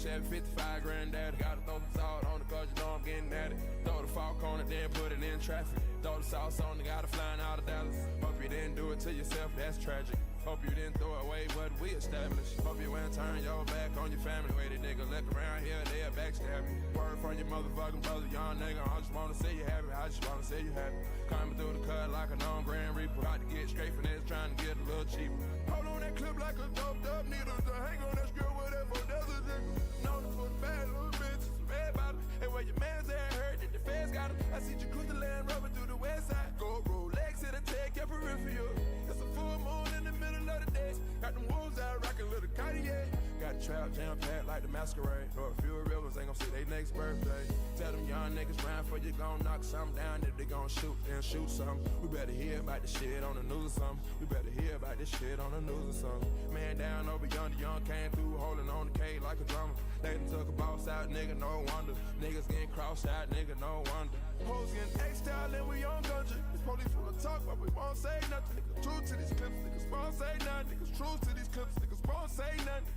755 granddaddy. Gotta throw some salt on it, cause you know I'm getting at it. Throw the falk on it, then put it in traffic. Throw the sauce on it, got it flying out of Dallas. Hope you didn't do it to yourself, that's tragic. Hope you didn't throw it away what we established. Hope you ain't turn your back on your family. Way the nigga look around here, they'll backstab you. Word from your motherfucking brother, young nigga. I just wanna see you happy, I just wanna see you happy. Coming through the cut like a known Grand Reaper. About to get straight finesse, trying to get a little cheaper. Hold on that clip like a doped up needle. To hang on that skirt, whatever, that's a nigga. Known to put bad little bitches, red bottle. Hey, where your man's at, heard that the feds got him. I see you cruise the land, rubbing through the west side. Go Rolex in the tech, your peripheral. It's a full moon in the middle of the day. Got them wolves out rockin' little Cartier. Got the trap jam packed like the masquerade. Or a few rivers ain't gon' see they next birthday. Tell them young niggas round for you gon' knock something down. If they gon' shoot, then shoot something. We better hear about this shit on the news or something. We better hear about this shit on the news or something. Man down over yonder, young came through holding on the K like a drummer. They done took a boss out, nigga, no wonder. Niggas getting crossed out, nigga, no wonder. Hoes getting X-style and we on country. This police full of talk, but we won't say nothing. Niggas true to these clips, niggas won't say nothing. Niggas true to these clips, niggas won't say nothing.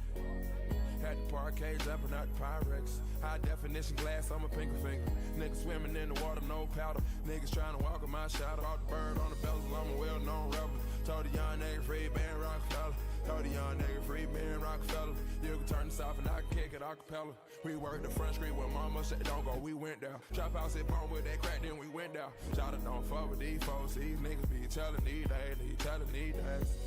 Had the parquet jumping out the Pyrex. High definition glass on my pinky finger. Niggas swimming in the water, no powder. Niggas trying to walk on my shadow. Out the bird on the bezel, I'm a well-known rebel. Told the young nigga free Ben Rockefeller. Told the young nigga free Ben Rockefeller. You can turn this off and I can kick it acapella. We worked the front street where mama said don't go, we went down. Trap house hit bone with that crack, then we went down. Shout out, don't fuck with these folks. These niggas be telling these days,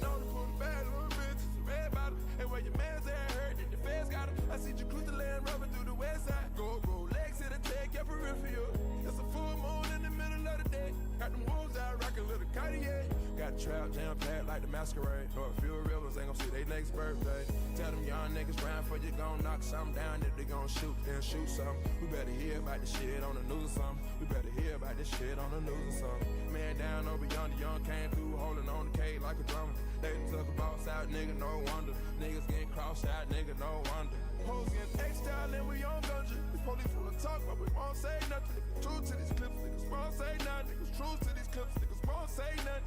Know to put a bad little bitches, red bottle. Hey, where your man's at, heard that the feds got him. I see you cruise the land, rubbing through the west side. Go Rolex in the tech, your peripheral. It's a full moon in the middle of the day. Got them wolves out rockin' little Cartier. Got the trap jam packed like the masquerade. Or a few rivers ain't gon' see they next birthday. Tell them young niggas round for you gon' knock something down. If they gon' shoot, then shoot something. We better hear about this shit on the news or something. We better hear about this shit on the news or something. Man down over yonder, young came through holding on the K like a drummer. They done took a boss out, nigga, no wonder. Niggas getting crossed out, nigga, no wonder. Hoes getting X-style and we on country. This police full of talk, but we won't say nothing. Niggas true to these clips, niggas won't say nothing. Niggas true to these clips, niggas won't say nothing.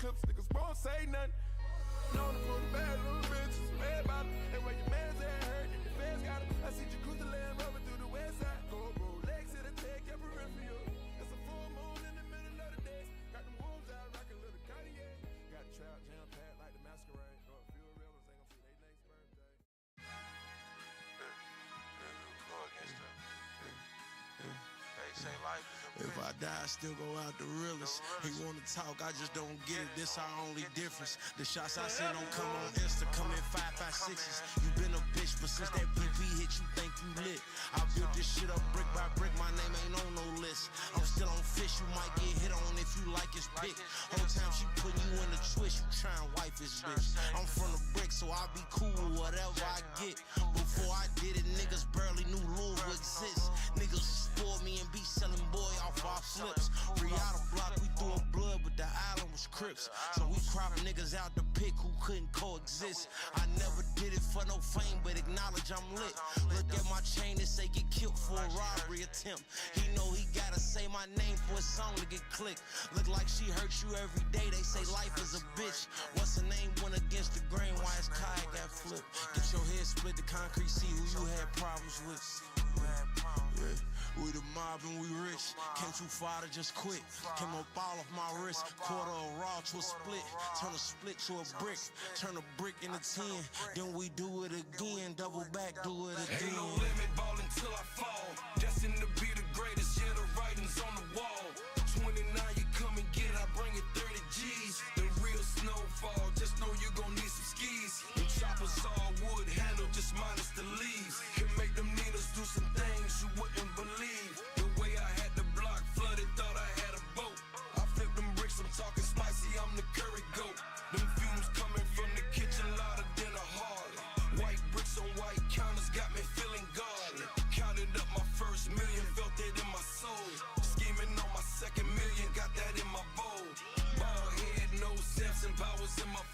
Niggas won't say nothing. Known to put a bad little bitches, red bottle. And where your man's at, heard that the feds got him. I see you cruise the land, rubbing through the west side. Go Rolex in the tech, your peripheral. It's a full moon in the middle of the day. Got them wolves out rockin' little Cartier. Got the trap jam packed like the masquerade. Or a few rivers ain't gon' see they next birthday. Go against them. They say life is a If I die, I still go out the realest. He wanna talk, I just don't get it. This our only difference. The shots I send don't come on Insta, come in 556s. You been a bitch, but since that PP hit, you think you lit. I built this shit up brick by brick, my name ain't on no list. I'm still on fish, you might get hit on if you like his pick. Whole time she putting you in a twist, you try and wipe his bitch. I'm from the brick, so I be cool with whatever I get. Before I did it, niggas barely knew Louis would exist. Niggas spoiled me and be selling boy off our flips. Riata block, we threw up blood, but the island was Crips. So we crop niggas out the pick who couldn't coexist. I never did it for no fame, but acknowledge I'm lit. Look at my chain and say get killed for a robbery attempt. He know he gotta say my name for a song to get clicked. Look like she hurt you every day, they say life is a bitch. What's her name went against the grain, why his kayak got flipped? Get your head split, the concrete, see who you had problems with. Yeah, we the mob and we rich. Came too far to just quit. Came up all off my wrist. Quarter of raw to a split. Turn a split to a brick. Turn a brick into 10. Then we do it again. Double back, do it again. Ain't no limit, ball until I fall. Destined to be the greatest, yeah, the writing's on the wall. 29, you come and get it, I bring it 30 G's. The real snowfall, just know you gon' need some skis. Them choppers all wood handle, just minus the leaves. Can make them needles do some things you wouldn't believe. The way I had the block flooded, thought I had a boat. I flip them bricks, I'm talking spicy, I'm the curry goat. Them fumes coming from the kitchen louder than a Harley. White bricks on white counters got me feeling godly. Counted up my first million, felt it in my soul. Scheming on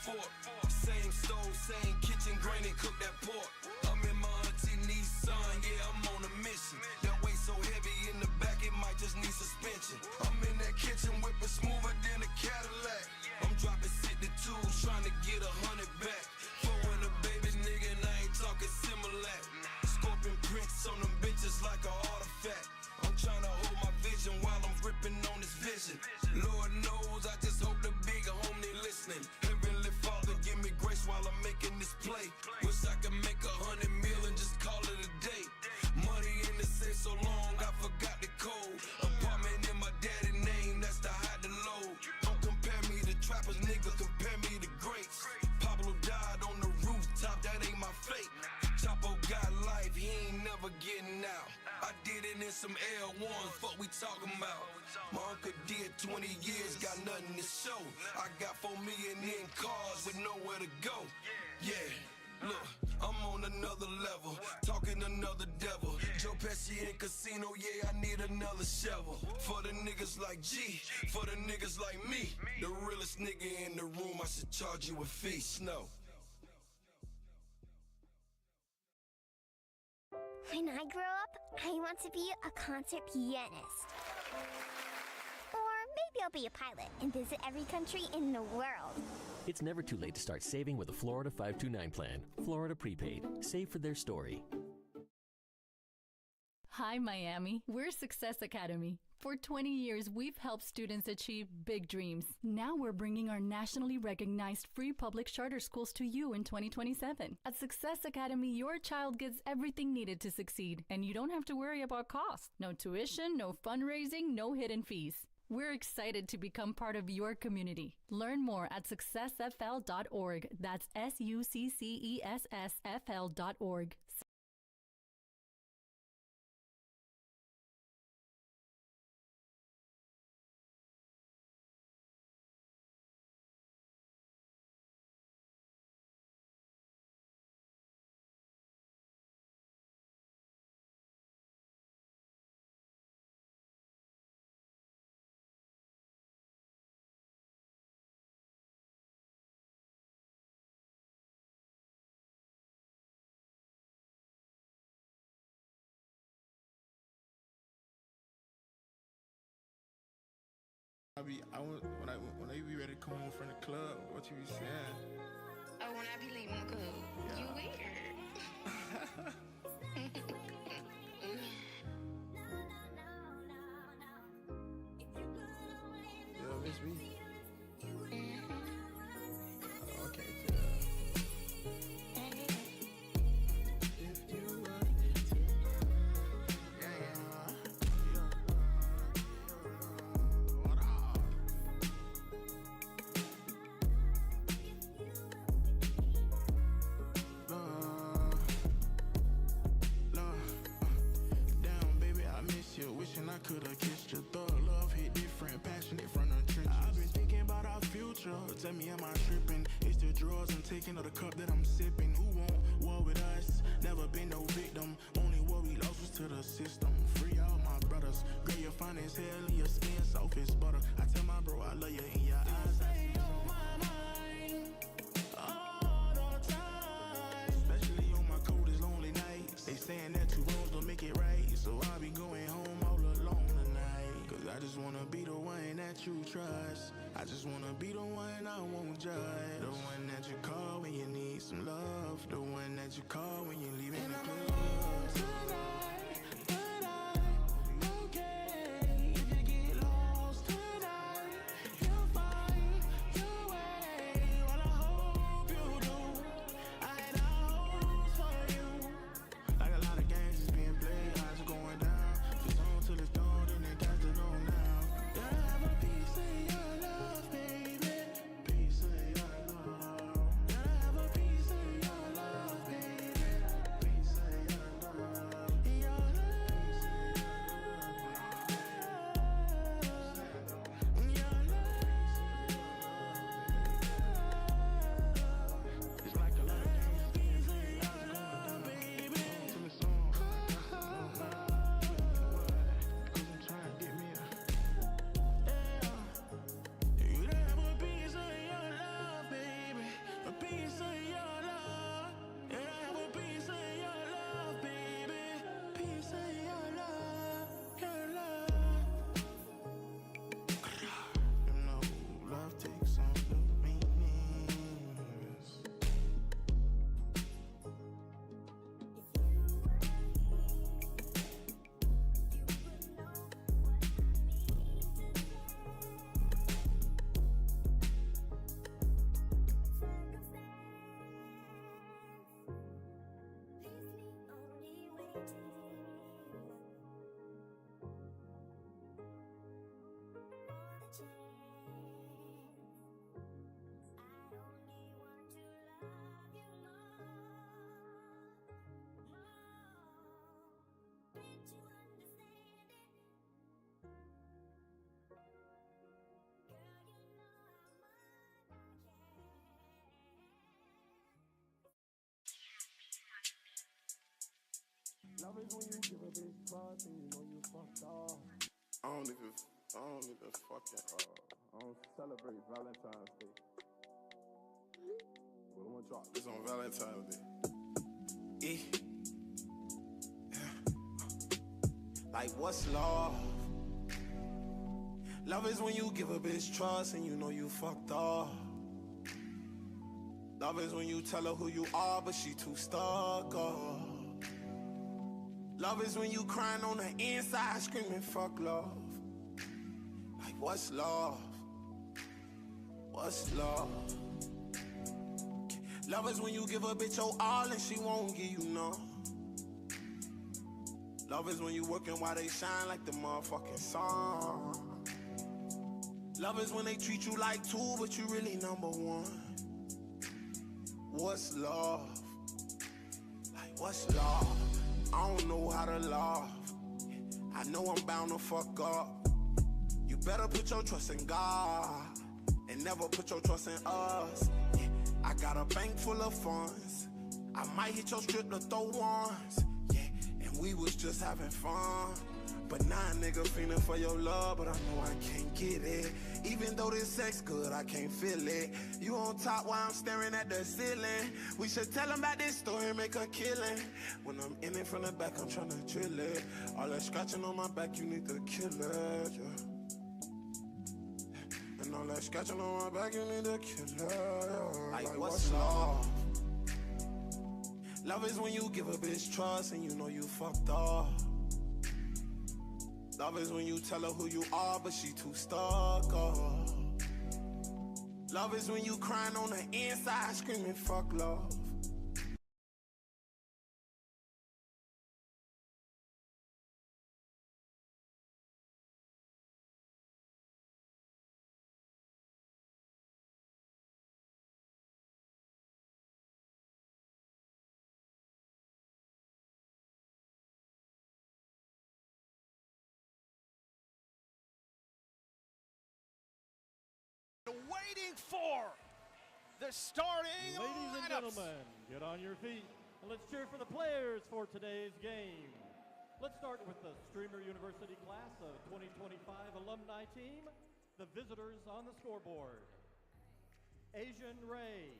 fork. Same stove, same kitchen, granny cook that pork. I'm in my auntie Nissan, yeah, I'm on a mission. That weight so heavy in the back, it might just need suspension. I'm in that kitchen whipping smoother than a Cadillac. I'm dropping 62, trying to get 100 back. Throwing a baby nigga and I ain't talking Similac. Scorpion prints on them bitches like an artifact. I'm trying to hold my vision while I'm gripping on this vision. Lord knows, I just hope the big homie listening. Heavenly Father, give me grace while I'm making this play. Wish I could make 100 mil and just call it a day. Money in the safe so long, I forgot the code. Apartment in my daddy name, that's the high to low. Don't compare me to trappers, nigga, compare me to greats. Pablo died on the rooftop, that ain't my fate. Chapo got life, he ain't never getting out. I did it in some L1s, fuck we talking about. My uncle did 20 years, got nothing to show. I got 4 million in cars with nowhere to go. Yeah, look, I'm on another level, talking another devil. Joe Pesci in casino, yeah, I need another shovel. For the niggas like G, for the niggas like me. The realest nigga in the room, I should charge you a fee, Snow. When I grow up, I want to be a concert pianist. Or maybe I'll be a pilot and visit every country in the world. It's never too late to start saving with a Florida 529 plan. Florida Prepaid. Save for their story. Hi, Miami. We're Success Academy. For 20 years, we've helped students achieve big dreams. Now we're bringing our nationally recognized free public charter schools to you in 2027. At Success Academy, your child gets everything needed to succeed, and you don't have to worry about cost. No tuition, no fundraising, no hidden fees. We're excited to become part of your community. Learn more at successfl.org. That's SUCCESSFL.org. When I be ready to come home from the club, what you be saying? Oh, when I be leaving the club, you weird. Yo, Miss B. Okay, I could've kissed your thug. Love hit different, passionate from the trenches. I've been thinking about our future. Tell me, am I tripping? It's the drugs I'm taking or the cup that I'm sipping. Who won't war with us? Never been no victim. Only what we lost was to the system. Free all my brothers. Girl, you're fine as hell and your skin soft as butter. I tell my bro I love you in your eyes. Stay on my mind all the time. Especially on my coldest lonely nights. They saying that 2 wrongs don't make it right. So I'll be going home all alone tonight. Cause I just wanna be the one that you trust. I just wanna be the one I won't judge. The one that you call when you need some love. The one that you call when you're leaving the club. Tonight, but I'm okay. If you get lost tonight, you'll find your way. Well, I hope you do. I had hopes for you. Like a lot of games is being played, eyes are going down. If it's on till it's gone, then they got to know now. Gotta have a piece of your love, baby. Piece of your is when you give a bitch trust and you know you fucked off. I don't even fucking, I don't celebrate Valentine's Day. But I'm gonna drop this on Valentine's Day. Like, what's love? Love is when you give a bitch trust and you know you fucked off. Love is when you tell her who you are, but she too stuck up. Love is when you crying on the inside, screaming, fuck love. Like, what's love? What's love? Love is when you give a bitch your all and she won't give you none. Love is when you working while they shine like the motherfucking sun. Love is when they treat you like two, but you really number one. What's love? Like, what's love? I don't know how to love. I know I'm bound to fuck up. You better put your trust in God and never put your trust in us. Yeah, I got a bank full of funds. I might hit your strip to throw ones. Yeah, and we was just having fun. But now a nigga feeling for your love, but I know I can't get it. Even though this sex good, I can't feel it. You on top while I'm staring at the ceiling. We should tell them about this story, make a killing. When I'm in it from the back, I'm trying to drill it. All that scratching on my back, you need to kill it, yeah. And all that scratching on my back, you need to kill it, yeah. Like, what's love? Love is when you give a bitch trust and you know you fucked up. Love is when you tell her who you are, but she too stuck up. Love is when you crying on the inside, screaming, fuck love. Waiting for the starting Ladies and lineups. gentlemen, get on your feet and let's cheer for the players for today's game. Let's start with the Streamer University class of 2025 alumni team, the visitors on the scoreboard. Asian Ray,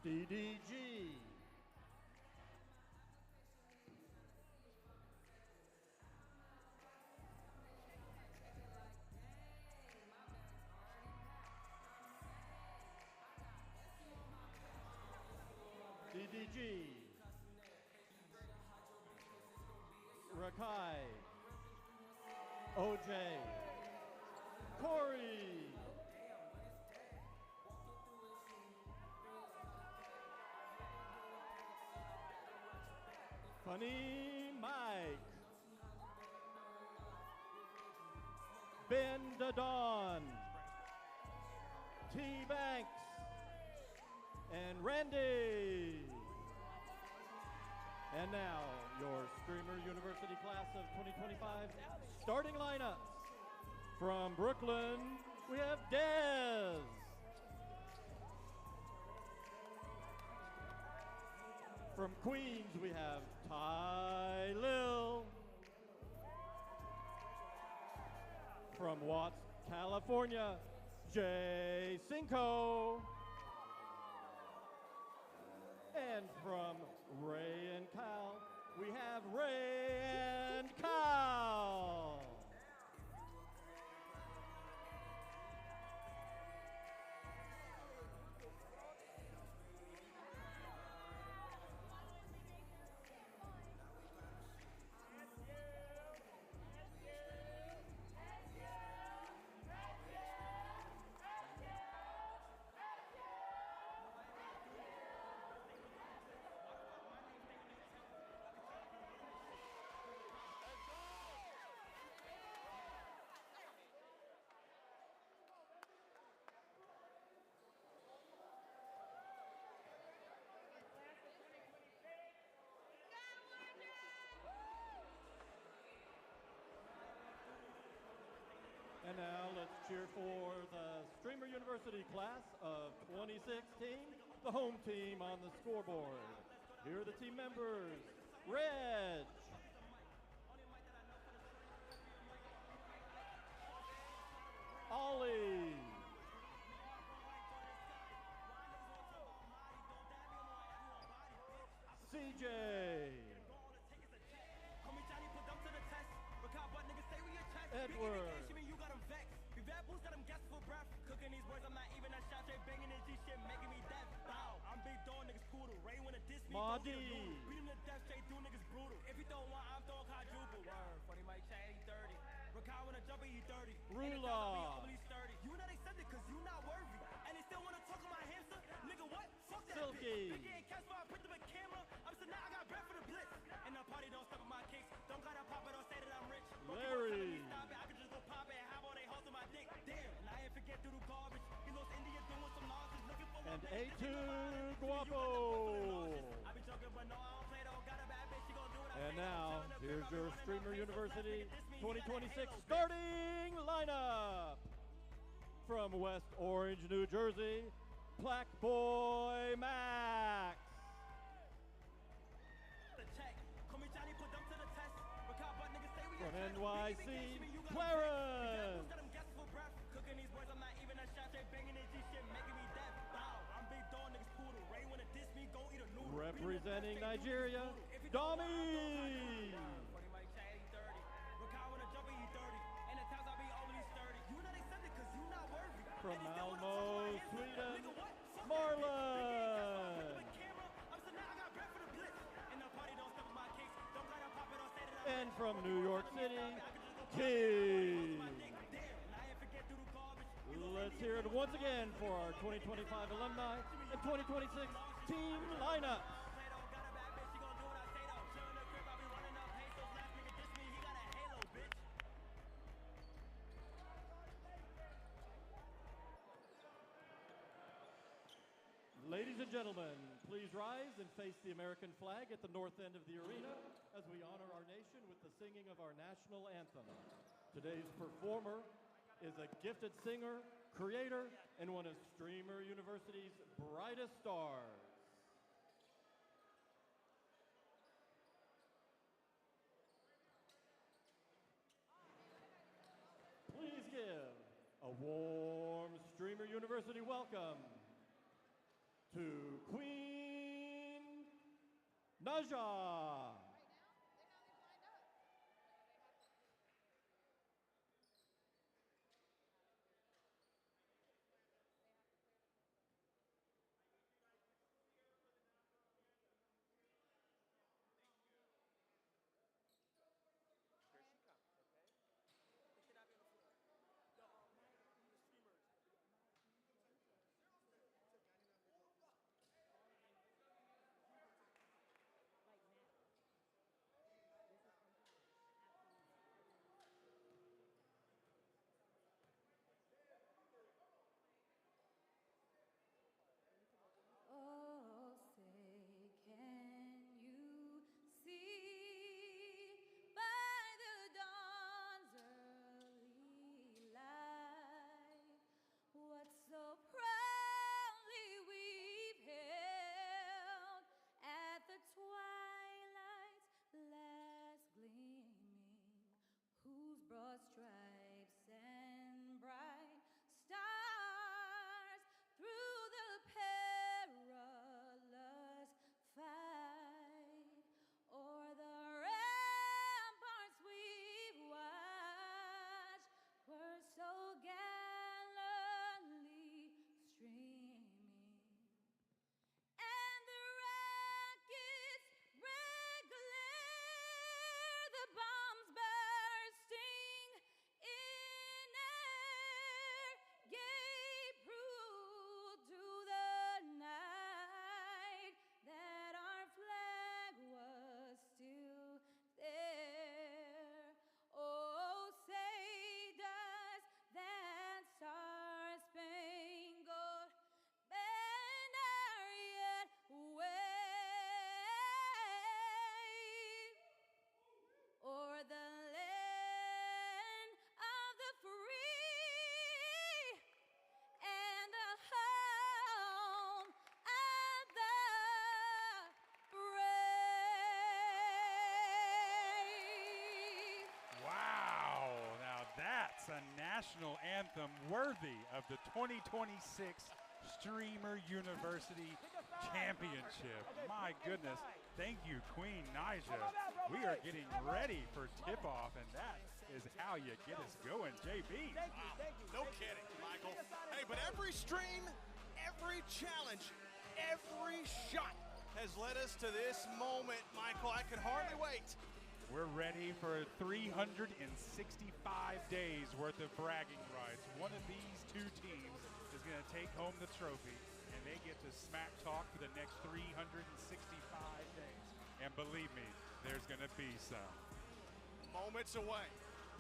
DDG, DDG, Rakai, OJ, Corey, Funny Mike, Ben Dadon, T Banks, and Randy. And now, your Streamer University class of 2025 starting lineups. From Brooklyn, we have Dez. From Queens, we have Ty Lil. From Watts, California, Jay Cinco. And from Ray and Kyle, we have Ray and Kyle. And now let's cheer for the Streamer University class of 2016, the home team on the scoreboard. Here are the team members. Red. Ollie. CJ. Edward. Cooking these words, I'm not even a shot, they banging this G shit, making me deaf. Bow, I'm big dog, niggas poodle. Ray wanna diss me, Maudie. beat him to death, straight through niggas brutal. If you throw one, I'm throwing quadruple. Word, funny Mike Chad, he 30. Rakai wanna jump it, he 30. Rula. You know they said it cause you not worthy. And they still wanna talk on my hamster. Nigga, what? Fuck that Silky. bitch. Big ain't catch I put them a camera. I'm so now I got breath for the blitz. And the party don't stop at my kicks. Don't gotta pop it, don't say that I'm rich. Larry. Stop it, I could just go pop it. How about they hoes on my dick? Damn, and I ain't forget through the garbage. He lost India doing some nonsense. Looking for And A2 Guapo. I be joking, but no, I don't play though. Got a bad bitch, she gon' do what I And say. now, here's your Streamer University 2026 starting lineup. From West Orange, New Jersey, Black Boy Max. From NYC, Clarence. Cooking these words, I'm not even a shot, they banging this shit, making me deaf. Bow, I'm big dog, niggas poodle. Ray wanna diss me, go eat a noodle. Representing Nigeria, Domi. From Malmo, Sweden, Marlon. And from New York City, T. Let's hear it once again for our 2025 alumni and 2026 team lineup. Ladies and gentlemen, please rise and face the American flag at the north end of the arena as we honor our nation with the singing of our national anthem. Today's performer is a gifted singer, creator, and one of Streamer University's brightest stars. Please give a warm Streamer University welcome to Queen Naja. Oh, say, can you see by the dawn's early light what so proudly we've held at the twilight's last gleaming, whose broad stripes and bright stars through the perilous fight o'er the ramparts we've watched were so gallantly streaming, and the rockets' red glare, the bombs bursting in air, gave proof to the night that our flag was still there. Oh, say does that star-spangled banner yet wave o'er That's a national anthem worthy of the 2026 Streamer University Championship. My goodness. Thank you, Queen Naija. We are getting ready for tip-off, and that is how you get us going, JB. No kidding, Michael. Hey, but every stream, every challenge, every shot has led us to this moment, Michael. I can hardly wait. We're ready for 365 days worth of bragging rights. One of these two teams is going to take home the trophy, and they get to smack talk for the next 365 days. And believe me, there's going to be some. Moments away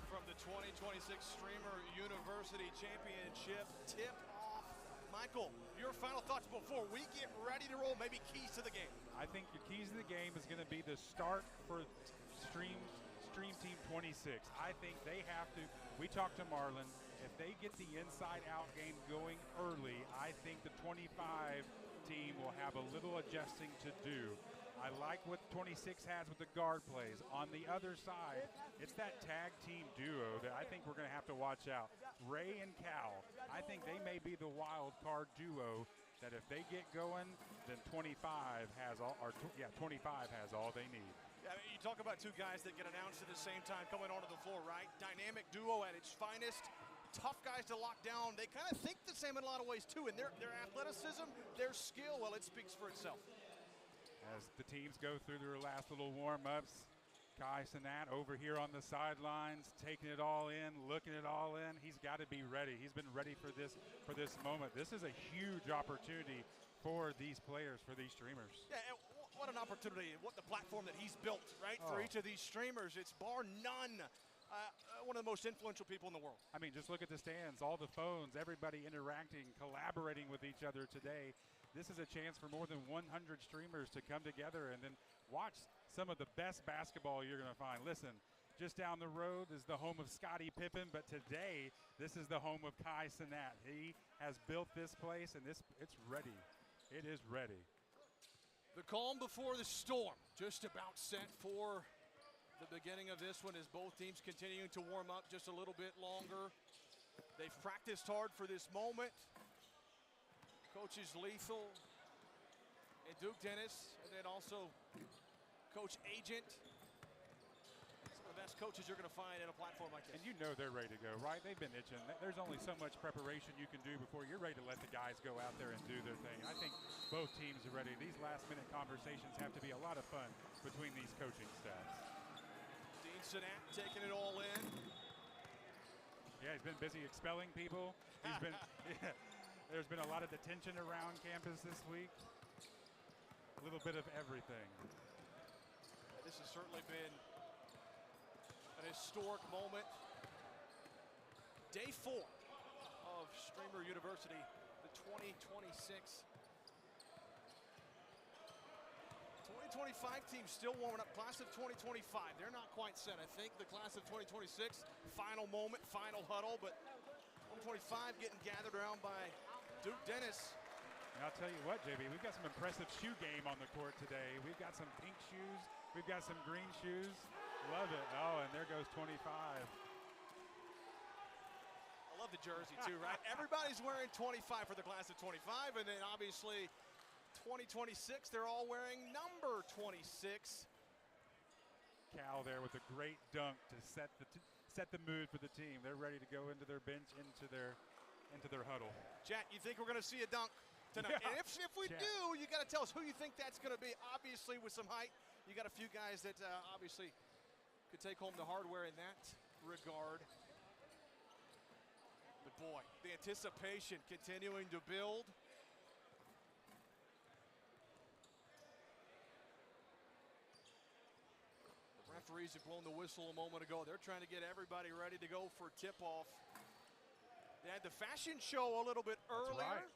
from the 2026 Streamer University Championship tip-off. Michael, your final thoughts before we get ready to roll, maybe keys to the game. I think your keys to the game is going to be the start for Stream Team 26. I think they have to, we talked to Marlon, if they get the inside-out game going early, I think the 25 team will have a little adjusting to do. I like what 26 has with the guard plays. On the other side, it's that tag team duo that I think we're going to have to watch out. Ray and Cal, I think they may be the wild card duo that if they get going, then 25 has all they need. I mean, you talk about two guys that get announced at the same time coming onto the floor, right? Dynamic duo at its finest. Tough guys to lock down. They kind of think the same in a lot of ways, too. And their athleticism, their skill, well, it speaks for itself. As the teams go through their last little warm-ups, Kai Cenat over here on the sidelines, taking it all in, looking it all in. He's got to be ready. He's been ready for this moment. This is a huge opportunity for these players, for these streamers. Yeah, and what an opportunity, what the platform that he's built, right, for each of these streamers. It's bar none one of the most influential people in the world. I mean, just look at the stands, all the phones, everybody interacting, collaborating with each other today. This is a chance for more than 100 streamers to come together and then watch some of the best basketball you're going to find. Listen, just down the road is the home of Scottie Pippen, but today this is the home of Kai Cenat. He has built this place, and it's ready. It is ready. The calm before the storm, just about set for the beginning of this one as both teams continuing to warm up just a little bit longer. They've practiced hard for this moment. Coaches Lethal and Duke Dennis, and then also Coach Agent. Some of the best coaches you're going to find in a platform like this. And you know they're ready to go, right? They've been itching. There's only so much preparation you can do before you're ready to let the guys go out there and do their thing. I think both teams are ready. These last-minute conversations have to be a lot of fun between these coaching staffs. Dean Cenat taking it all in. Yeah, he's been busy expelling people. He's been, there's been a lot of detention around campus this week. A little bit of everything. This has certainly been an historic moment. Day 4 of Streamer University, the 2026. 2025 team still warming up. Class of 2025, they're not quite set. I think the class of 2026, final moment, final huddle, but 2025 getting gathered around by Duke Dennis. And I'll tell you what, JB, we've got some impressive shoe game on the court today. We've got some pink shoes. We've got some green shoes. Love it. Oh, and there goes 25. I love the jersey too, right? Everybody's wearing 25 for the class of 25, and then obviously 2026, they're all wearing number 26. Cal there with a great dunk to set the mood for the team. They're ready to go into their bench, into their huddle. Chat, you think we're going to see a dunk tonight? Yeah. And if we do, you got to tell us who you think that's going to be. Obviously, with some height, you got a few guys that obviously could take home the hardware in that regard. But boy, the anticipation continuing to build. The referees have blown the whistle a moment ago. They're trying to get everybody ready to go for tip-off. They had the fashion show a little bit earlier. That's right.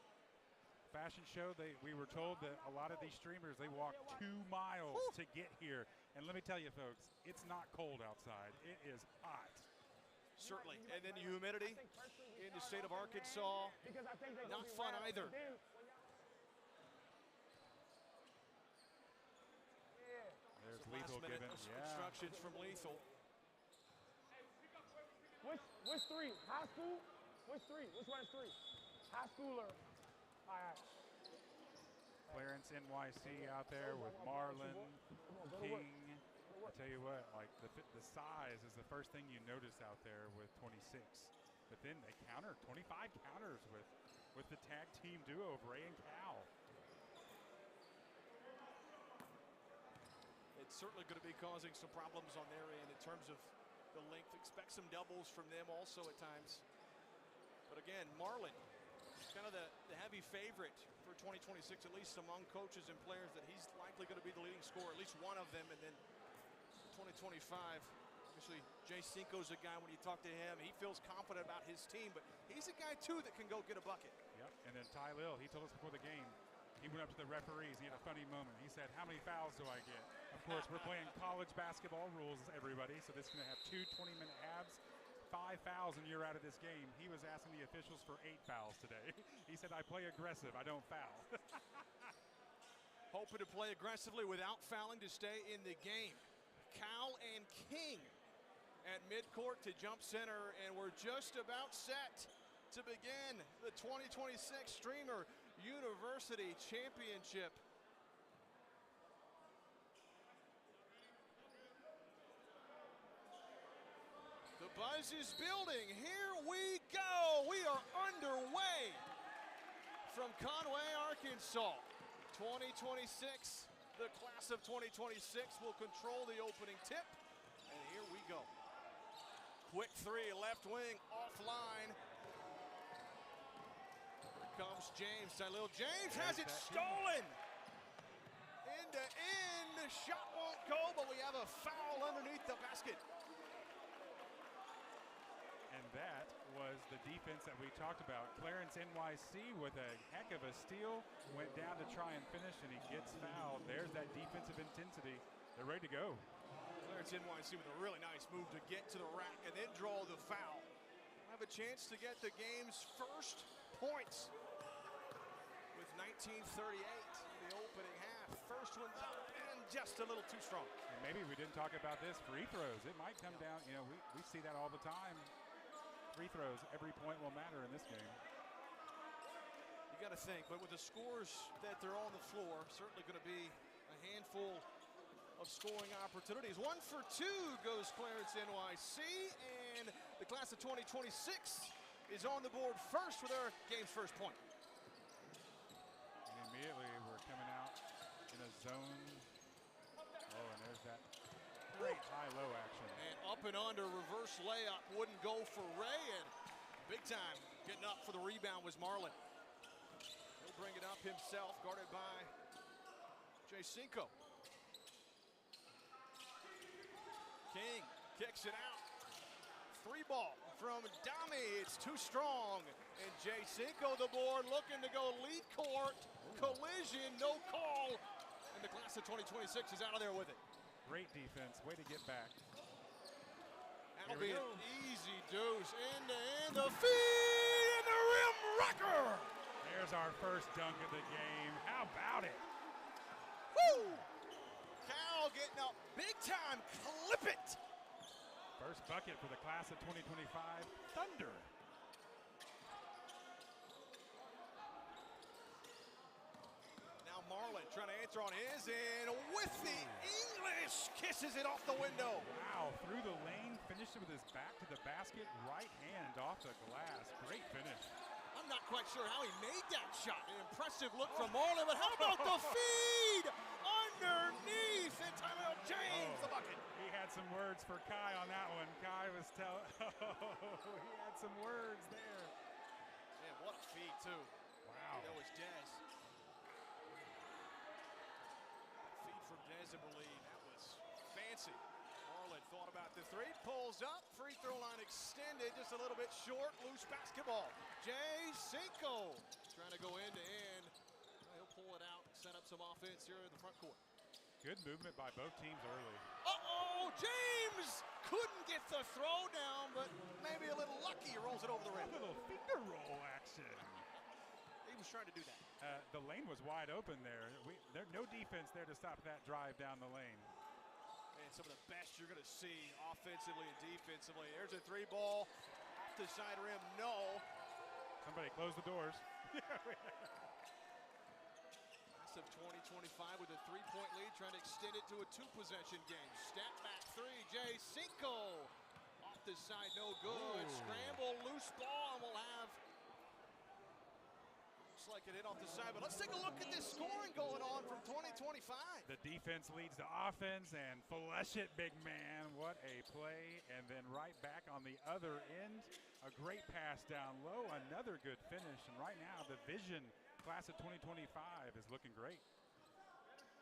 Fashion show, we were told that a lot of these streamers, they walk 2 miles to get here. And let me tell you, folks, it's not cold outside. It is hot. Certainly. And then the humidity in the state of Arkansas, not fun either. There's Some Lethal last-minute given, instructions from Lethal. Which three? High school? Which three? Which one's three? High schooler. All right. Clarence NYC out there with Marlon, King. I tell you what, like the size is the first thing you notice out there with 26. But then they counter, 25 counters with the tag team duo of Ray and Cal. It's certainly going to be causing some problems on their end in terms of the length. Expect some doubles from them also at times. But again, Marlon, kind of the heavy favorite for 2026, at least among coaches and players, that he's likely going to be the leading scorer, at least one of them. And then 2025, obviously Jay Cinco's a guy, when you talk to him, he feels confident about his team, but he's a guy too that can go get a bucket. Yep, and then Ty Lil, he told us before the game, he went up to the referees, he had a funny moment. He said, how many fouls do I get? Of course, we're playing college basketball rules, everybody, so this is going to have 2 20-minute halves, 5 fouls, and you're out of this game. He was asking the officials for 8 fouls today. He said, I play aggressive, I don't foul. Hoping to play aggressively without fouling to stay in the game. Cal and King at midcourt to jump center, and we're just about set to begin the 2026 Streamer University Championship. The buzz is building. Here we go. We are underway from Conway, Arkansas. 2026. The class of 2026 will control the opening tip. And here we go. Quick three, left wing, offline. Here comes James. Tylil James has it stolen. End to end. Shot won't go, but we have a foul underneath the basket. And that was the defense that we talked about. Clarence NYC with a heck of a steal, went down to try and finish, and he gets fouled. There's that defensive intensity. They're ready to go. Clarence NYC with a really nice move to get to the rack and then draw the foul. Have a chance to get the game's first points with 19:38 in the opening half. First one's up and just a little too strong. And maybe we didn't talk about this, free throws. It might come down, you know, we see that all the time. Free throws, every point will matter in this game. You got to think, but with the scores that they're on the floor, certainly going to be a handful of scoring opportunities. 1 for 2 goes Clarence NYC, and the class of 2026 is on the board first with their game's first point. And immediately we're coming out in a zone. Oh, and there's that great high-low action. And up and under, reverse layup wouldn't go for Ray, and big time getting up for the rebound was Marlon. He'll bring it up himself, guarded by Jay Cinco. King kicks it out. 3 ball from Dami. It's too strong. And Jay Cinco, the board, looking to go lead court. Collision, no call. And the class of 2026 is out of there with it. Great defense. Way to get back. That'll be an easy deuce. End to end. The feed and the rim rocker. There's our first dunk of the game. How about it? Woo! Cal getting up big time. Clip it. First bucket for the class of 2025. Thunder. Now Marlon trying to answer on his, and with the English, kisses it off the window. Wow, through the lane, finished it with his back to the basket, right hand off the glass. Great finish. I'm not quite sure how he made that shot. An impressive look from Marlon, but how about the feed underneath? And Tylil James, the bucket. He had some words for Kai on that one. Kai was telling, he had some words there. Man, what a feed, too. Wow. That was Dez. Feed from Dez, I believe. That was fancy. Marlon thought about the three, pulls up, free throw line extended, just a little bit short, loose basketball. Jay Cinco trying to go end to end. He'll pull it out, set up some offense here in the front court. Good movement by both teams early. Uh-oh, James couldn't get the throw down, but maybe a little lucky. He rolls it over the rim. A little finger roll action. He was trying to do that. The lane was wide open there. There's no defense there to stop that drive down the lane. And some of the best you're going to see offensively and defensively. There's a 3 ball off the side rim, no. Somebody close the doors. Class of 2025 with a 3-point lead, trying to extend it to a 2-possession game. Step back three, THXXK. Off the side, no good. Ooh. Scramble, loose ball, and we'll have, looks like it hit off the side, but let's take a look at this scoring going on from 2025. The defense leads the offense, and flush it, big man. What a play. And then right back on the other end, a great pass down low, another good finish. And right now, the Vision class of 2025 is looking great.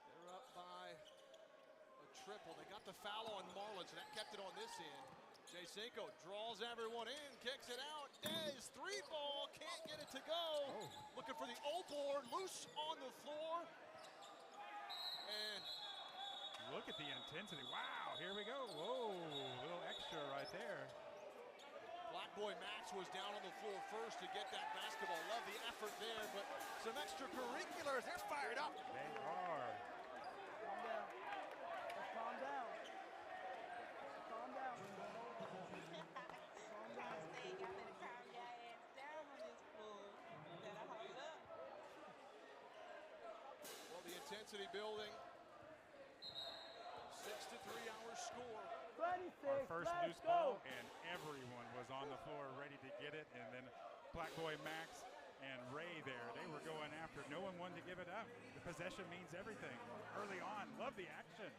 They're up by a triple. They got the foul on Marlin, so that kept it on this end. THXXK draws everyone in, kicks it out. Dez, 3-ball, can't get it to go. Oh. Looking for the O-board, loose on the floor. And look at the intensity. Wow, here we go. Whoa, a little extra right there. Black Boy Max was down on the floor first to get that basketball. Love the effort there, but some extracurriculars, they're fired up. They are. Calm down. Let's calm down. Calm down. Calm down. Well, the intensity building. 6-3 our score. 26, Our first let's loose go. ball, and everyone was on the floor ready to get it. And then Black Boy Max and Ray there, they were going after it. No one wanted to give it up. The possession means everything early on. Love the action.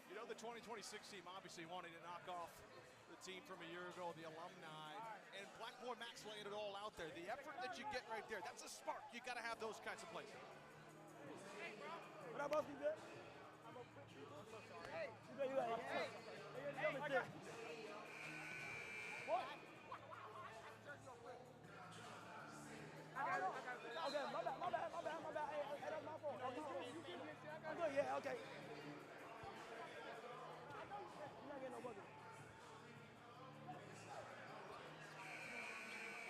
You know, the 2026 team obviously wanted to knock off the team from a year ago, the alumni, and Black Boy Max laying it all out there. The effort that you get right there, that's a spark. You got to have those kinds of plays. What up, boss? You good? Hey, you good? You good? Hey, I got what? Okay, my bad. Hey, that's my fault. I'm good, yeah, okay. You're not getting no bucket.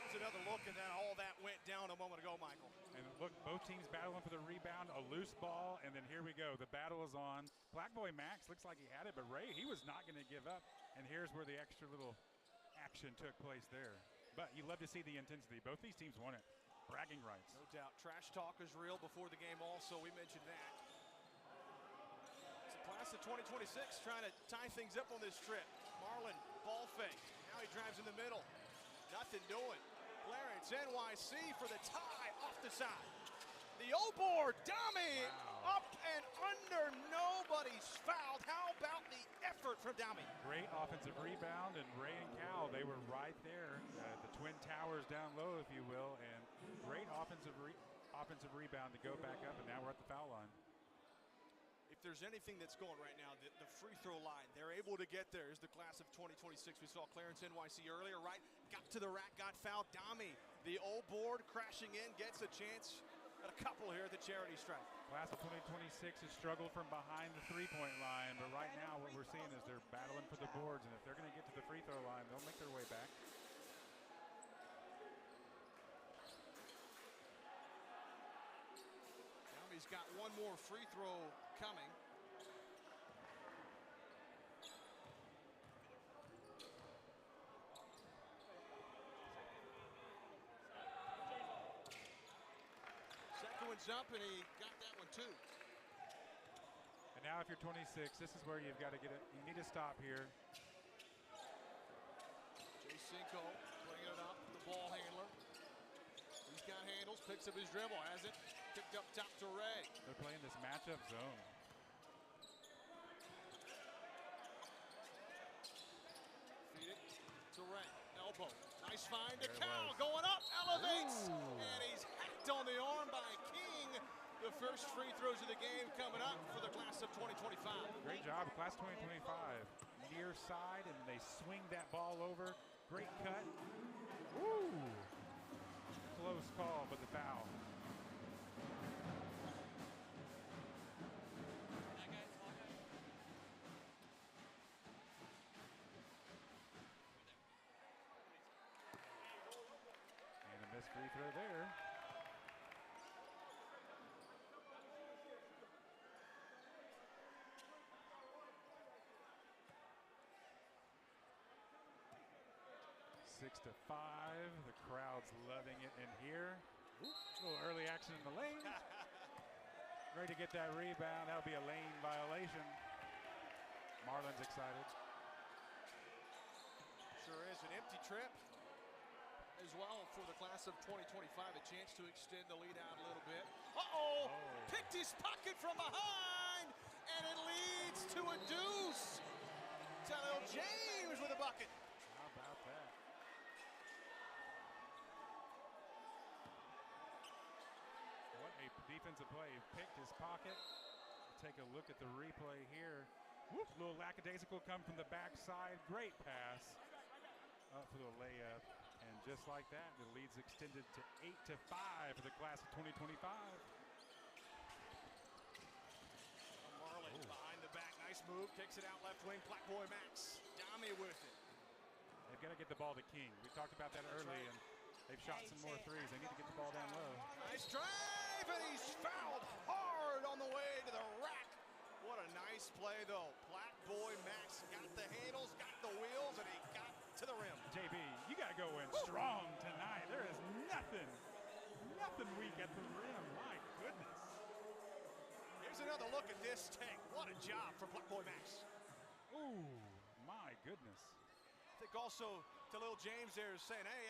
Here's another look, and then all that went down a moment ago, Michael. And look, both teams battling for the rebound, a loose ball, and then here we go. The battle is on. Black Boy Max looks like he had it, but Ray, he was not going to give up. And here's where the extra little action took place there. But you love to see the intensity. Both these teams won it. Bragging rights. No doubt. Trash talk is real before the game also. We mentioned that. It's the class of 2026 trying to tie things up on this trip. Marlin, ball fake. Now he drives in the middle. Nothing doing. Clarence, NYC for the tie off the side. The O-board, Dami, wow. Up and under, nobody's fouled. How about the effort from Dami? Great offensive rebound, and Ray and Cal, they were right there at the Twin Towers down low, if you will, and great offensive rebound to go back up, and now we're at the foul line. If there's anything that's going right now, the free throw line, they're able to get there. Is the class of 2026. We saw Clarence NYC earlier, right? Got to the rack, got fouled. Dami, the old board crashing in, gets a chance at a couple here at the charity stripe. Class of 2026 has struggled from behind the three-point line, but right now what we're seeing is they're battling for the boards, and if they're going to get to the free throw line, they'll make their way back. Dami's got one more free throw coming. Second one's up, and he got that one too. And now if you're 26, this is where you've got to get it. You need to stop here. THXXK bringing it up, the ball handler. He's got handles, picks up his dribble, has it picked up top to Ray. They're playing this matchup zone. Feed it to Ray, elbow. Nice find to There it Cal, was. going up, elevates, Ooh. and he's hacked on the arm by King. The first free throws of the game coming up for the class of 2025. Great job, class 2025. Near side, and they swing that ball over. Great cut. Woo! Close call, but the foul. And a missed free throw there. 6-5. The crowd's loving it in here. Ooh, a little early action in the lane. Ready to get that rebound. That'll be a lane violation. Marlin's excited. Sure is an empty trip as well for the class of 2025. A chance to extend the lead out a little bit. Uh-oh! Picked his pocket from behind, and it leads to a deuce. Talil James with a bucket. How about that? What a defensive play. He picked his pocket. Take a look at the replay here. Whoop, little lackadaisical come from the backside. Great pass. Up for the layup. And just like that, the lead's extended to 8-5 for the class of 2025. Marlin behind the back. Nice move. Kicks it out left wing. Black Boy Max. Dami with it. They've got to get the ball to King. We talked about that early, and they've shot some more threes. They need to get the ball down low. Nice drive, and he's fouled hard on the way to the rack. What a nice play, though. Black Boy Max got the handles, got the wheels, and he got to the rim. JB, you got to go in strong tonight. There is nothing weak at the rim. My goodness. Here's another look at this take. What a job for Black Boy Max. Ooh, my goodness. I think also Talil James there is saying, hey,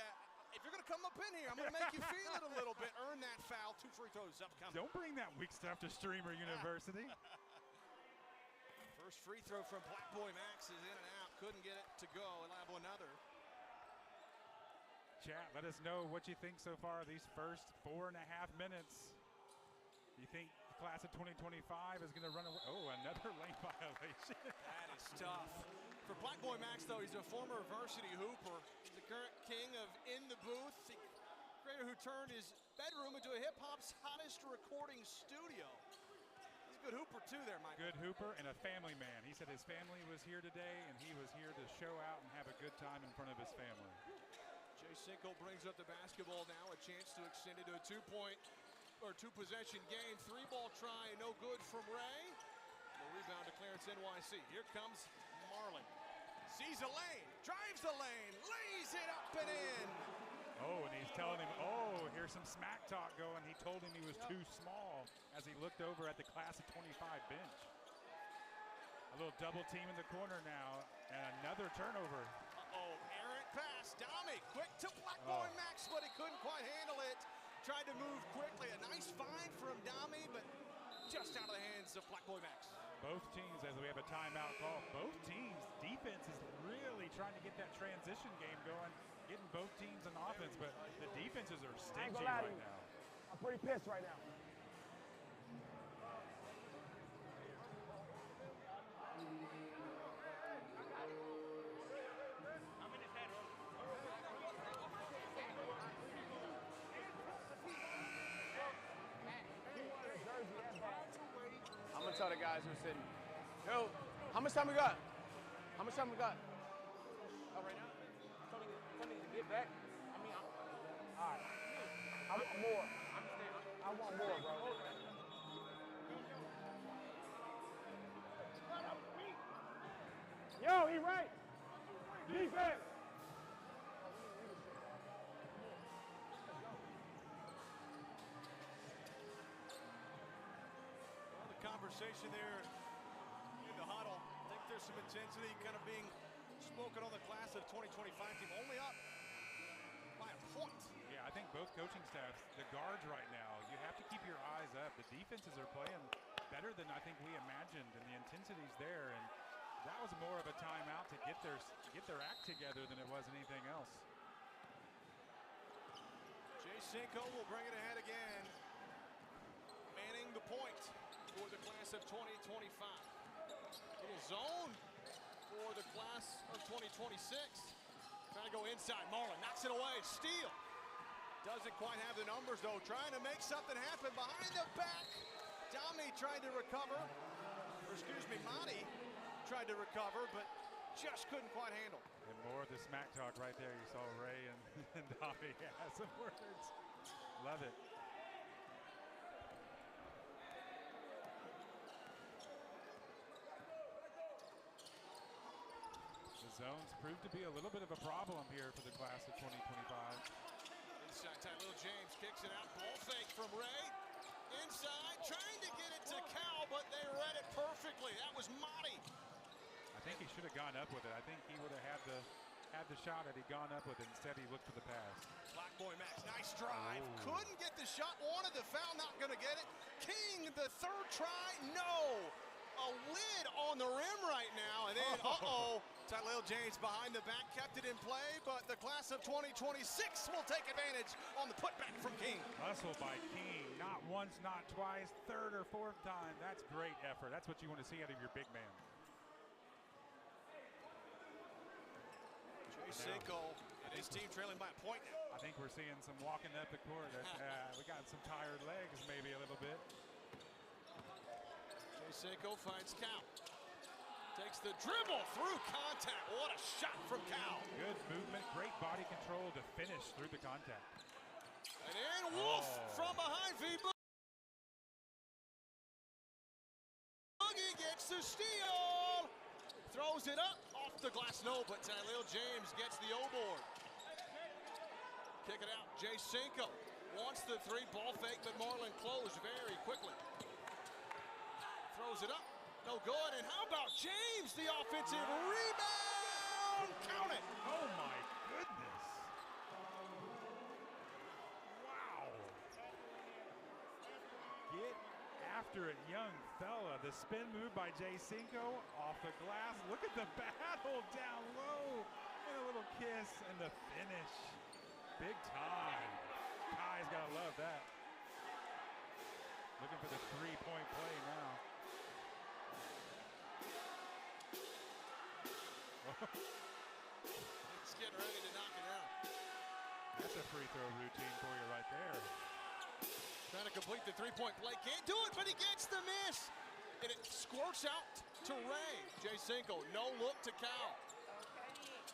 if you're going to come up in here, I'm going to make you feel it a little bit. Earn that foul. 2 free throws upcoming. Don't bring that weak stuff to Streamer University. First free throw from Black Boy Max is in and out. Couldn't get it to go. Liable another. Chat, let us know what you think so far these first 4.5 minutes. You think the class of 2025 is going to run away? Oh, another lane violation. That is tough. For Black Boy Max, though, he's a former varsity hooper. He's the current king of In the Booth. The creator who turned his bedroom into a hip-hop's hottest recording studio. He's a good hooper, too, there, Mike. Good hooper and a family man. He said his family was here today, and he was here to show out and have a good time in front of his family. Jay Cinco brings up the basketball now. A chance to extend it to a two-possession game. 3-ball try, no good from Ray. The rebound to Clarence NYC. Here comes Marlin. Sees a lane, drives the lane, lays it up and in. Oh, and he's telling him, oh, here's some smack talk going. He told him he was too small as he looked over at the class of 25 bench. A little double team in the corner now, and another turnover. Uh-oh, errant pass. Dami, quick to Black Boy Max, but he couldn't quite handle it. Tried to move quickly. A nice find from Dami, but just out of the hands of Black Boy Max. Both teams, as we have a timeout call, both teams' defense is really trying to get that transition game going, getting both teams on offense, but the defenses are stingy right now. I'm pretty pissed right now. I'm gonna tell the guys who are sitting, yo, how much time we got? How much time we got? Oh, right now? Tell me to get back. I mean, all right. I want more. I want more, bro. Yo, he right. Defense. Conversation there in the huddle. I think there's some intensity kind of being spoken on the class of 2025 team. Only up by a point. Yeah, I think both coaching staffs, the guards right now, you have to keep your eyes up. The defenses are playing better than I think we imagined, and the intensity's there. And that was more of a timeout to get their act together than it was anything else. Jay Cinco will bring it ahead again. Manning the point for the class of 2025. Little zone for the class of 2026. Trying to go inside. Marlin knocks it away. Steal. Doesn't quite have the numbers, though. Trying to make something happen behind the back. Dami tried to recover. Or excuse me, Monty tried to recover, but just couldn't quite handle. And more of the smack talk right there. You saw Ray and Dami have some words. Love it. zones proved to be a little bit of a problem here for the class of 2025. Inside, Tylil James kicks it out. Ball fake from Ray. Inside, trying to get it to Cal, but they read it perfectly. That was Motti. I think he should have gone up with it. I think he would have had the shot had he gone up with it. Instead, he looked for the pass. Black Boy Max, nice drive. Couldn't get the shot, wanted the foul, not gonna get it. King, the third try, no. A lid on the rim right now, and then, Tylil James behind the back, kept it in play, but the class of 2026 will take advantage on the putback from King. Hustle by King, not once, not twice, third or fourth time. That's great effort. That's what you want to see out of your big man. Cinco and his team trailing by a point now. I think we're seeing some walking up the court. We got some tired legs maybe a little bit. Cinco finds Cal. Takes the dribble through contact. What a shot from Cal. Good movement, great body control to finish through the contact. And then Wolf from behind Boogie gets the steal. Throws it up. Off the glass, no, but Tylil James gets the O-board. Kick it out. Jay Cinco wants the three. Ball fake, but Marlin closed very quickly. Throws it up. No good. And how about James, the offensive rebound? Count it. Oh, my goodness. Wow. Get after it, young fella. The spin move by Jay Cinco off the glass. Look at the battle down low. And a little kiss and the finish. Big time. Kai's got to love that. Looking for the three-point play now. It's getting ready to knock it out. That's a free throw routine for you right there. Trying to complete the three-point play. Can't do it, but he gets the miss. And it squirts out to Ray. Jay Cinco, no look to Cal.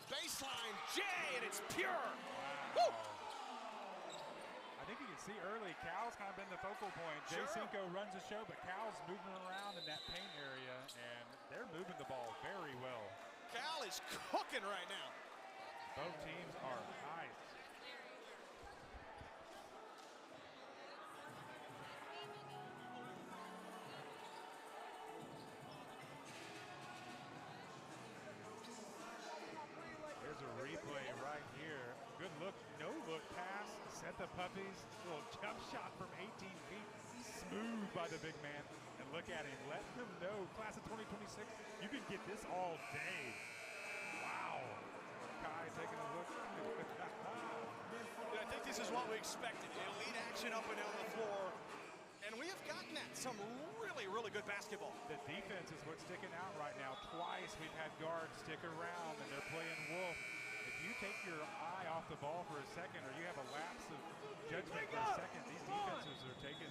Baseline, Jay, and it's pure. Wow. Woo! I think you can see early, Cal's kind of been the focal point. Jay Cinco runs the show, but Cal's moving around in that paint area, and they're moving the ball very well. Cal is cooking right now. Both teams are nice. There's a replay right here. Good look, no look pass. Set the puppies. Little jump shot from 18 feet. Smooth by the big man. And look at him. Let him know. Class of 2026, you can get this all day. Wow. Kai taking a look. I think this is what we expected. Elite action up and down the floor. And we have gotten that. Some really, really good basketball. The defense is what's sticking out right now. Twice we've had guards stick around and they're playing wolf. If you take your eye off the ball for a second or you have a lapse of judgment for a second, these defenses are taking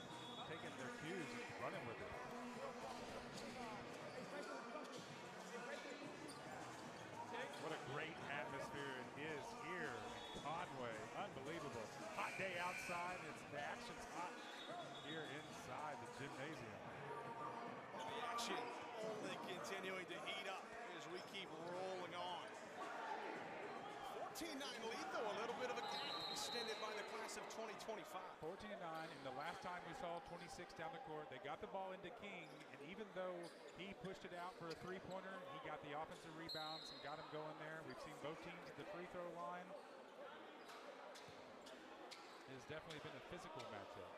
their cues and running with it. What a great atmosphere it is here in Conway. Unbelievable. Hot day outside. The action's hot here inside the gymnasium. The action only continuing to heat up as we keep rolling on. 14-9 lead, though, a little bit of a gap extended by the class of 2025. 14-9, and the last time we saw 26 down the court, they got the ball into King, and even though he pushed it out for a three-pointer, he got the offensive rebounds and got him going there. We've seen both teams at the free throw line. It has definitely been a physical matchup.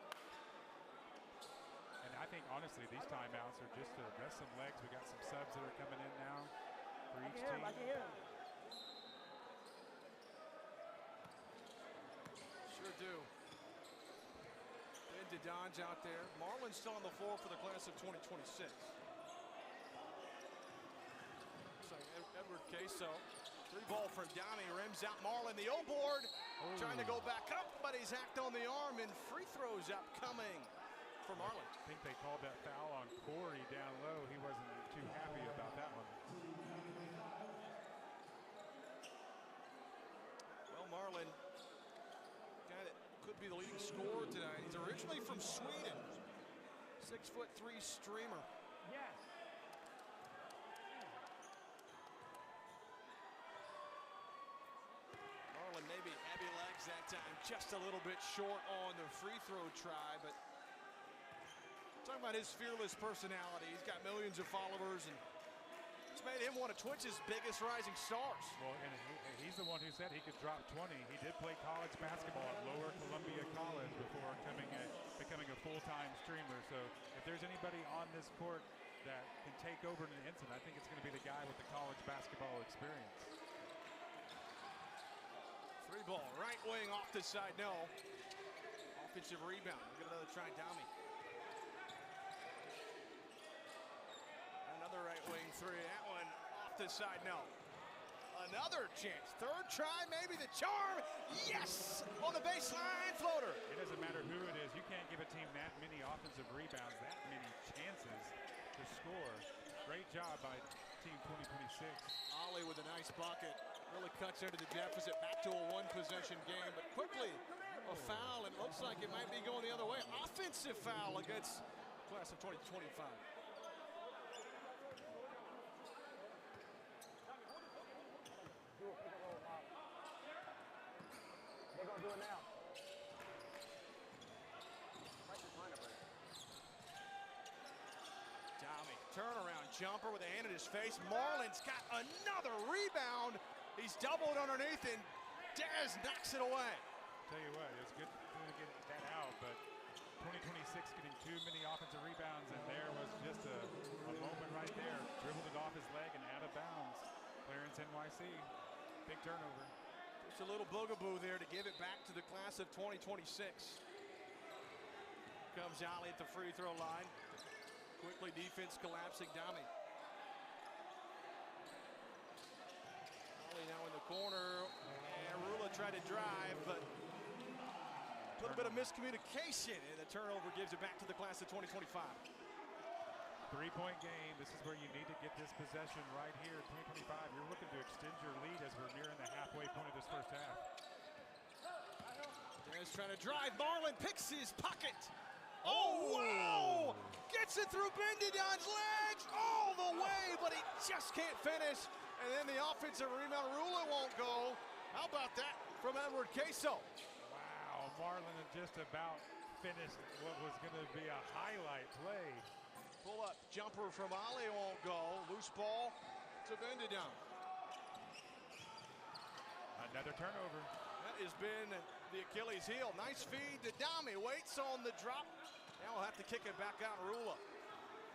And I think, honestly, these timeouts are just to rest some legs. We got some subs that are coming in now for each team. I can hear him. Sure do. Ben DeDonge out there. Marlin's still on the floor for the class of 2026. So Edward Queso. Three ball from Donnie, rims out Marlin. The O-board trying to go back up, but he's hacked on the arm, and free throws upcoming for Marlin. I think they called that foul on Corey down low. He wasn't too happy about that one. Well, Marlin, guy that could be the leading scorer tonight. He's originally from Sweden. 6'3" streamer. Yes. just a little bit short on the free throw try, but talking about his fearless personality. He's got millions of followers, and it's made him one of Twitch's biggest rising stars. Well, and he's the one who said he could drop 20. He did play college basketball at Lower Columbia College before becoming a full-time streamer. So if there's anybody on this court that can take over in an instant, I think it's going to be the guy with the college basketball experience. Three ball, right wing off the side, no. Offensive rebound. We'll get another try, Dami. Another right wing three. That one off the side, no. Another chance. Third try, maybe the charm. Yes! On the baseline floater. It doesn't matter who it is. You can't give a team that many offensive rebounds, that many chances to score. Great job by Team 2026. Ollie with a nice bucket. Really cuts into the deficit. Back to a one-possession game, but quickly a foul. It looks like it might be going the other way. Offensive foul against class of 2025. They're going to do it now. Dami, turnaround jumper with a hand in his face. Marlin's got another rebound. He's doubled underneath, and Dez knocks it away. Tell you what, it's good to get that out, but 2026 getting too many offensive rebounds, and there was just a moment right there. Dribbled it off his leg and out of bounds. Clarence NYC, big turnover. Just a little boogaboo there to give it back to the class of 2026. Comes Ollie at the free throw line. Quickly defense collapsing, Dami. Ollie now in the corner, and Rula tried to drive, but a little bit of miscommunication, and the turnover gives it back to the class of 2025. Three-point game. This is where you need to get this possession right here. 2025, you're looking to extend your lead as we're nearing the halfway point of this first half. Dez trying to drive. Marlin picks his pocket. Oh, wow! Gets it through Bendidon's legs all the way, but he just can't finish. And then the offensive rebound, Rula won't go. How about that from Edward Queso? Wow, Marlin had just about finished what was going to be a highlight play. Pull up jumper from Ali won't go. Loose ball to Bendidon. Another turnover. That has been the Achilles heel. Nice feed to Dami. Waits on the drop. Now we'll have to kick it back out. Rula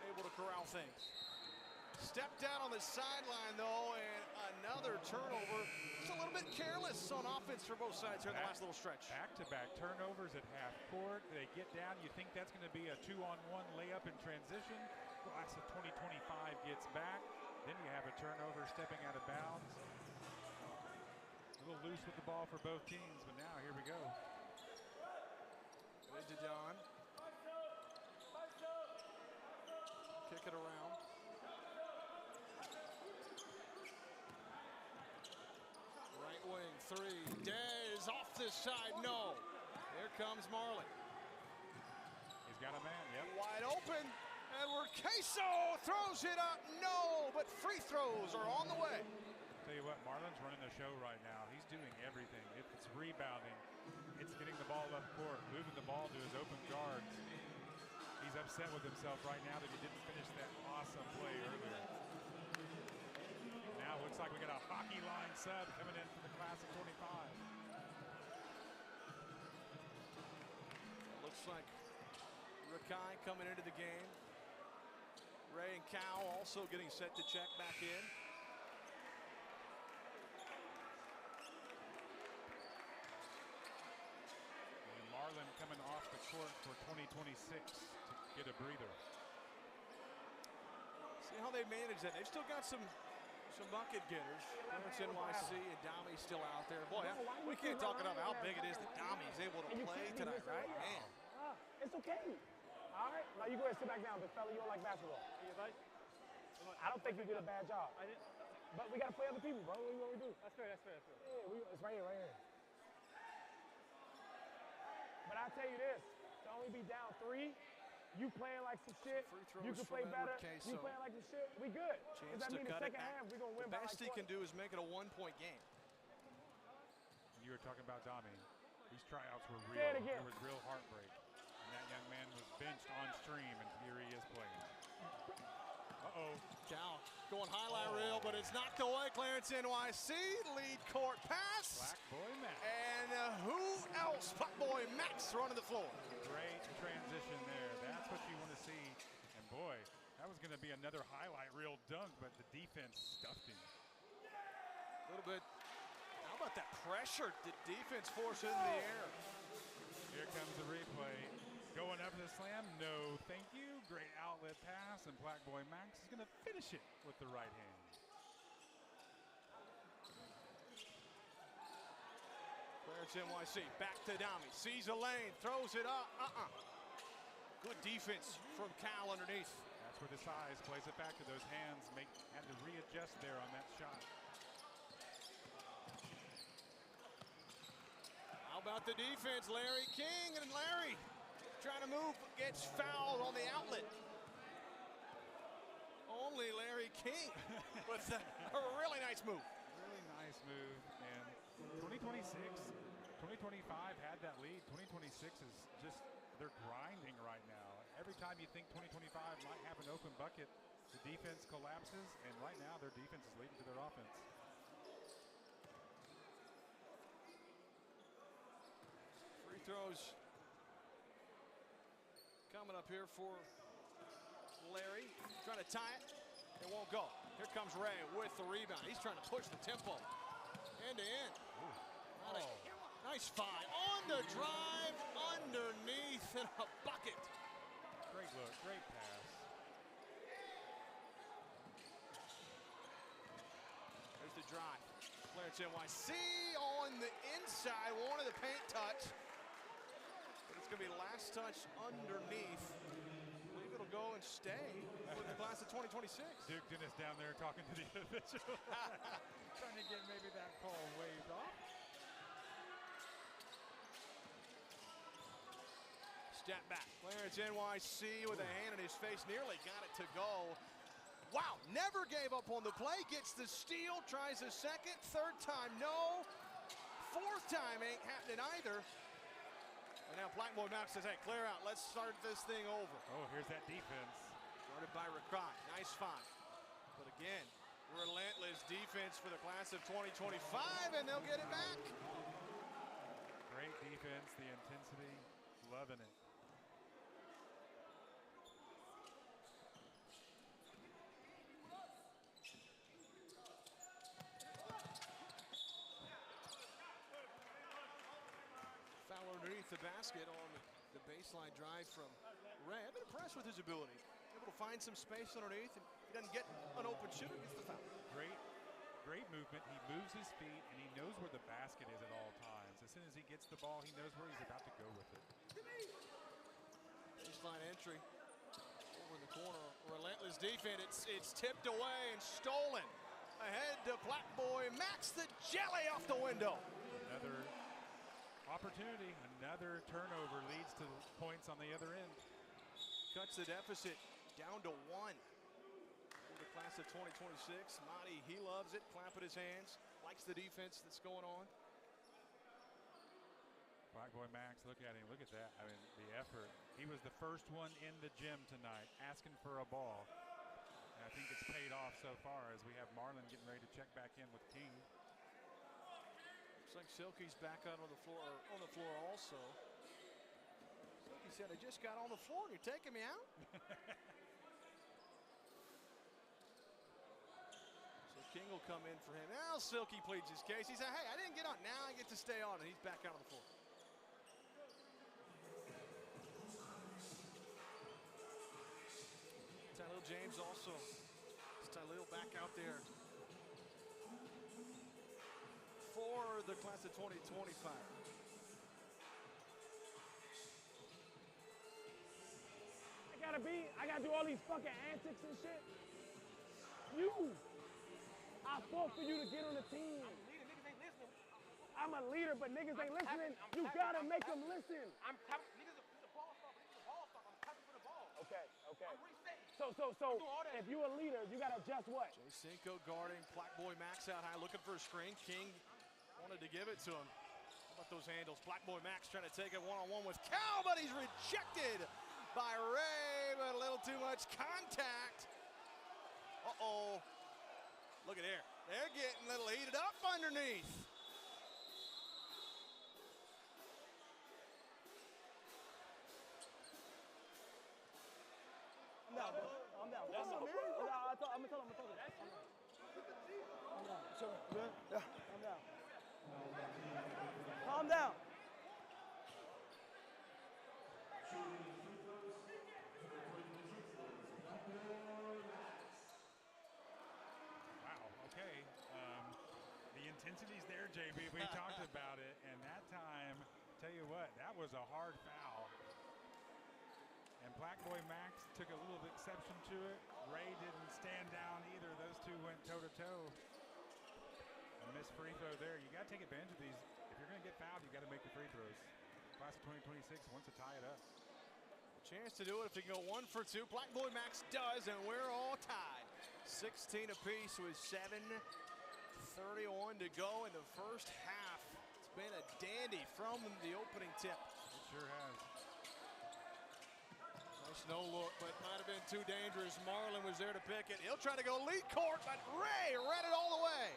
able to corral things. Stepped down on the sideline though, and another turnover. It's a little bit careless on offense for both sides here in the last little stretch. Back-to-back turnovers at half court. They get down. You think that's going to be a 2-on-1 layup in transition. Class of 2025 gets back. Then you have a turnover stepping out of bounds. A little loose with the ball for both teams, but now here we go. Bendidon. Kick it around. Right wing three. Dez off this side. No. Here comes Marlin. He's got a man. Yep. Wide open. Edward Queso throws it up. No, but free throws are on the way. Tell you what, Marlin's running the show right now. He's doing everything. It's rebounding. It's getting the ball up court, moving the ball to his open guards. He's upset with himself right now that he didn't finish that awesome play earlier. Now it looks like we got a hockey line sub coming in for the class of 25. Looks like Rakai coming into the game. Ray and Cow also getting set to check back in. And Marlin coming off the court for 2026 to get a breather. See how they manage that. They've still got some bucket getters. Clarence NYC and Dami's still out there. Boy, we can't talk enough how big it is that Dami's able to play tonight, right? Man. It's okay. All right, now you go ahead and sit back down, big fella. You don't like basketball. I don't think you did a bad job. But we got to play other people, bro. What we do? That's fair. Yeah, it's right here. But I'll tell you this, to only be down 3, you playing like some shit, you can play better, you playing like some shit, we good. Does that mean the second half we're going to win by like 20? The best he can do is make it a 1-point game. You were talking about Dami. He These tryouts were Say it real. again. There was real heartbreak. And that young man was benched on stream, and here he is playing. Uh-oh. Cal going highlight reel, but it's knocked away. Clarence NYC, lead court pass. Black Boy Max. And who else? Black Boy Max running the floor. Great transition there. That's what you want to see. And boy, that was going to be another highlight reel dunk, but the defense stuffed him. A little bit. How about that pressure the defense forced into the air? Here comes the replay. Going up to the slam, no thank you. Great outlet pass, and Black Boy Max is going to finish it with the right hand. Clarence NYC back to Dami, sees a lane, throws it up. Good defense from Cal underneath. That's where the size plays it back to those hands. Had to readjust there on that shot. How about the defense? Larry King, and Larry trying to move, gets fouled on the outlet. Only Larry King with a really nice move. Really nice move. And 2026, 2025 had that lead. 2026 is just, they're grinding right now. Every time you think 2025 might have an open bucket, the defense collapses, and right now their defense is leading to their offense. Free throws coming up here for Larry. Trying to tie it. It won't go. Here comes Ray with the rebound. He's trying to push the tempo. End to end. Nice find. On the drive, underneath, and a bucket. Great look, great pass. There's the drive. Clarence NYC on the inside. Wanted the paint touch. But it's going to be last touch underneath. I believe it'll go and stay for the class of 2026. Duke Dennis down there talking to the official. Trying to get maybe that call waved off. Step back. Clarence NYC with a hand in his face. Nearly got it to go. Wow, never gave up on the play. Gets the steal, tries a second, third time, no. Fourth time ain't happening either. And now Black Boy Max says, hey, clear out. Let's start this thing over. Oh, here's that defense. Started by Rakai. Nice find. But again, relentless defense for the class of 2025, and they'll get it back. Great defense, the intensity, loving it. Foul underneath the basket on the baseline drive from Ray. I've been impressed with his ability. Able to find some space underneath, and he doesn't get an open shooter, gets the foul. Great movement. He moves his feet, and he knows where the basket is at all times. As soon as he gets the ball, he knows where he's about to go with it. Baseline entry over in the corner. Relentless defense. It's tipped away and stolen. Ahead to Black Boy Max, the jelly off the window. Another opportunity, another turnover leads to points on the other end. Cuts the deficit down to 1. For the class of 2026, Marty, he loves it, clapping his hands, likes the defense that's going on. Black Boy Max, look at him, look at that. I mean, the effort. He was the first one in the gym tonight asking for a ball. And I think it's paid off so far as we have Marlon getting ready to check back in with King. Looks like Silky's back out on the floor also. Silky said, I just got on the floor and you're taking me out? So King will come in for him. Now Silky pleads his case. He said, hey, I didn't get on. Now I get to stay on. And he's back out on the floor. Tylil James also. Tylil back out there for the class of 2025. I gotta do all these fucking antics and shit. I fought for you to get on the team. I'm a leader, but niggas ain't listening. You gotta make them listen. Okay. So if you a leader, you gotta adjust what? Jay Cinco guarding Black Boy Max out high, looking for a screen. King wanted to give it to him. How about those handles? Black Boy Max trying to take it one-on-one with Cal, but he's rejected by Ray, but a little too much contact. Uh-oh. Look at there. They're getting a little heated up underneath. I'm down, bro. I'm down. That's I'm all, down. I'm gonna tell him. I'm down. Sure. Good? Yeah. I'm down. Calm down. Wow, okay. The intensity's there, JB. We talked about it, and that time, tell you what, that was a hard foul. And Black Boy Max took a little exception to it. Ray didn't stand down either. Those two went toe-to-toe. A missed free throw there. You got to take advantage of these. If you're going to get fouled, you got to make the free throws. Class of 2026 wants to tie it up. Chance to do it if they can go 1 for 2. Black Boy Max does, and we're all tied. 16 apiece with 7:31 to go in the first half. It's been a dandy from the opening tip. It sure has. Nice no look, but might have been too dangerous. Marlin was there to pick it. He'll try to go lead court, but Ray read it all the way.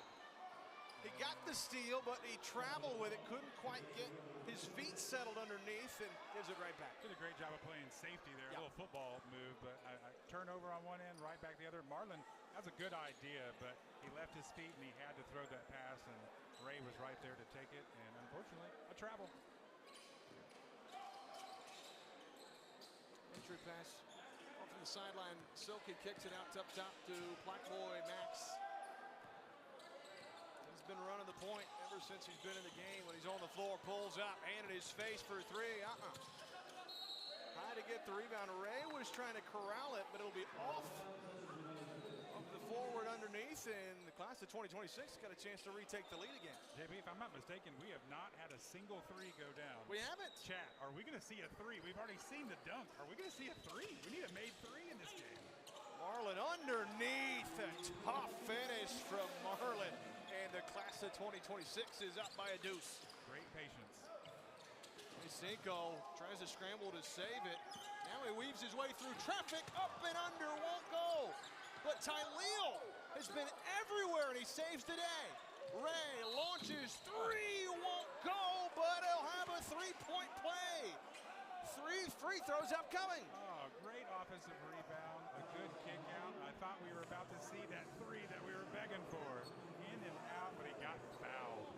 He got the steal, but he traveled with it, couldn't quite get his feet settled underneath, and gives it right back. Did a great job of playing safety there. A little football move, but a turnover on one end, right back the other. Marlin has a good idea, but he left his feet and he had to throw that pass, and Ray was right there to take it, and unfortunately, a travel. Entry pass off from the sideline. Silky kicks it out up top to Black Boy Max. He's been running the point ever since he's been in the game. When he's on the floor, pulls up, hand in his face for three. High to get the rebound. Ray was trying to corral it, but it'll be off of the forward underneath, and the class of 2026 got a chance to retake the lead again. JB, if I'm not mistaken, we have not had a single three go down. We haven't. Chat, are we going to see a three? We've already seen the dunk. Are we going to see a three? We need a made three in this game. Marlin underneath. A tough finish from Marlin. And the class of 2026 is up by a deuce. Great patience. Cinco tries to scramble to save it. Now he weaves his way through traffic. Up and under, won't go. But Tyleel has been everywhere, and he saves today. Ray launches three, won't go, but he'll have a three-point play. 3 free throws upcoming. Oh, great offensive rebound, a good kick out. I thought we were about to see that three that we were begging for. In and out, but he got fouled.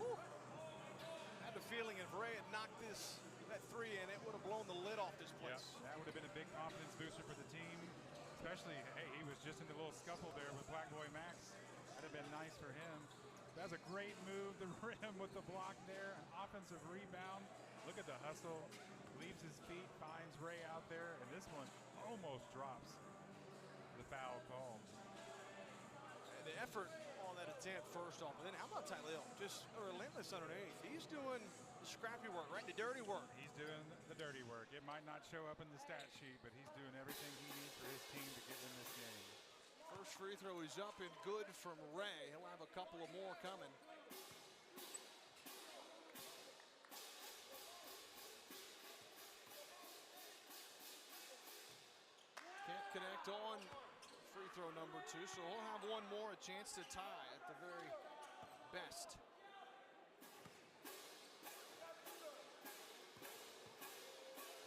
Whew. I had the feeling if Ray had knocked that three in, it would have blown the lid off this place. Yep, that would have been a big confidence booster for the team. Especially, hey, he was just in the little scuffle there with Black Boy Max. That'd have been nice for him. That's a great move, the rim with the block there, an offensive rebound. Look at the hustle, leaves his feet, finds Ray out there, and this one almost drops the foul call. And the effort on that attempt first off, and then how about Tyleel? Just relentless underneath. He's doing the scrappy work, right? The dirty work. He's doing the dirty work. It might not show up in the stat sheet, but he's doing everything he needs for his team to get in this game. First free throw is up and good from Ray. He'll have a couple of more coming. Can't connect on free throw number 2, so he'll have one more, a chance to tie at the very best.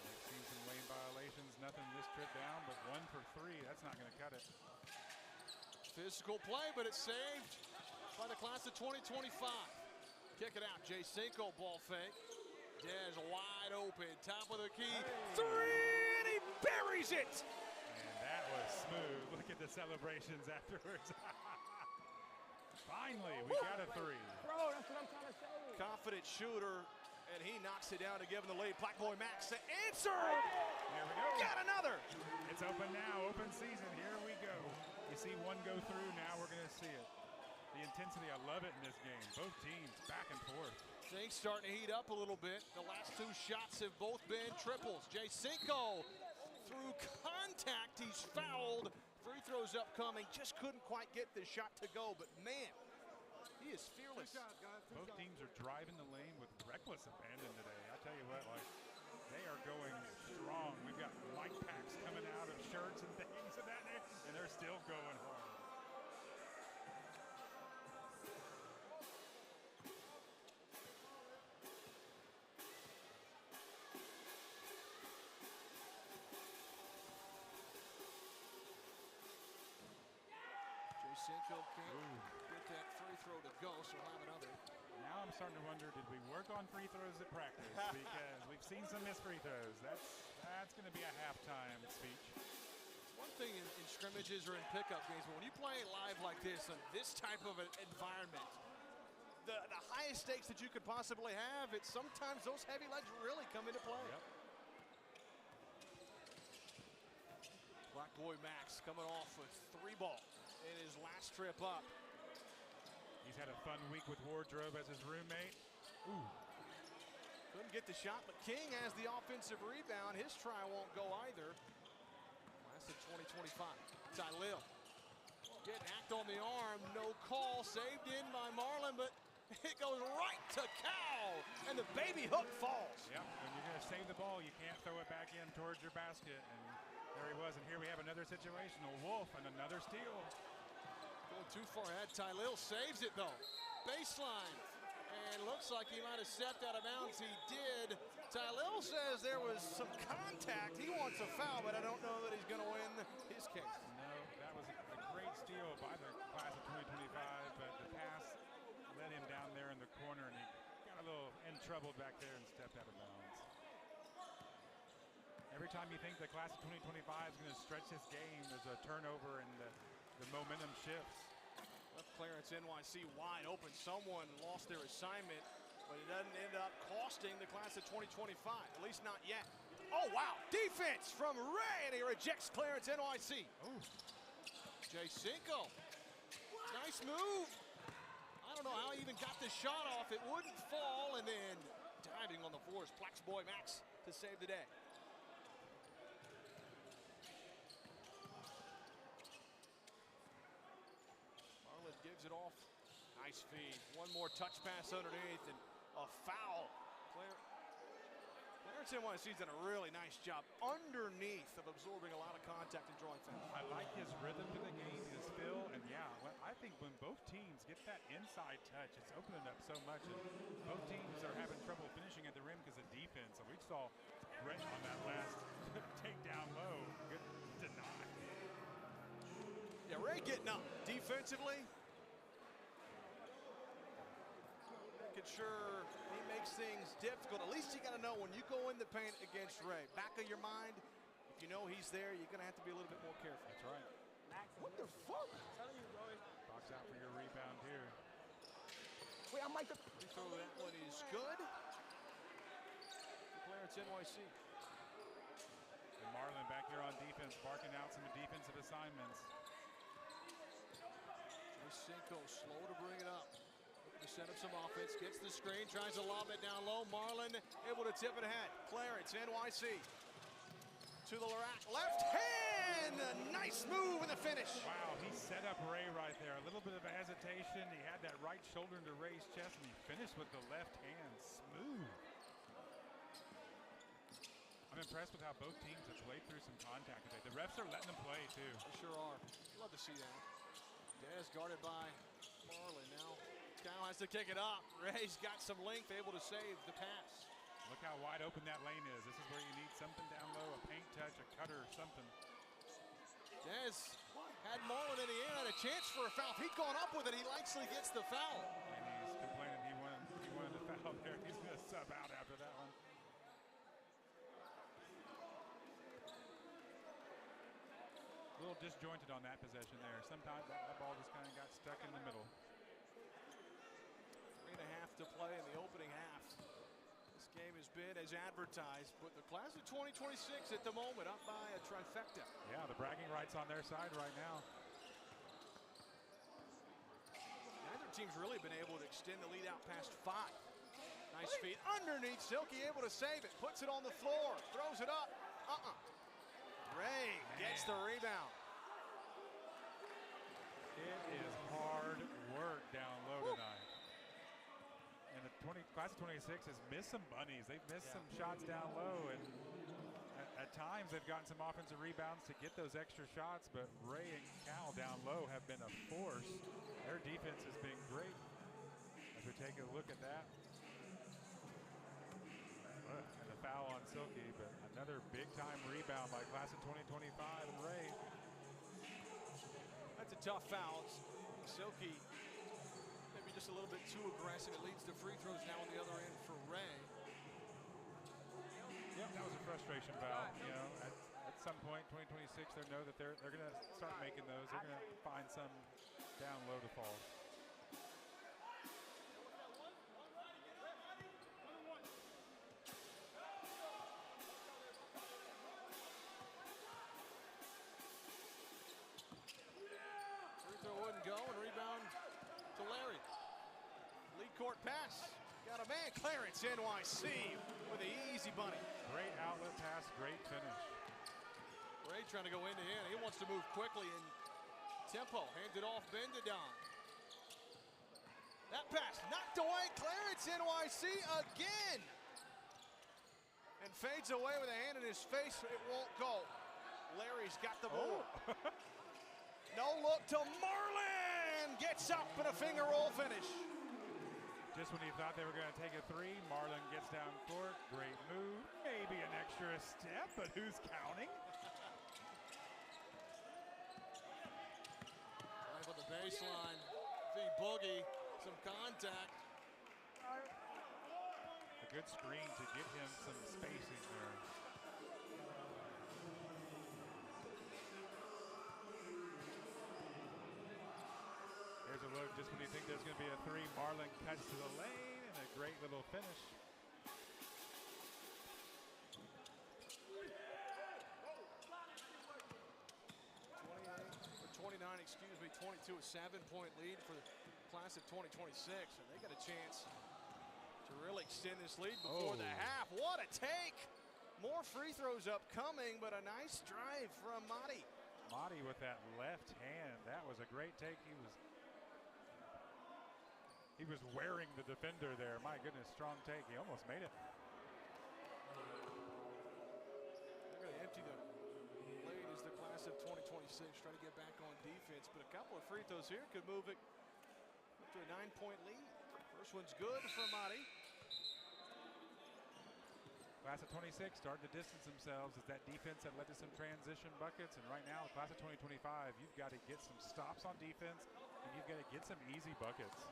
We've seen some lane violations, nothing this trip down, but 1 for 3, that's not going to cut it. Physical play, but it's saved by the class of 2025. Kick it out, Jay Cinco, ball fake. Dez wide open, top of the key. Three, and he buries it! And that was smooth. Look at the celebrations afterwards. Finally, we got a three. Bro, that's what I'm trying to say. Confident shooter, and he knocks it down to give him the lead. Black Boy Max, the answer! There we go. Got another! It's open now, open season. Here we go. You see one go through, now we're going to see it. The intensity, I love it in this game. Both teams back and forth. Things starting to heat up a little bit. The last 2 shots have both been triples. Jay Cinco, through contact, he's fouled. Free throws upcoming, just couldn't quite get the shot to go, but man, He is fearless. Both teams are driving the lane with reckless abandon today. I tell you what, like, they are going strong. We've got light packs coming out of shirts and things of that nature, and they're still going hard. Cinco can't get that free throw to go, so we'll have another. Now I'm starting to wonder, did we work on free throws at practice? Because we've seen some missed free throws. That's going to be a halftime speech. One thing in scrimmages or in pickup games, but when you play live like this, in this type of an environment, the highest stakes that you could possibly have, it's sometimes those heavy legs really come into play. Yep. Black boy Max coming off with 3 ball in his last trip up. He's had a fun week with Wardrobe as his roommate. Ooh. Couldn't get the shot, but King has the offensive rebound. His try won't go either. Class of 2025. Tylil getting hacked on the arm. No call. Saved in by Marlin, but it goes right to Cal, and the baby hook falls. Yep, when you're going to save the ball, you can't throw it back in towards your basket. And there he was, and here we have another situational Wolf and another steal. Going too far ahead. Tylil saves it though. Baseline. And looks like he might have stepped out of bounds. He did. Tylil says there was some contact. He wants a foul, but I don't know that he's going to win his case. No, that was a great steal by the class of 2025, but the pass led him down there in the corner, and he got a little in trouble back there and stepped out of bounds. Every time you think the class of 2025 is going to stretch this game, there's a turnover and the momentum shifts. Left clearance NYC wide open. Someone lost their assignment, but it doesn't end up costing the class of 2025, at least not yet. Oh, wow. Defense from Ray, and he rejects clearance NYC. Ooh. Jay Cinco. Nice move. I don't know how he even got the shot off. It wouldn't fall, and then diving on the floor is Plex boy Max to save the day. Gives it off. Nice feed. One more touch pass underneath and a foul. Clarence NYC's done a really nice job underneath of absorbing a lot of contact and drawing fouls. I like his rhythm to the game, his feel, and yeah, I think when both teams get that inside touch, it's opening up so much. And both teams are having trouble finishing at the rim because of defense. So we saw Brett on that last takedown low. Good deny. Yeah, Ray getting up defensively. Making sure he makes things difficult. At least you got to know when you go in the paint against Ray. Back of your mind, if you know he's there, you're going to have to be a little bit more careful. That's right. What the fuck? I'm telling you, bro. Box out for your rebound here. Wait, I might go. Free throw, that one is good. Clarence NYC. And Marlin back here on defense, barking out some defensive assignments. Cinco slow to bring it up. Looking to set up some offense, gets the screen, tries to lob it down low. Marlin able to tip it ahead. Clarence, NYC. To the rack, left hand! A nice move in the finish. Wow, he set up Ray right there. A little bit of a hesitation. He had that right shoulder into Ray's chest, and he finished with the left hand. Smooth. I'm impressed with how both teams have played through some contact today. The refs are letting them play, too. They sure are. Love to see that. Dez guarded by Marlin now. Cal has to kick it up. Ray's got some length, able to save the pass. Look how wide open that lane is. This is where you need something down low, a paint touch, a cutter, something. Dez had Marlin in the air, had a chance for a foul. If he'd gone up with it, he likely gets the foul. And he's complaining he wanted the foul there. He's going to sub out after that one. A little disjointed on that possession there. Sometimes that ball just kind of got stuck in the middle. 3.5 to play in the opening half. This game has been as advertised, but the class of 2026 at the moment up by a trifecta. Yeah, the bragging rights on their side right now. Neither team's really been able to extend the lead out past 5. Nice feed underneath. Silky able to save it. Puts it on the floor. Throws it up. Ray gets the rebound. It is hard work down low tonight. And the class of 26 has missed some bunnies. They've missed some shots down low, and at times they've gotten some offensive rebounds to get those extra shots, but Ray and Cal down low have been a force. Their defense has been great. As we take a look at that. And the foul on Silky, but another big-time rebound by class of 2025 and Ray. That's a tough foul. Silky maybe just a little bit too aggressive. It leads to free throws now on the other end for Ray. Yep, that was a frustration foul. You know, at some point, 2026, they know that they're going to start making those. They're going to find some down low to fall. Free throw wouldn't go, and rebound to Larry. Lead court pass. Got a man clearance, NYC with an easy bunny. Great outlet pass, great finish. Ray trying to go into him. He wants to move quickly in tempo. Hands it off, Bendadon. That pass knocked away. Clarence NYC again. And fades away with a hand in his face. It won't go. Larry's got the ball. No look to Marlin. Gets up and a finger roll finish. Just when you thought they were going to take a three, Marlin gets down court. Great move. Maybe an extra step, but who's counting? Right on the baseline. V-Boogie. Some contact. A good screen to get him some spacing there. Here's a look just when you think there's going to be a three. Marlin cuts to the lane and a great little finish. 22, a 7-point lead for the class of 2026, and they got a chance to really extend this lead before the half. What a take! More free throws upcoming, but a nice drive from Madi. Madi with that left hand. That was a great take. He was wearing the defender there. My goodness, strong take. He almost made it. They're going to empty the lane as the class of 2026 try to get back on defense, but a couple of free throws here could move it up to a 9-point lead. First one's good for Madi. Class of 26 starting to distance themselves as that defense that led to some transition buckets. And right now, the class of 2025, you've got to get some stops on defense, and you've got to get some easy buckets.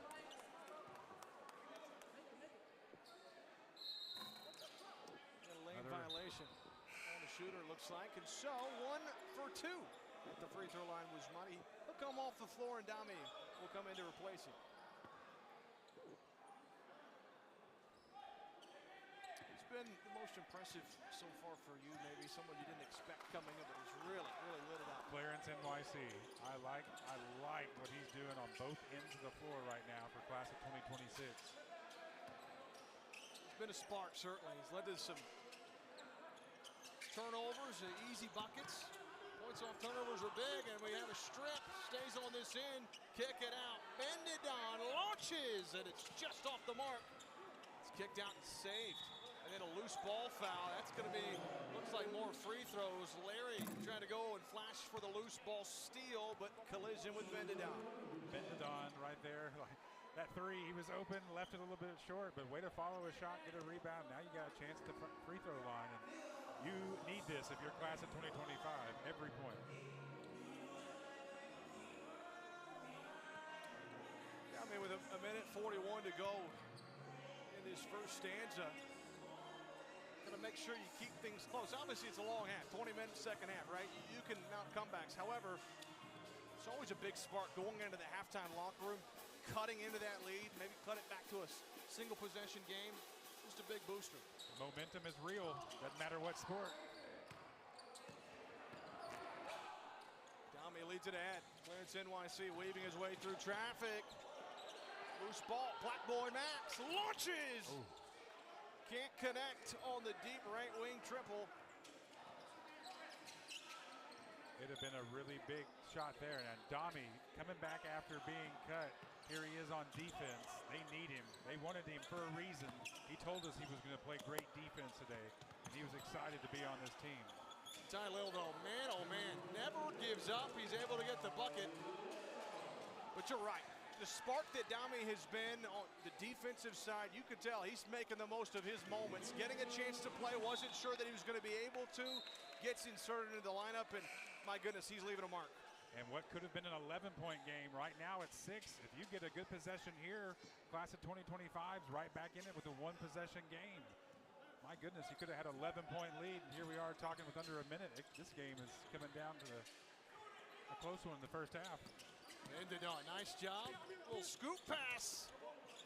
Got a lane violation on the shooter, looks like. And so, 1 for 2 at the free throw line was Madi. He'll come off the floor, and Dami will come in to replace him. Been the most impressive so far for you, maybe someone you didn't expect coming in, but he's really lit it up. Clarence NYC. I like what he's doing on both ends of the floor right now for class of 2026. It's been a spark, certainly. He's led to some turnovers and easy buckets. Points off turnovers are big, and we have a strip. Stays on this end, kick it out. Bendadon launches, and it's just off the mark. It's kicked out and saved. And then a loose ball foul. That's going to be, looks like more free throws. Larry trying to go and flash for the loose ball steal, but collision with Bendadon. Bendadon right there. That three, he was open, left it a little bit short, but way to follow a shot, get a rebound. Now you got a chance at the free throw line. And you need this if you're class of 2025, every point. Yeah, I mean, with a minute 41 to go in this first stanza, to make sure you keep things close. Obviously, it's a long half, 20 minutes second half, right? You can mount comebacks. However, it's always a big spark going into the halftime locker room, cutting into that lead, maybe cut it back to a single possession game. Just a big booster. Momentum is real. Doesn't matter what sport. Dami leads it ahead. Clarence NYC weaving his way through traffic. Loose ball. Black boy Max launches. Ooh. Can't connect on the deep right wing triple. It'd have been a really big shot there. And Dami coming back after being cut. Here he is on defense. They need him. They wanted him for a reason. He told us he was going to play great defense today, and he was excited to be on this team. Tylil, though, man, oh man, never gives up. He's able to get the bucket. But you're right. The spark that Dami has been on the defensive side, you could tell he's making the most of his moments. Getting a chance to play, wasn't sure that he was going to be able to. Gets inserted into the lineup, and my goodness, he's leaving a mark. And what could have been an 11-point game, right now it's 6. If you get a good possession here, class of 2025's right back in it with a one-possession game. My goodness, he could have had an 11-point lead, and here we are talking with under a minute. This game is coming down to a close one in the first half. Endedon, nice job. Little scoop pass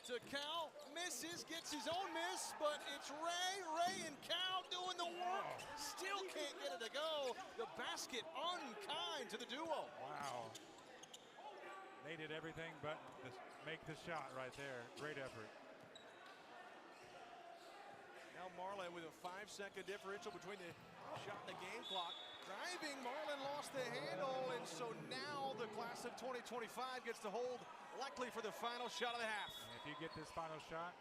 to Cal. Misses, gets his own miss, but it's Ray and Cal doing the work. Still can't get it to go. The basket unkind to the duo. Wow. They did everything but make the shot right there. Great effort. Now Marlin with a 5-second differential between the shot and the game clock. Driving, Marlin lost the handle, and so now the class of 2025 gets to hold likely for the final shot of the half. And if you get this final shot,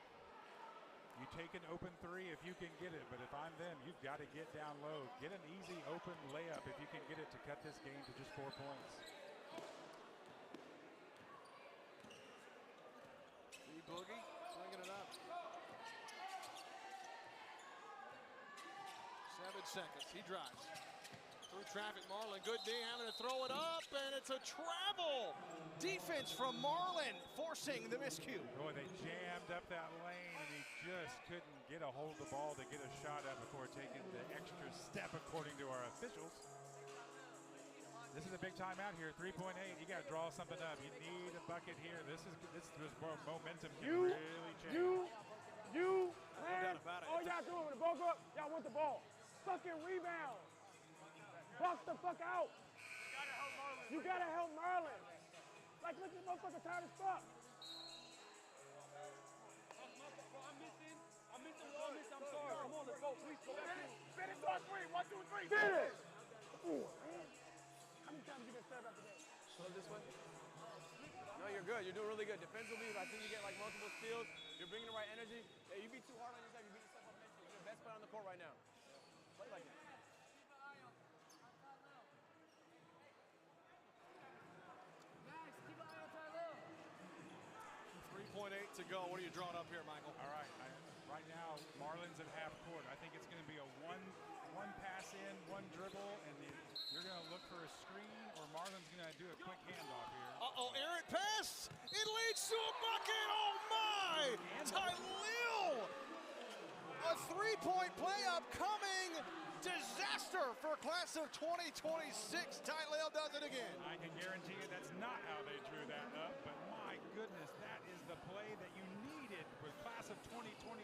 you take an open 3 if you can get it, but if I'm them, you've got to get down low. Get an easy open layup if you can get it to cut this game to just 4 points. Boogie bringing it up. 7 seconds, he drives. Through traffic, Marlin, good D, having to throw it up, and it's a travel. Defense from Marlin, forcing the miscue. Boy, they jammed up that lane, and he just couldn't get a hold of the ball to get a shot up before taking the extra step, according to our officials. This is a big timeout here, 3.8. You got to draw something up. You need a bucket here. This momentum can really change. Man, all y'all doing when the ball go up, y'all want the ball. Fucking rebound. Box the fuck out. You gotta help Marlin. Like, look at this motherfucker tired as fuck. I'm missing. I'm sorry. Come on, let's go. Please go back. Finish on 3. 1, 2, 3. Finish. Ooh, man. How many times you gonna serve after that? Go this way. No, you're good. You're doing really good. Defensively, I think you get like multiple steals. You're bringing the right energy. Yeah, you be too hard on yourself. You beat yourself up mentally. You're the best player on the court right now. Play like that. 3.8 to go. What are you drawing up here, Michael? All right. Right now, Marlin's at half court. I think it's going to be a one pass in, one dribble, and you're going to look for a screen, or Marlin's going to do a quick handoff here. Uh-oh, errant pass. It leads to a bucket. Oh, my. Tylil. A three-point play upcoming. Disaster for class of 2026. Tylil does it again. I can guarantee you that's not how they drew that up, but my goodness, that is the play that you needed with class of 2025.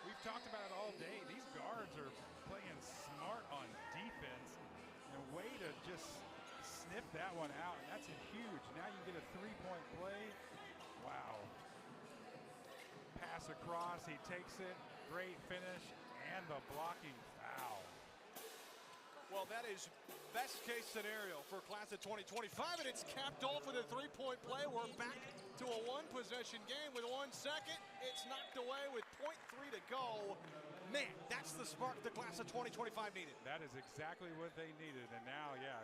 We've talked about it all day. These guards are playing smart on defense. And a way to just sniff that one out, and that's huge. Now you get a three-point play. Wow. Pass across, he takes it. Great finish, and the blocking foul. Well, that is best case scenario for class of 2025, and it's capped off with a three-point play. We're back to a one-possession game with 1 second. It's knocked away with 0.3 to go. Man, that's the spark the class of 2025 needed. That is exactly what they needed, and now, yeah,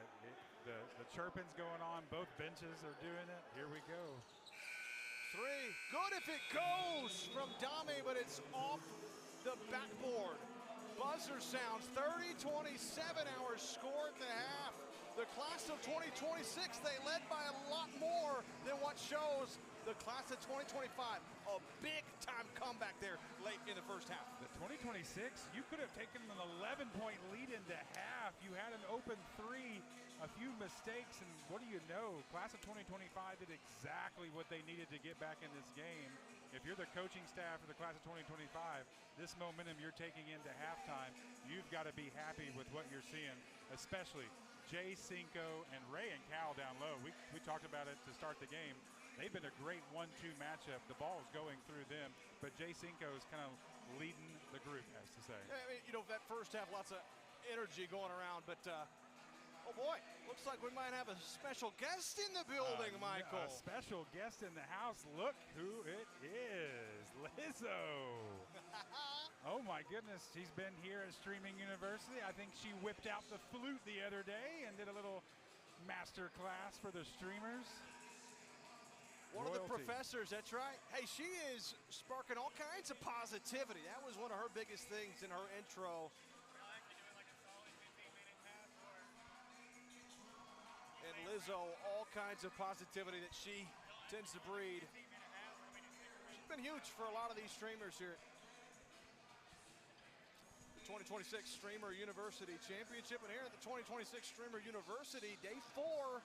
the chirping's going on. Both benches are doing it. Here we go. 3, good if it goes from Dami, but it's off the backboard. Buzzer sounds, 30-27 our score at the half. The class of 2026, they led by a lot more than what shows the class of 2025. A big-time comeback there late in the first half. The 2026, you could have taken an 11-point lead into half. You had an open 3, a few mistakes, and what do you know? Class of 2025 did exactly what they needed to get back in this game. If you're the coaching staff for the class of 2025, this momentum you're taking into halftime, you've got to be happy with what you're seeing, especially Jay Cinco and Ray and Cal down low. We talked about it to start the game. They've been a great 1-2 matchup. The ball is going through them, but Jay Cinco is kind of leading the group, as to say. I mean, you know, that first half, lots of energy going around, but Oh boy, looks like we might have a special guest in the building, Michael. A special guest in the house. Look who it is, Lizzo. Oh my goodness, she's been here at Streaming University. I think she whipped out the flute the other day and did a little master class for the streamers. One of the professors, that's right. Hey, she is sparking all kinds of positivity. That was one of her biggest things in her intro. And Lizzo, all kinds of positivity that she tends to breed. She's been huge for a lot of these streamers here. The 2026 Streamer University Championship, and here at the 2026 Streamer University, day 4.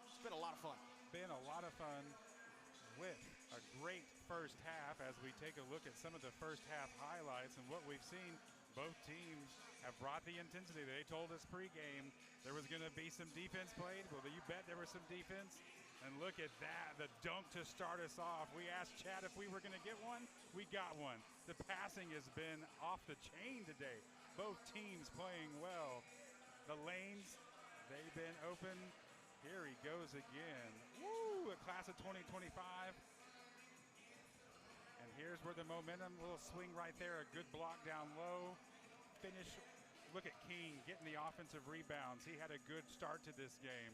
It's been a lot of fun. Been a lot of fun with a great first half as we take a look at some of the first half highlights and what we've seen. Both teams have brought the intensity. They told us pregame there was going to be some defense played. Well, you bet there was some defense. And look at that, the dunk to start us off. We asked Chad if we were going to get one. We got one. The passing has been off the chain today. Both teams playing well. The lanes, they've been open. Here he goes again. Woo, a class of 2025. And here's where the momentum, little swing right there, a good block down low. Finish, look at King getting the offensive rebounds. He had a good start to this game.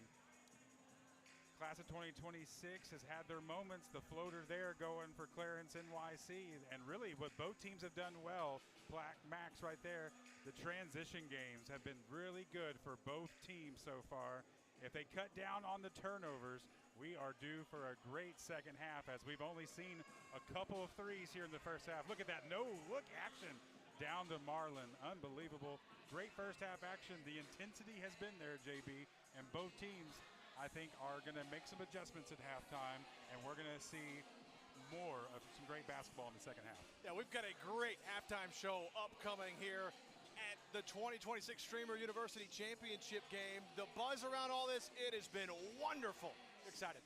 Class of 2026 has had their moments. The floater there going for Clarence NYC. And really what both teams have done well, Black Max right there, the transition games have been really good for both teams so far. If they cut down on the turnovers, we are due for a great second half as we've only seen a couple of threes here in the first half. Look at that no-look action down to Marlin. Unbelievable. Great first half action. The intensity has been there, JB, and both teams, I think, are going to make some adjustments at halftime, and we're going to see more of some great basketball in the second half. Yeah, we've got a great halftime show upcoming here at the 2026 Streamer University Championship game. The buzz around all this, it has been wonderful. Excited.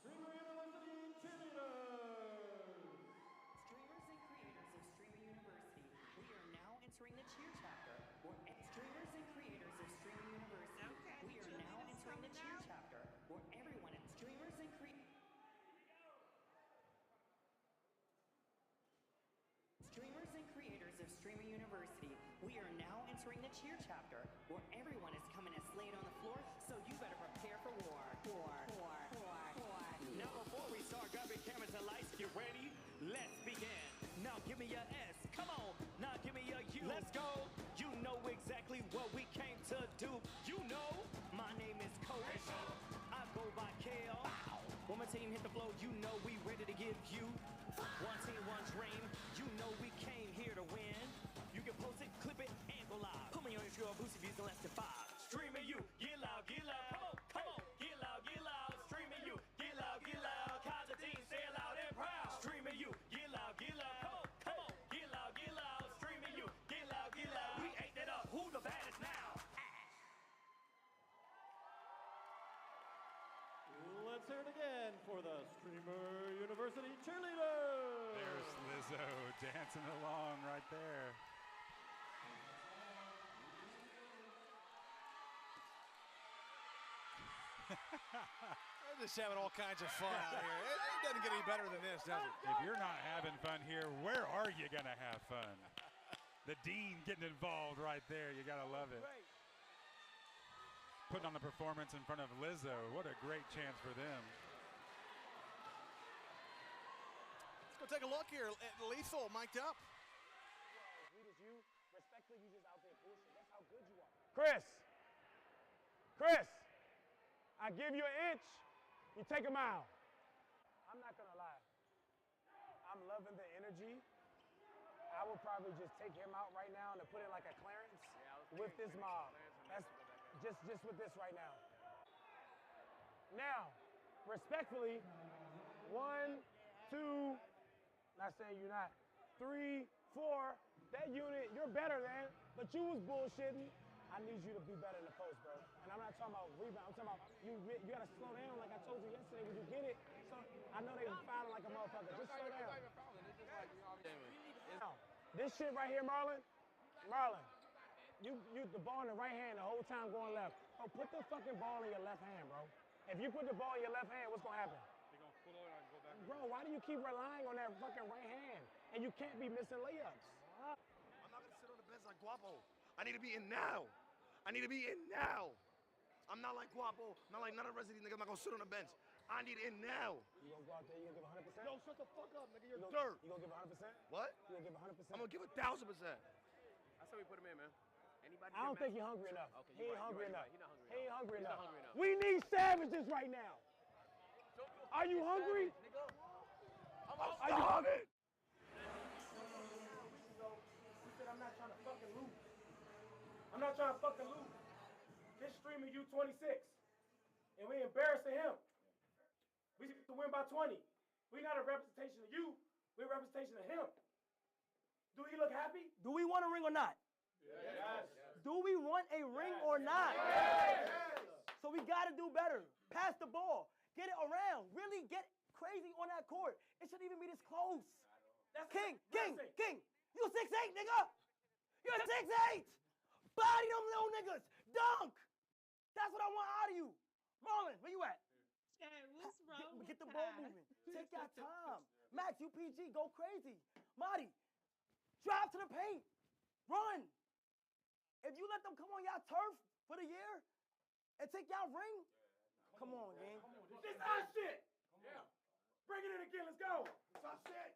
Streamer University cheerleaders. Streamers and creators of Streamer University, we are now entering the cheer chapter. Streamers and creators of Streamer University, we are now entering the cheer chapter, where everyone at streamers and creators of Streamer University, we are now entering the cheer chapter, where everyone is coming as slayed on the floor, so you better prepare for war. Now before we start, grab your cameras and lights, get ready. Let's begin. Now give me your S. Come on. Now give me your U. Let's go. You know exactly what we came to do. You know, my name is Coach. I go by Kale. When my team hit the floor, you know we ready to give you one team, one dream. You know we came here to win. You can post it, clip it, and go live. Put me on your scroll, boost views in less than 5. Streaming you, get loud, get loud. Come on, get loud, get loud. Streaming you, get loud, get loud. Kaiser Dean, say it loud and proud. Streaming you, get loud, get loud. Come on, get loud, get loud. Streaming you, get loud, get loud. We ate that up. Who the baddest now? Let's hear it again for the Streamer University cheerleaders. There's Lizzo dancing along right there. They're just having all kinds of fun out here. It doesn't get any better than this, does it? If you're not having fun here, where are you going to have fun? The dean getting involved right there. You got to love it. Putting on the performance in front of Lizzo. What a great chance for them. Let's go take a look here at Lethal mic'd up. As sweet as you, respectfully, you just out there bullshit. That's how good you are. Chris, I give you an inch, you take a mile. I'm not gonna lie. I'm loving the energy. I would probably just take him out right now and put in like a Clarence with this mob. That's just with this right now. Now, respectfully, 1, 2, not saying you're not, 3, 4, that unit, you're better, man. But you was bullshitting. I need you to be better in the post, bro. And I'm not talking about rebound. I'm talking about you gotta slow down like I told you yesterday when you get it. So I know they were fouling like a motherfucker. Just slow down. This shit right here, Marlon, you the ball in the right hand the whole time going left. Bro, put the fucking ball in your left hand, bro. If you put the ball in your left hand, what's gonna happen? They're gonna pull it and go back. Bro, why do you keep relying on that fucking right hand? And you can't be missing layups. I'm not gonna sit on the bench like Guapo. I need to be in now. I need to be in now. I'm not like Guapo, not like none of the rest of these niggas. I'm not gonna sit on the bench. I need in now. You gonna go out there, you gonna give 100%? Yo, shut the fuck up, nigga. You're dirt. You gonna give 100%? What? You gonna give 100%? I'm gonna give 1,000%. That's how we put him in, man. Anybody I don't think he's hungry enough. Okay, He ain't hungry enough. He's not hungry He ain't hungry He's enough. not hungry enough. We need savages right now. Are you hungry? Are you hungry? He said, I'm not trying to fucking lose. I'm not trying to fucking lose. This streamer U26, and we embarrassing him. We to win by 20. We not a representation of you. We're a representation of him. Do he look happy? Do we want a ring or not? Yes. Do we want a ring or not? Yes. So we got to do better. Pass the ball. Get it around. Really get crazy on that court. It shouldn't even be this close. That's King. You 6'8", nigga. You're 6'8". Body them little niggas. Dunk. That's what I want out of you. Marlon, where you at? What's wrong? Get the ball moving. Take your time. Max, UPG, go crazy. Marty, drive to the paint. Run. If you let them come on y'all turf for the year and take y'all ring, come on, gang. This our shit. Yeah. Bring it in again. Let's go. It's our shit.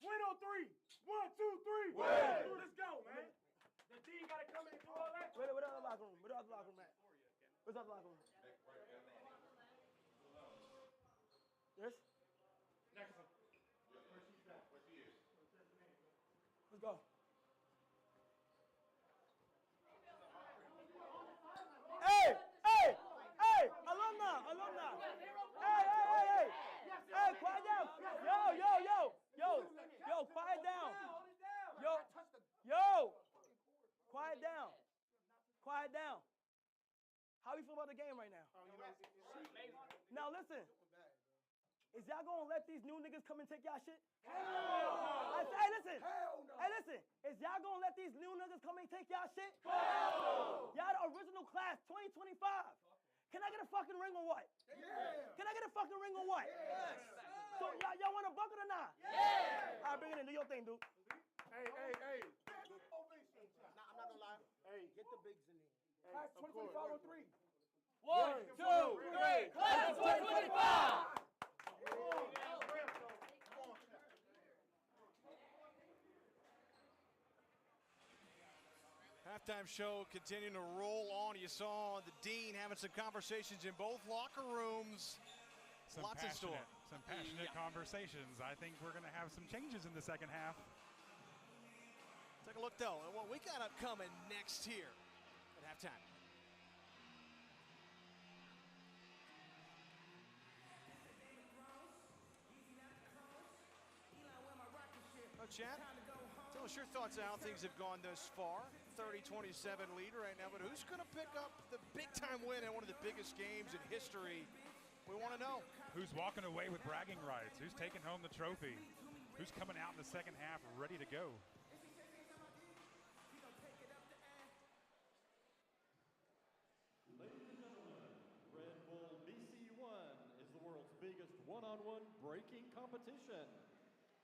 Win on 3. 1, 2, 3. Win. Let's go, man. The D gotta come in and do all that. Where the other locker room? Where the other locker room at? Where's the other locker room? Yes? Next one. Where she's at. Where she is. Let's go. Hey, alumni. Hey, quiet down. Yo, quiet down. Quiet down. How we feel about the game right now? Now listen. Is y'all gonna let these new niggas come and take y'all shit? Hey, listen. Hey, listen. Is y'all gonna let these new niggas come and take y'all shit? Y'all the original class 2025. Can I get a fucking ring or what? Yeah. Can I get a fucking ring or what? Yes. So y'all want a bucket or not? Yeah. All right, bring it in. Do your thing, dude. Hey. Nah, I'm not gonna lie. Hey, get the bigs in there. Class 2025 on 3. 1, 2, 3. Class 2025. Halftime show continuing to roll on. You saw the dean having some conversations in both locker rooms. Lots in store. Some passionate conversations. I think we're going to have some changes in the second half. Take a look, though, at what we got upcoming next here at halftime. Chad, tell us your thoughts on how things have gone thus far. 30-27 lead right now, but who's going to pick up the big-time win in one of the biggest games in history? We want to know. Who's walking away with bragging rights? Who's taking home the trophy? Who's coming out in the second half ready to go? Ladies and gentlemen, Red Bull BC1 is the world's biggest one-on-one breaking competition.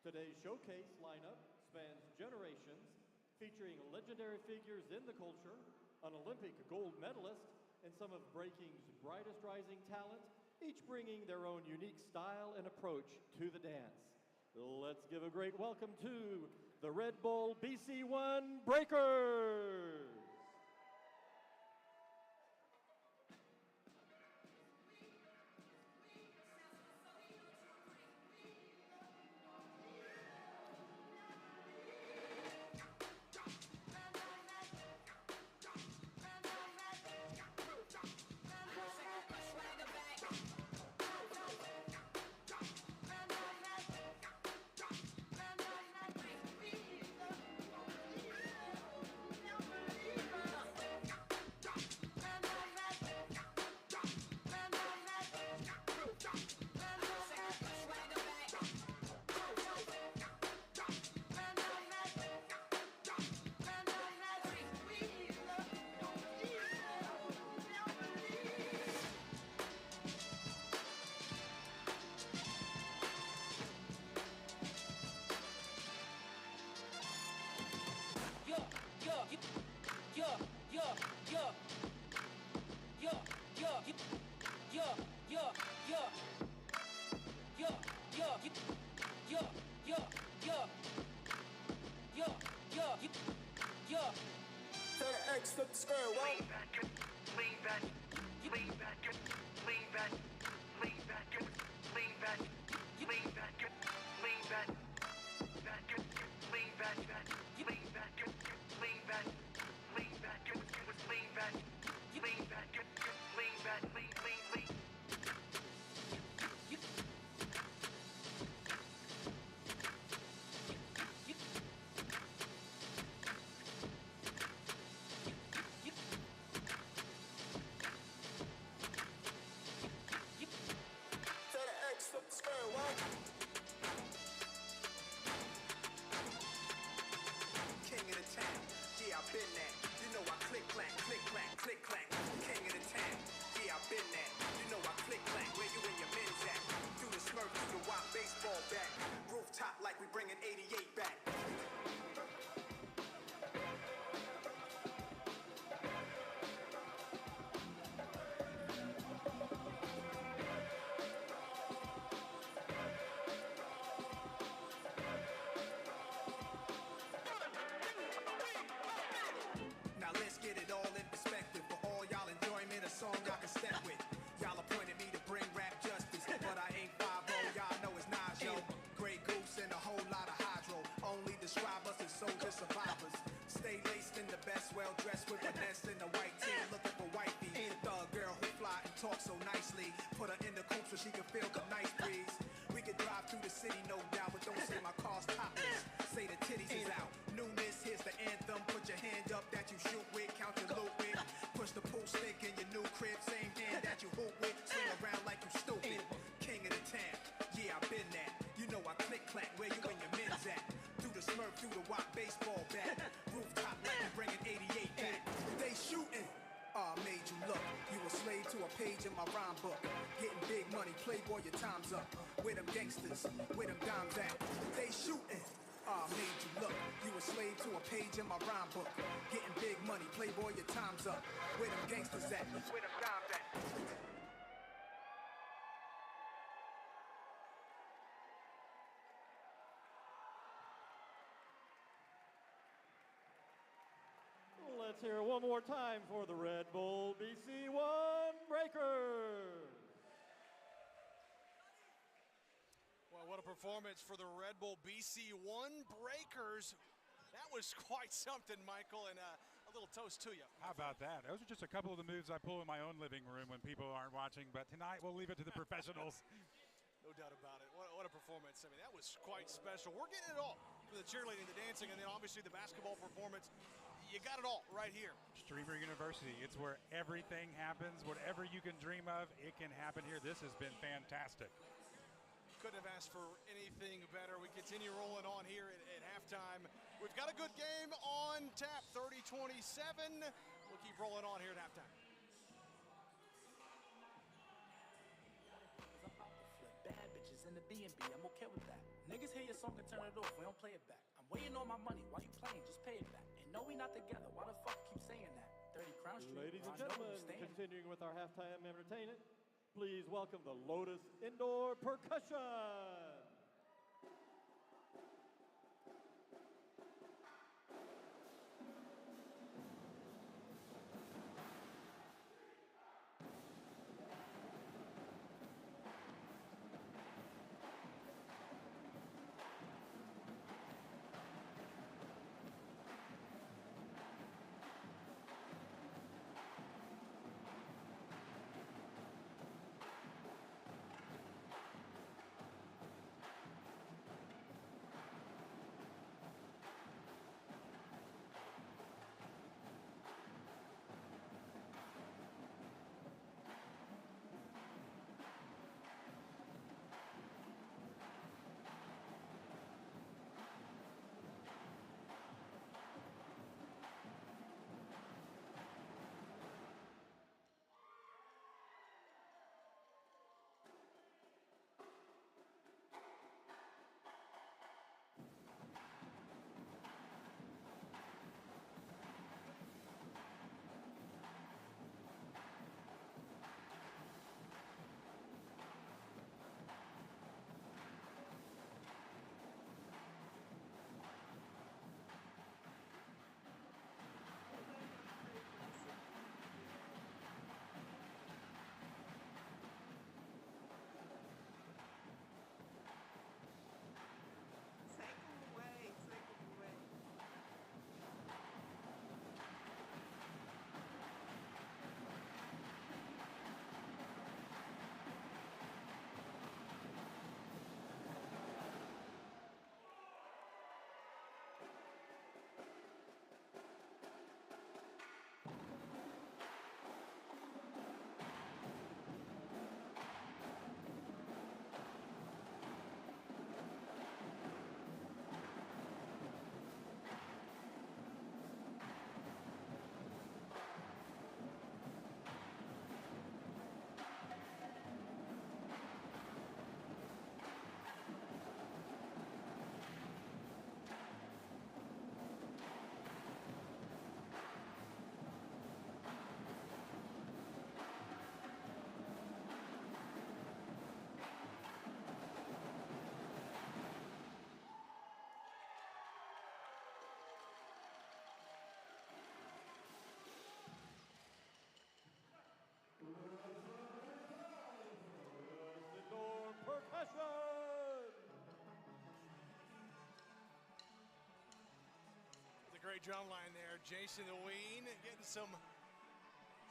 Today's showcase lineup spans generations, featuring legendary figures in the culture, an Olympic gold medalist, and some of breaking's brightest rising talent, each bringing their own unique style and approach to the dance. Let's give a great welcome to the Red Bull BC1 Breakers! THXXK flip the square, what? Lean back, lean back, lean back, lean back, lean back, lean back, lean back, lean back, back, lean back, back, lean back, lean back, lean back, lean back, lean back, lean back, lean, lean, lean. THXXK flip the square, what? King of the town, yeah, I've been that. You know I click clack, click clack, click clack. King of the town, yeah, I've been that. You know I click clack, where you and your men's at? Through the smurf, through the wild baseball bat. Rooftop like we bringing 88 back. Now let's get it all in perspective. For all y'all enjoyment, a song y'all can step with. Y'all appointed me to bring rap justice, but I ain't 5 y'all know it's Nas, yo. Grey Goose and a whole lot of hydro. Only describe us as soldier survivors. Stay laced in the best, well dressed with finesse in the white tee, looking for wifey. Thug girl who fly and talk so nicely. Put her in the coupe so she can feel the nice breeze. We can drive through the city, no doubt, but don't say my car's topless. Say the titties is out. Newness, here's the anthem. Put your hand up that you shoot with, count your loot with. Push the pool stick in your new crib, same hand that you hoop with. Swing around like you stupid. King of the town, yeah, I've been that. You know I click clack, where you and your men's at? Through the smurf, through the wop baseball bat. Rooftop like we bringing 88 back. They shooting. Made you look. You a slave to a page in my rhyme book. Getting big money, playboy, your time's up. Where them gangsters, where them dimes at? They shooting. Made you look. You a slave to a page in my rhyme book. Getting big money, playboy, your time's up. Where them gangsters at? Where them dimes at? Let's hear it one more time for the Red Bull BC1 Breakers. Well, what a performance for the Red Bull BC1 Breakers. That was quite something, Michael, and a little toast to you. How about that? Those are just a couple of the moves I pull in my own living room when people aren't watching, but tonight we'll leave it to the professionals. No doubt about it. What a performance. I mean, that was quite special. We're getting it all. The cheerleading, the dancing, and then obviously the basketball performance. You got it all right here. Streamer University, it's where everything happens. Whatever you can dream of, it can happen here. This has been fantastic. Couldn't have asked for anything better. We continue rolling on here at halftime. We've got a good game on tap, 30-27. We'll keep rolling on here at halftime. Bad bitches in the B&B, I'm okay with that. Niggas hear your song and turn it off, we don't play it back. I'm waiting on my money, why you playing, just pay it back. And no, we not together, why the fuck keep saying that? 30 Crown Street, Ladies and I know gentlemen, you stand. continuing with our halftime entertainment, please welcome the Lotus Indoor Percussion. great drum line there. Jason the Ween getting some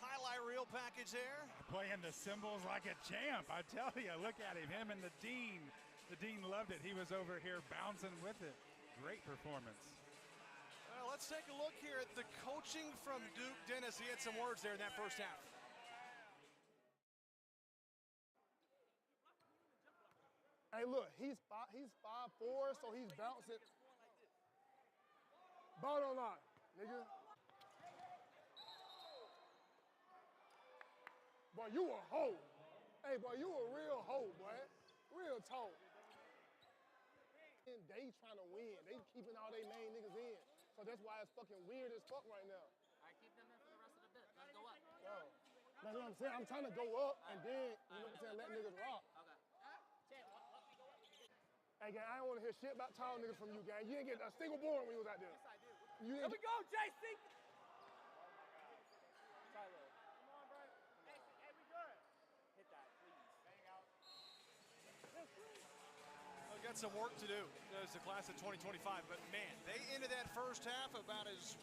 highlight reel package there. Playing the cymbals like a champ, I tell you. Look at him and the Dean. The Dean loved it. He was over here bouncing with it. Great performance. Well, let's take a look here at the coaching from Duke Dennis. He had some words there in that first half. Hey, look, he's 5'4", so he's bouncing. Ball don't lie, nigga. Boy, you a hoe. Hey, boy, you a real hoe, boy. Real talk. They trying to win. They keeping all their main niggas in. So that's why it's fucking weird as fuck right now. All right, keep them in for the rest of the bit. Let's go up. Yo, that's what I'm saying. I'm trying to go up and then, you know what I'm saying, let niggas rock. Okay. Hey, gang, I don't want to hear shit about tall niggas from you, gang. You didn't get a single board when you was out there. Yes, I did. Here we go, JC. Tyler. Come on, bro. Hey, we good. Hit that, please. Bang out. They've got some work to do as the class of 2025, but man, they ended that first half about as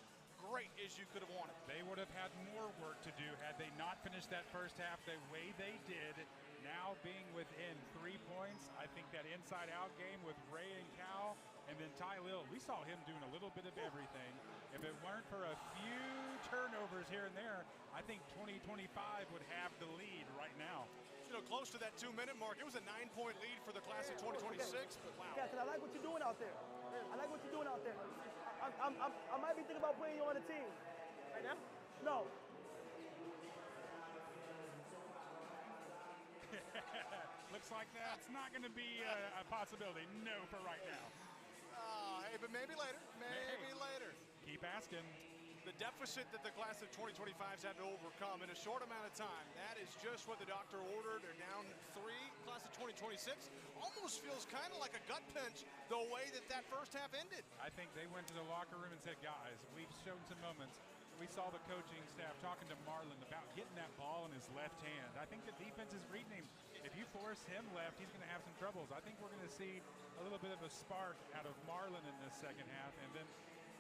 great as you could have wanted. They would have had more work to do had they not finished that first half the way they did. Now being within 3 points, I think that inside-out game with Ray and Cal, and then Ty Lil, we saw him doing a little bit of everything. If it weren't for a few turnovers here and there, I think 2025 would have the lead right now. You know, close to that 2-minute mark. It was a 9-point lead for the class of 2026, but wow. Yeah, because I like what you're doing out there. I like what you're doing out there. I might be thinking about putting you on the team. Right now? No. Looks like that's not going to be a possibility. No, for right now. Hey, but maybe later. Maybe later. Keep asking. The deficit that the class of 2025's had to overcome in a short amount of time, that is just what the doctor ordered. They're down 3. Class of 2026 almost feels kind of like a gut pinch the way that first half ended. I think they went to the locker room and said, guys, we've shown some moments. We saw the coaching staff talking to Marlon about getting that ball in his left hand. I think the defense is reading him. If you force him left, he's going to have some troubles. I think we're going to see a little bit of a spark out of Marlon in this second half. And then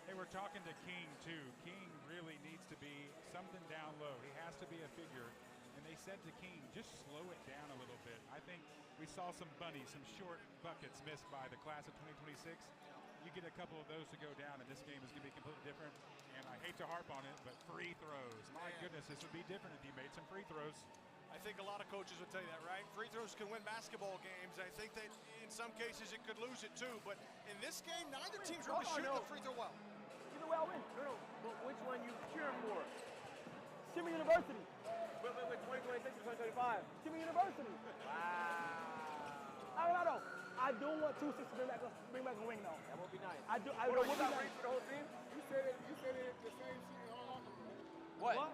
they were talking to King, too. King really needs to be something down low. He has to be a figure. And they said to King, just slow it down a little bit. I think we saw some bunnies, some short buckets missed by the class of 2026. You get a couple of those to go down, and this game is going to be completely different. And I hate to harp on it, but free throws. My goodness, this would be different if you made some free throws. I think a lot of coaches would tell you that, right? Free throws can win basketball games. I think that in some cases it could lose it too. But in this game, neither team's really shooting the free throw well. Either way, I'll win. No, but which one you cheering for? Shimmy University. Wait, 2026 or 2025? Shimmy University. Wow. I don't know. I do want 2-6 to bring back a ring, though. That would be nice. I do. What would was be that nice. ring for the whole team? You said it the same shit in our locker room. What?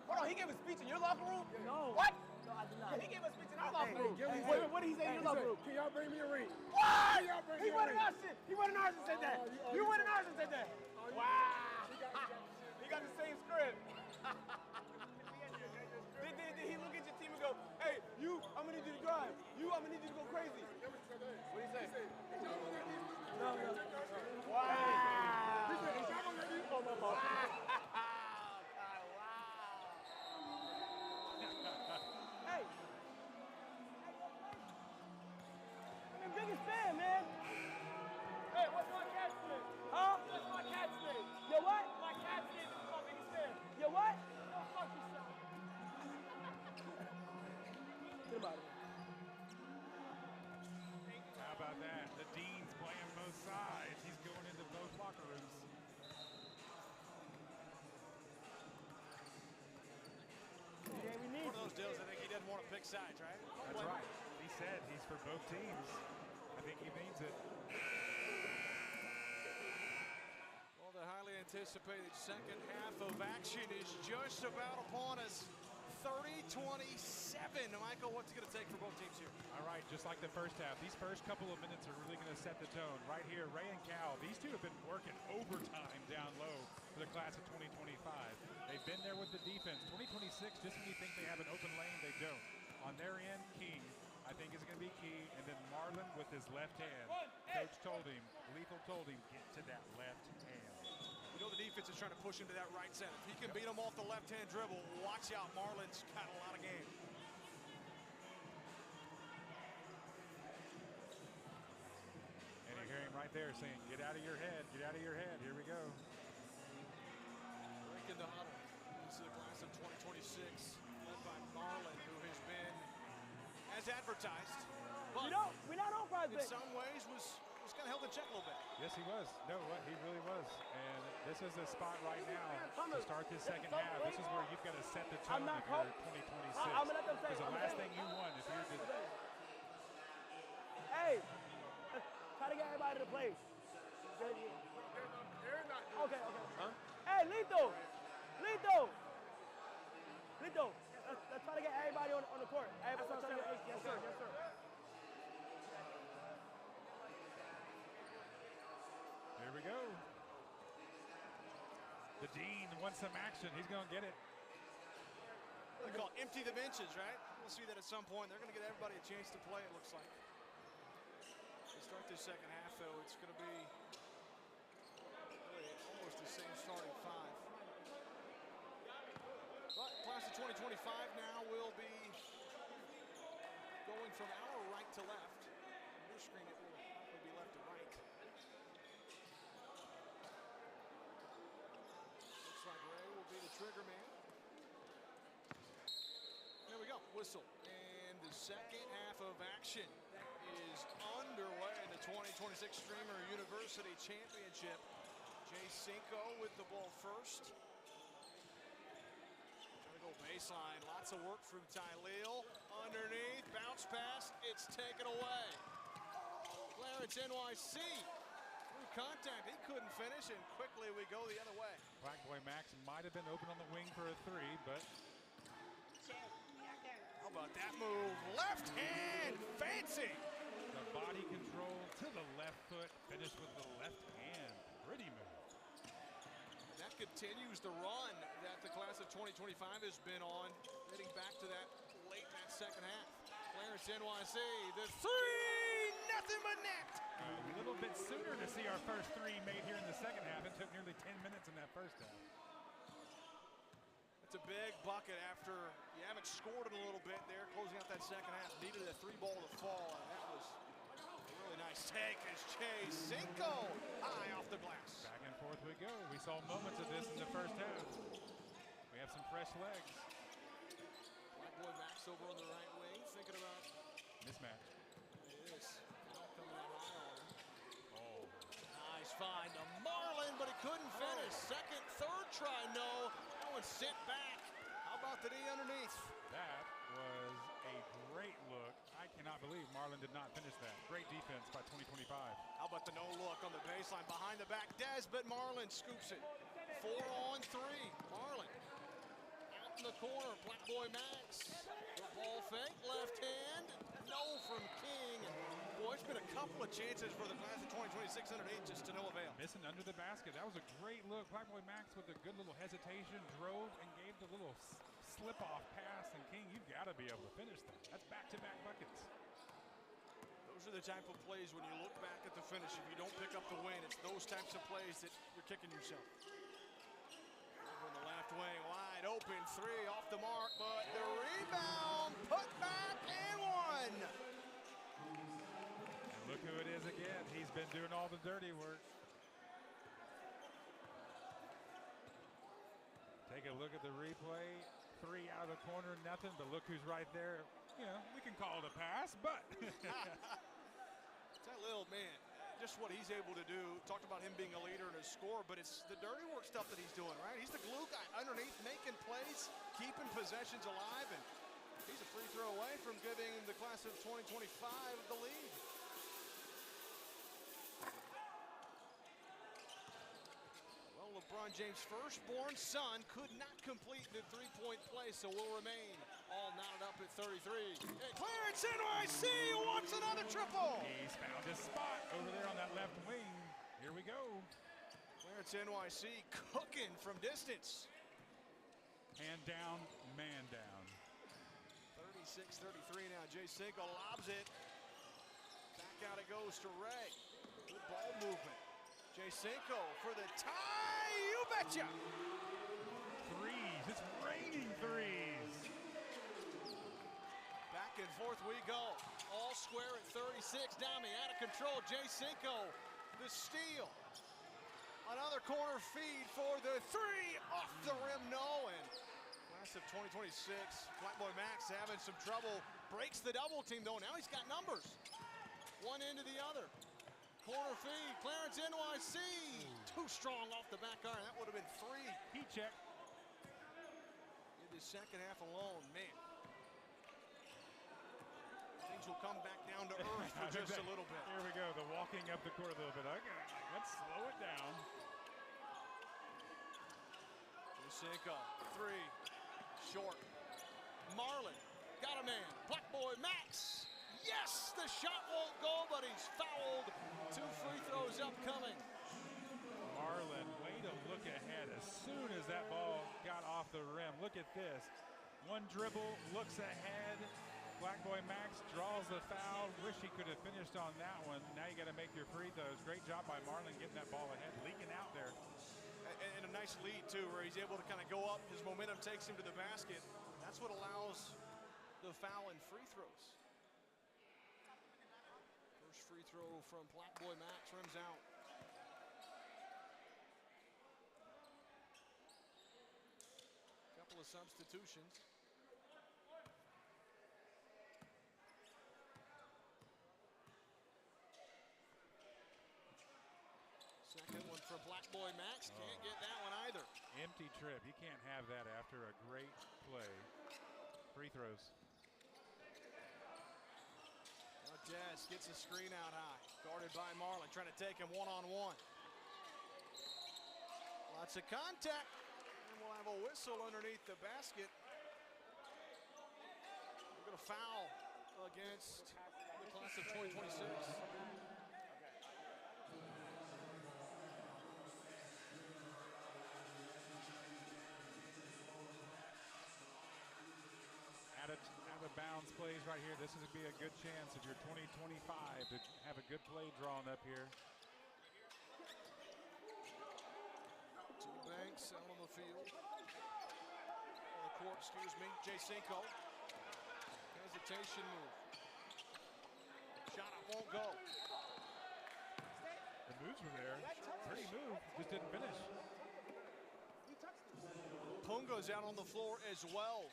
Hold on, he gave a speech in your locker room? No. What? No, I did not. Yeah, he gave a speech in our locker room. What did he say in your locker room? Can y'all bring me a ring? What? Can y'all bring He me a went in ring? our shit. He went in ours and said that. You went in ours and said that. Wow. He got the same script. Did he look at your team and go, hey, you, I'm going to need you to drive. You, I'm going to need you to go crazy. What did he say? No. Wow. He said, is y'all gonna let me? Oh, my fault. Hey. I'm the biggest fan, man. Hey, what's my cat's name? Huh? What's my cat's name? Yo, what? My cat's name is my biggest fan. Yo, what? Go fuck yourself. Get him out of here. How about that? The Dean's playing both sides. He's going into both locker rooms. One of those deals, I think he doesn't want to pick sides, right? That's right. He said he's for both teams. I think he means it. Well, the highly anticipated second half of action is just about upon us. 30-27. Michael, what's it going to take for both teams here? All right, just like the first half, these first couple of minutes are really going to set the tone. Right here, Ray and Cal, these two have been working overtime down low for the class of 2025. They've been there with the defense. 2026, just when you think they have an open lane, they don't. On their end, King, I think, is going to be key. And then Marlon with his left hand. Coach told him, Lethal told him, get to that left hand. You You know the defense is trying to push him to that right center. If he can beat him off the left-hand dribble, watch out. Marlon's got a lot of game. And you hear him right there saying, get out of your head, get out of your head. Here we go. Breaking the huddle. This is the class of 2026, led by Marlon, who has been as advertised. But we're not on Prize in Picks. some ways was kind of held in check a little bit. Yes, he was. No, he really was. And this is a spot right now to start this second half. This is where you've got to set the tone if you're 2026. I'm gonna let them say. Because the last thing you want if you're the... Hey, try to get everybody to play. Okay. Huh? Hey, Lethal. Let's try to get everybody on the court. Everybody try to get, yes, sir. Here we go. The Dean wants some action. He's going to get it. They call it empty the benches, right? We'll see that at some point. They're going to get everybody a chance to play, it looks like. To start this second half, though, it's going to be really almost the same starting five. But class of 2025 now will be going from our right to left. On your screen, it will probably be left to right. Looks like Ray will be the trigger man. There we go, whistle. And the second half of action is underway in the 2026 Streamer University Championship. Jay Cinco with the ball first. Trying to go baseline, lots of work from Tyleel. Underneath, bounce pass, it's taken away. Clarence NYC. Through contact, he couldn't finish, and quickly we go the other way. Black Boy Max might have been open on the wing for a three, but... How about that move? Left hand, fancy. The body control to the left foot, finished with the left hand. Pretty move. That continues the run that the class of 2025 has been on, heading back to that late in that second half. Clarence NYC, the three, nothing but net. A little bit sooner to see our first three made here in the second half. It took nearly 10 minutes in that first half. It's a big bucket after you haven't scored in a little bit there, closing out that second half. Needed a three ball to fall, and that was a really nice take as Jay Cinco high off the glass. Back and forth we go. We saw moments of this in the first half. We have some fresh legs. Black Boy Max over on the right wing, thinking about mismatch. It is. Not coming out high on him. Oh. Nice find to Marlon, but he couldn't finish. Second, third try, no. That one sent back. How about the D underneath? That was a great look. I cannot believe Marlon did not finish that. Great defense by 2025. How about the no look on the baseline behind the back? Des, but Marlon scoops it. 4 on 3. Marlon out in the corner. Black Boy Max. The ball fake. Left hand. No from King. Boy, it's been a couple of chances for the class of 2026 underneath, just to no avail. Missing under the basket. That was a great look. Black Boy Max with a good little hesitation, drove and gave the little slip-off pass. And King, you've got to be able to finish that. That's back-to-back buckets. Those are the type of plays when you look back at the finish. If you don't pick up the win, it's those types of plays that you're kicking yourself. Over in the left wing, wide open, three off the mark, but the rebound, put back, and one. And look who it is again. He's been doing all the dirty work. Take a look at the replay. Three out of the corner, nothing, but look who's right there. You know, we can call it a pass, but... That little man, just what he's able to do. Talked about him being a leader and a scorer, but it's the dirty work stuff that he's doing, right? He's the glue guy underneath, making plays, keeping possessions alive, and he's a free throw away from giving the class of 2025 the lead. Well, LeBron James' firstborn son could not complete the three-point play, so will remain all knotted up at 33. Hey, Clarence NYC wants another triple. He's found his spot over there on that left wing. Here we go. Clarence NYC cooking from distance. Hand down, man down. 36-33 now. Jay Cinco lobs it. Back out it goes to Ray. Good ball movement. Jacinko for the tie, you betcha. Threes, it's raining threes. Back and forth we go. All square at 36. Dami out of control. Jacinko, the steal. Another corner feed for the three. Off the rim, no. And class of 2026, Black Boy Max having some trouble. Breaks the double team, though. Now he's got numbers. One end to the other. Corner feed, Clarence NYC. Too strong off the back iron. That would have been three. Heat check. In the second half alone, man. Things will come back down to earth for just a little bit. Here we go, the walking up the court a little bit. Okay, let's slow it down. Jacinko, three, short. Marlin, got a man. Black Boy Max. Yes, the shot won't go, but he's fouled. 2 free throws upcoming. Marlin, way to look ahead as soon as that ball got off the rim. Look at this. One dribble, looks ahead. Black Boy Max draws the foul. Wish he could have finished on that one. Now you got to make your free throws. Great job by Marlin getting that ball ahead, leaking out there. And a nice lead, too, where he's able to kind of go up. His momentum takes him to the basket. That's what allows the foul and free throws. First free throw from Black Boy Max, rims out. Couple of substitutions. Second one for Black Boy Max. Can't get that one either. Empty trip. You can't have that after a great play. Free throws. Now Des gets a screen out high. Guarded by Marlin. Trying to take him one-on-one. Lots of contact. And we'll have a whistle underneath the basket. We're going to foul against the class of 2026. Out of bounds plays right here. This is going to be a good chance of your 2025 to have a good play drawn up here. Two Banks out on the field. On the court, excuse me. Jacinko. Hesitation move. Shot up won't go. The moves were there. Pretty move. Just didn't finish. Punga's out on the floor as well.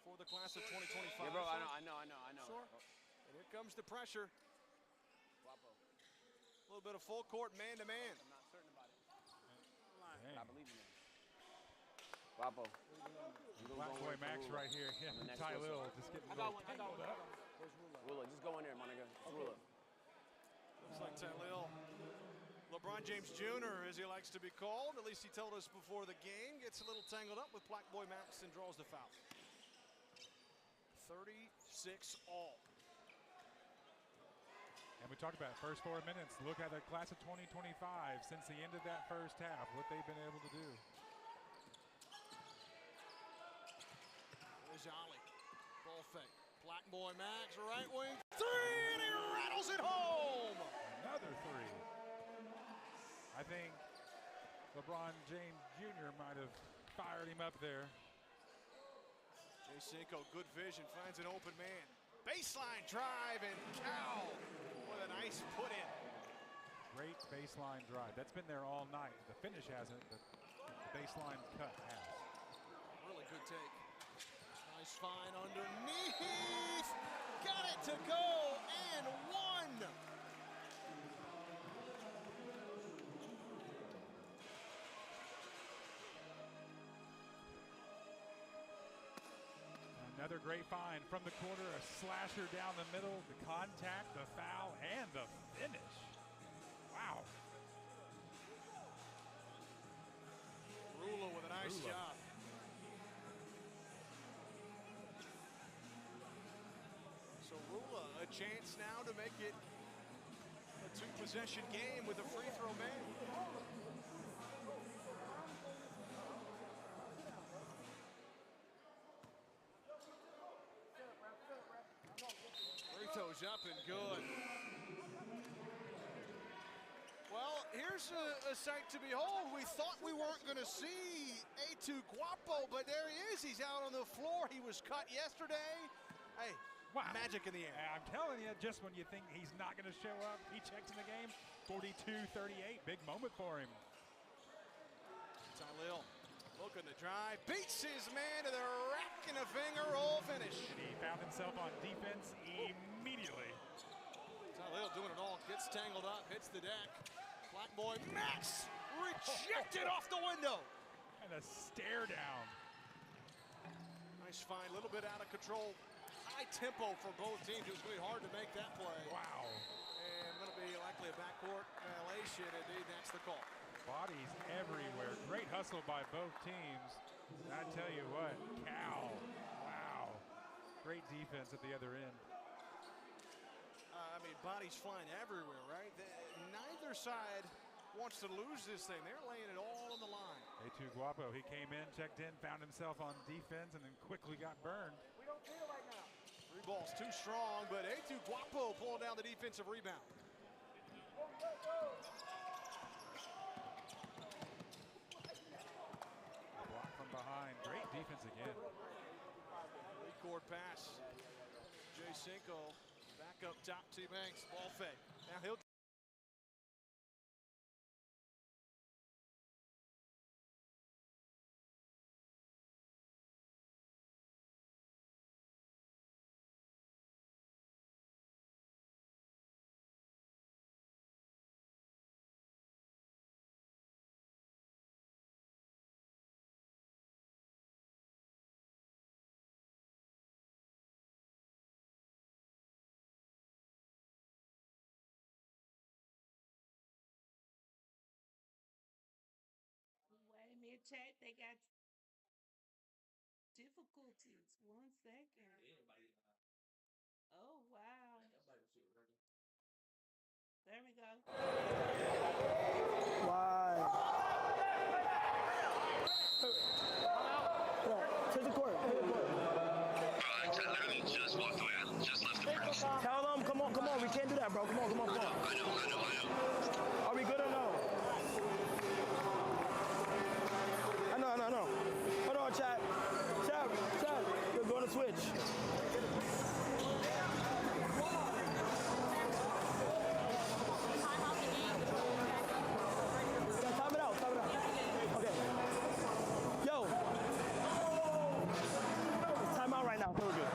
For the class of 2025. Yeah, bro, I know. Sure. And here comes the pressure. A little bit of full court man-to-man. I'm not certain about it. But I believe in him. Guapo. Black Boy Max right here. Yeah, Ty Little just getting a little tangled up. Rula, just go in there, my nigga. Rula. Looks like Ty Little. LeBron James Jr., as he likes to be called, at least he told us before the game, gets a little tangled up with Black Boy Max and draws the foul. 36 all. And we talked about first 4 minutes. Look at the class of 2025 since the end of that first half, what they've been able to do. There's Ali. Ball fake. Black Boy Max, right wing. Three, and he rattles it home. Another three. I think LeBron James Jr. might have fired him up there. Jacinko, good vision, finds an open man. Baseline drive, and Cal with a nice put in. Great baseline drive. That's been there all night. The finish hasn't, but the baseline cut has. Really good take. Nice find underneath. Got it to go, and one. Another great find from the corner, a slasher down the middle, the contact, the foul, and the finish. Wow. Rula with a nice job. So Rula, a chance now to make it a two-possession game with a free throw man. Free throws up and good. here's a sight to behold. We thought we weren't going to see THXXK, but there he is. He's out on the floor. He was cut yesterday. Hey, wow. Magic in the air. I'm telling you, just when you think he's not going to show up, he checks in the game. 42-38, big moment for him. Tylil looking to drive, beats his man to the rack and a finger roll finish. And he found himself on defense immediately. Tylil doing it all, gets tangled up, hits the deck. Black boy Max rejected off the window. And a stare down. Nice find, a little bit out of control. High tempo for both teams. It was really hard to make that play. Wow. And going to be likely a backcourt violation. Indeed, that's the call. Bodies everywhere. Great hustle by both teams. I tell you what, Cal. Wow. Great defense at the other end. I mean, bodies flying everywhere, right? Neither side wants to lose this thing. They're laying it all on the line. THXK, he came in, checked in, found himself on defense, and then quickly got burned. We don't care right now. 3 balls too strong, but THXK pulling down the defensive rebound. Block from behind. Great defense again. Court pass. Jay Cinco back up top. T-Banks ball fake. Now he'll. Wait a minute, chat. They got difficulties. 1 second. Oh, wow. There we go. Why? To the court. I literally just walked away. I just left the bridge. Tell them, come on. We can't do that, bro. Come on. I know. Are we good or no? I know. Hold on, chat. You're going to switch. Time it out. Okay. Yo. It's time out right now. We're good.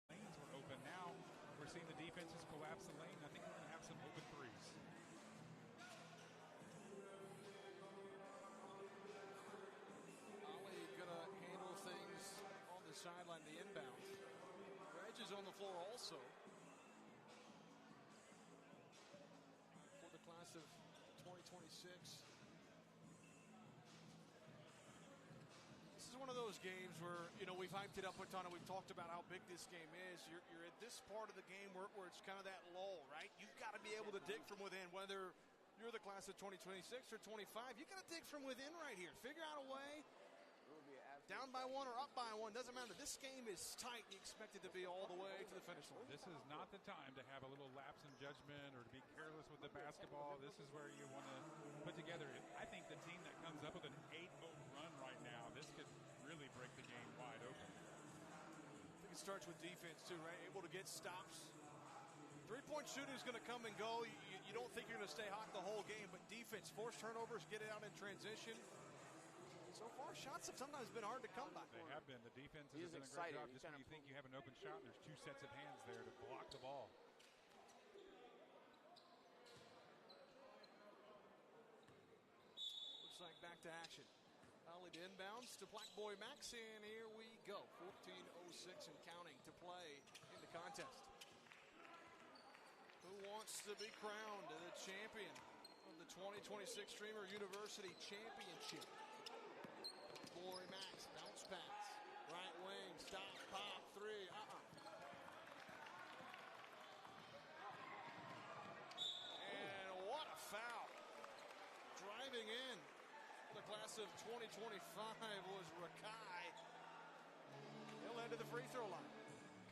Lanes are open now. We're seeing the defenses collapse the lane. I think we're going to have some open threes. Ali gonna handle things on the sideline, the inbound. Reg is on the floor also. For the class of 2026. This is one of those those games where, you know, we've hyped it up a ton and we've talked about how big this game is. You're at this part of the game where it's kind of that lull, right? You've got to be able to dig from within, whether you're the class of 2026 or 25. You got to dig from within right here. Figure out a way. Down by one or up by one, doesn't matter. This game is tight. You expect it to be all the way to the finish line. This is not the time to have a little lapse in judgment or to be careless with the basketball. This is where you want to put together. I think the team that comes up with an 8-0 run right now, this could really break the game wide open. I think it starts with defense too, right? Able to get stops. Three-point shooting is going to come and go. You don't think you're going to stay hot the whole game, but defense, force turnovers, get it out in transition. So far, shots have sometimes been hard to come by. They have been. The defense has done a great job. Just when you think you have an open shot, there's two sets of hands there to block the ball. Looks like back to action. Volleyed inbounds to Black Boy Max, and here we go. 14:06 and counting to play in the contest. Who wants to be crowned the champion of the 2026 Streamer University Championship? Boy Max, bounce pass, right wing, stop, pop, three, And what a foul. Driving in the class of 2025 was Rakai. He'll head to the free throw line.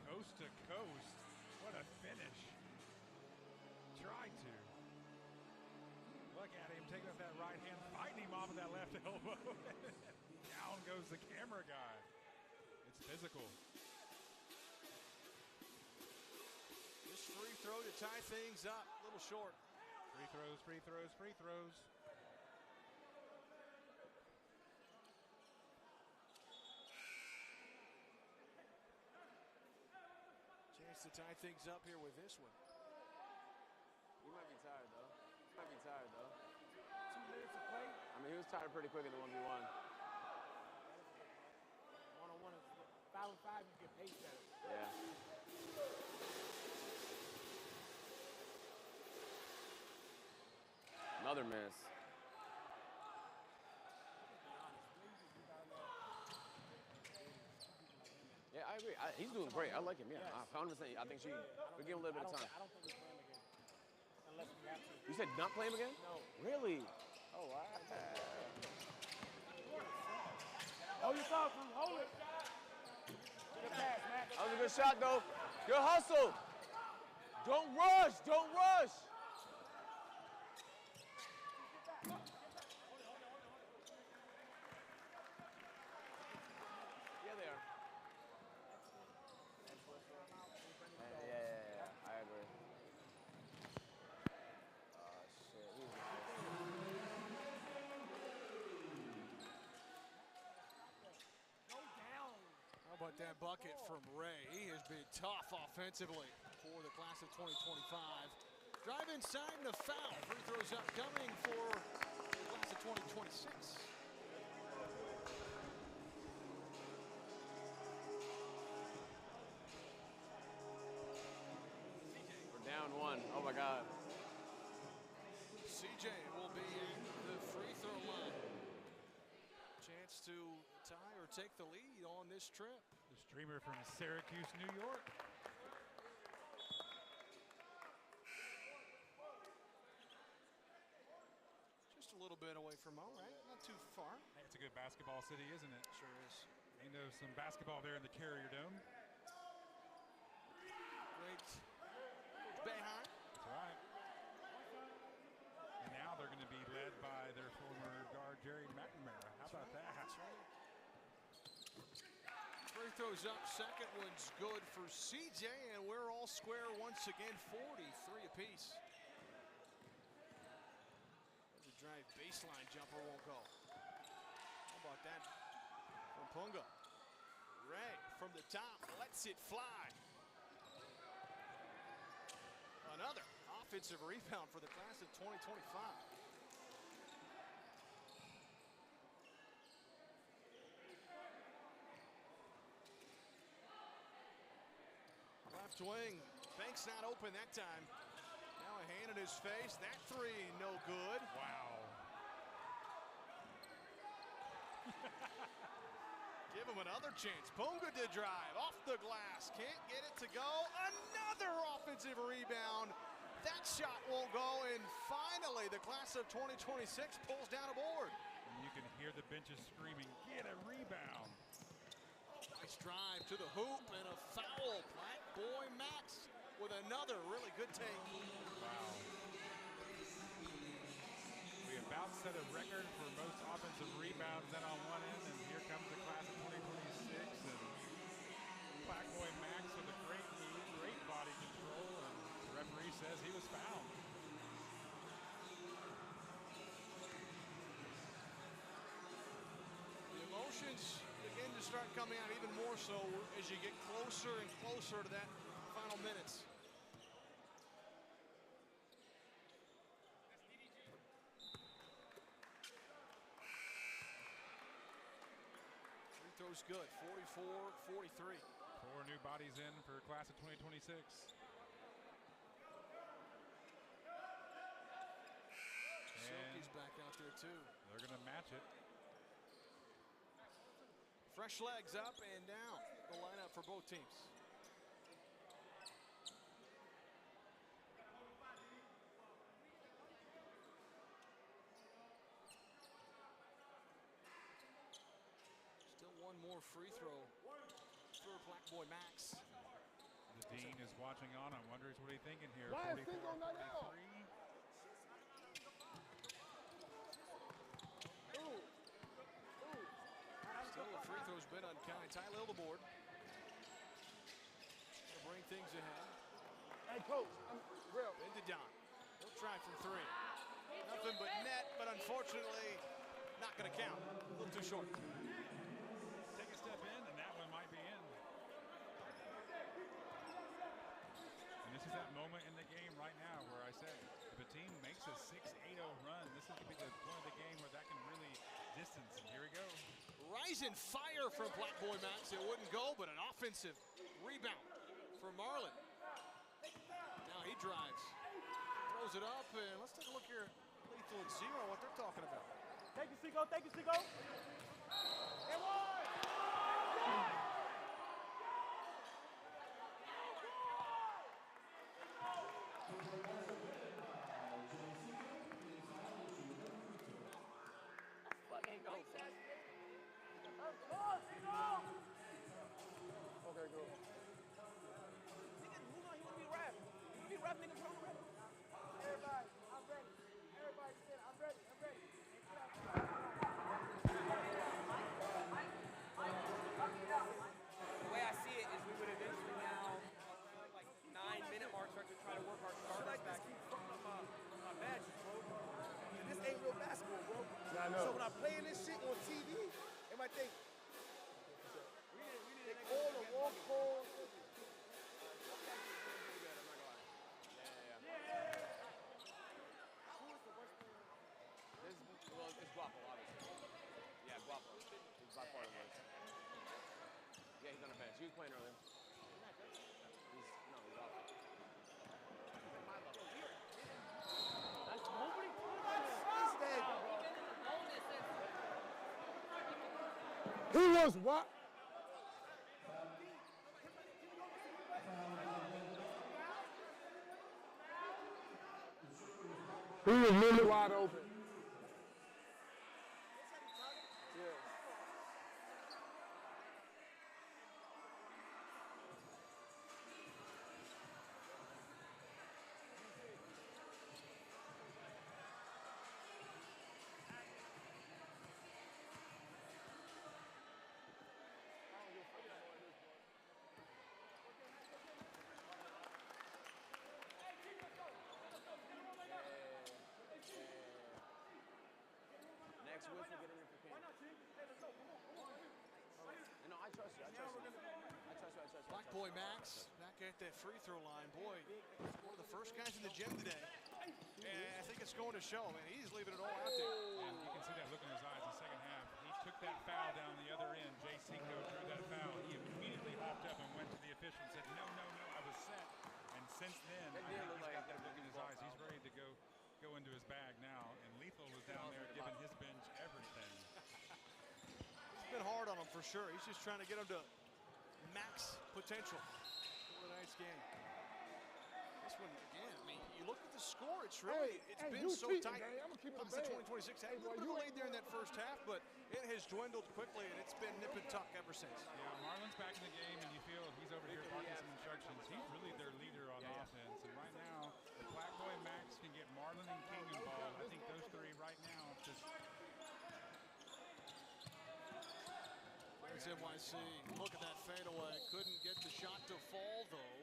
Coast to coast. What a finish. Tried to. Look at him taking up that right hand, fighting him off of that left elbow. Down goes the camera guy. It's physical. This free throw to tie things up. A little short. Free throws, free throws, free throws. Chance to tie things up here with this one. He might be tired, though. 2 minutes of play. I mean, he was tired pretty quick in the 1v1. One-on-one is 5 and 5, you get paid better. Yeah. Another miss. Yeah, I agree. He's doing great. I like him. Yeah, 100%. I think we give him a little bit of time. I don't think we play him again. Unless we have to. You said not play him again? No. Really? Oh, wow. Hold your thought, Drew. Hold it. Good pass, man. That was a good shot, though. Good hustle. Don't rush. Don't rush. Yeah, they are. Yeah. I agree. Oh, shit. He's How about that bucket from Ray? He has been tough offensively for the class of 2025. Drive inside and a foul. Free throws upcoming for the class of 2026. We're down one. Oh, my God. CJ will be in the free throw line. Chance to tie or take the lead on this trip. The streamer from Syracuse, New York. Just a little bit away from home, right? Not too far. Hey, it's a good basketball city, isn't it? Sure is. They know some basketball there in the Carrier Dome. Great. Bayhigh. That's right. And now they're going to be led by their former guard, Jerry McNamara. How about that? That's right. Free throws up. Second one's good for CJ, and we're all square once again. 43 apiece. The drive baseline jumper won't go. How about that from Punga? Ray from the top lets it fly. Another offensive rebound for the class of 2025. Left wing, Banks not open that time. Now a hand in his face. That three, no good. Wow. Give give him another chance. Punga to drive, off the glass, can't get it to go. Another offensive rebound. That shot won't go, and finally the class of 2026 pulls down a board. And you can hear the benches screaming, get a rebound. Nice drive to the hoop and a foul. Black Boy Max with another really good take. Wow. We about set a record for most offensive rebounds then on one end, and here comes the class of 2026. And Black Boy Max with a great move, great body control, and the referee says he was fouled. The emotions begin to start coming out even more so as you get closer and closer to that final minutes. Free throw's good, 44-43. 4 new bodies in for class of 2026. Silky's back out there too. They're going to match it. Fresh legs up and down the lineup for both teams. Still one more free throw for Black Boy Max. The dean is watching on. I wonder what he's thinking here. Why is 44-43. Still the free throw's been uncounted. Ty Lil the board. Gonna bring things ahead. Hey, coach, I'm real. Into Don. He'll try from three. Nothing but net, but unfortunately not gonna count. A little too short. Take a step in, and that one might be in. And this is that moment in the game right now where I said, if a team makes a 6-8-0 run, this is going to be the point of the game where that can really distance. And here we go. Rising fire from Black Boy Max. It wouldn't go, but an offensive rebound for Marlin. Now he drives. Throws it up, and let's take a look here. Lethal and Zero, what they're talking about. Thank you, Seago. Thank you, Seago. And one. Fucking go. Okay, go. Nigga, move on. You want to be rap. You want to be rap, nigga. Come on, rap. Everybody, I'm ready. Everybody said, I'm ready. I'm ready. The way I see it is we would eventually now, like 9-minute mark, start to try to work our starters back. My badges, bro. This ain't real basketball, bro. Yeah, I know. So when I play in this shit on TV, they might think they call the wrong call. Well, it's Guapo, obviously. Yeah, Guapo. He's by far the worst. Yeah, he's on the bench. He was playing earlier. He's off. That's nobody. He was what? He was really wide open. Next week we'll get in there for King. No, I trust you. I trust you. Black Boy Max back at that free throw line. Boy, one of the first guys in the gym today. And I think it's going to show. Man, he's leaving it all out there. And you can see that look in his eyes in the second half. He took that foul down the other end. Jay Cinco drew that foul. He immediately hopped up and went to the official and said, no, I was set. And since then, I think he's got that look in his eyes. He's ready to go into his bag now. And Lethal was down there giving his bench everything. He's aiming hard on him for sure. He's just trying to get him to max potential for tonight's game. This one, again, I mean, you look at the score, it's really, it's been so tight. I'm gonna keep it Class of 2026 had a little bit of a lead there in that first half, but it has dwindled quickly, and it's been nip and tuck ever since. Yeah, Marlon's back in the game, and you feel he's over here barking some instructions. He's really their leader on offense, and right now, if Black Boy Max can get Marlon and King involved, I think those three right now just. There's NYC. Look at that fadeaway. Couldn't get the shot to fall, though.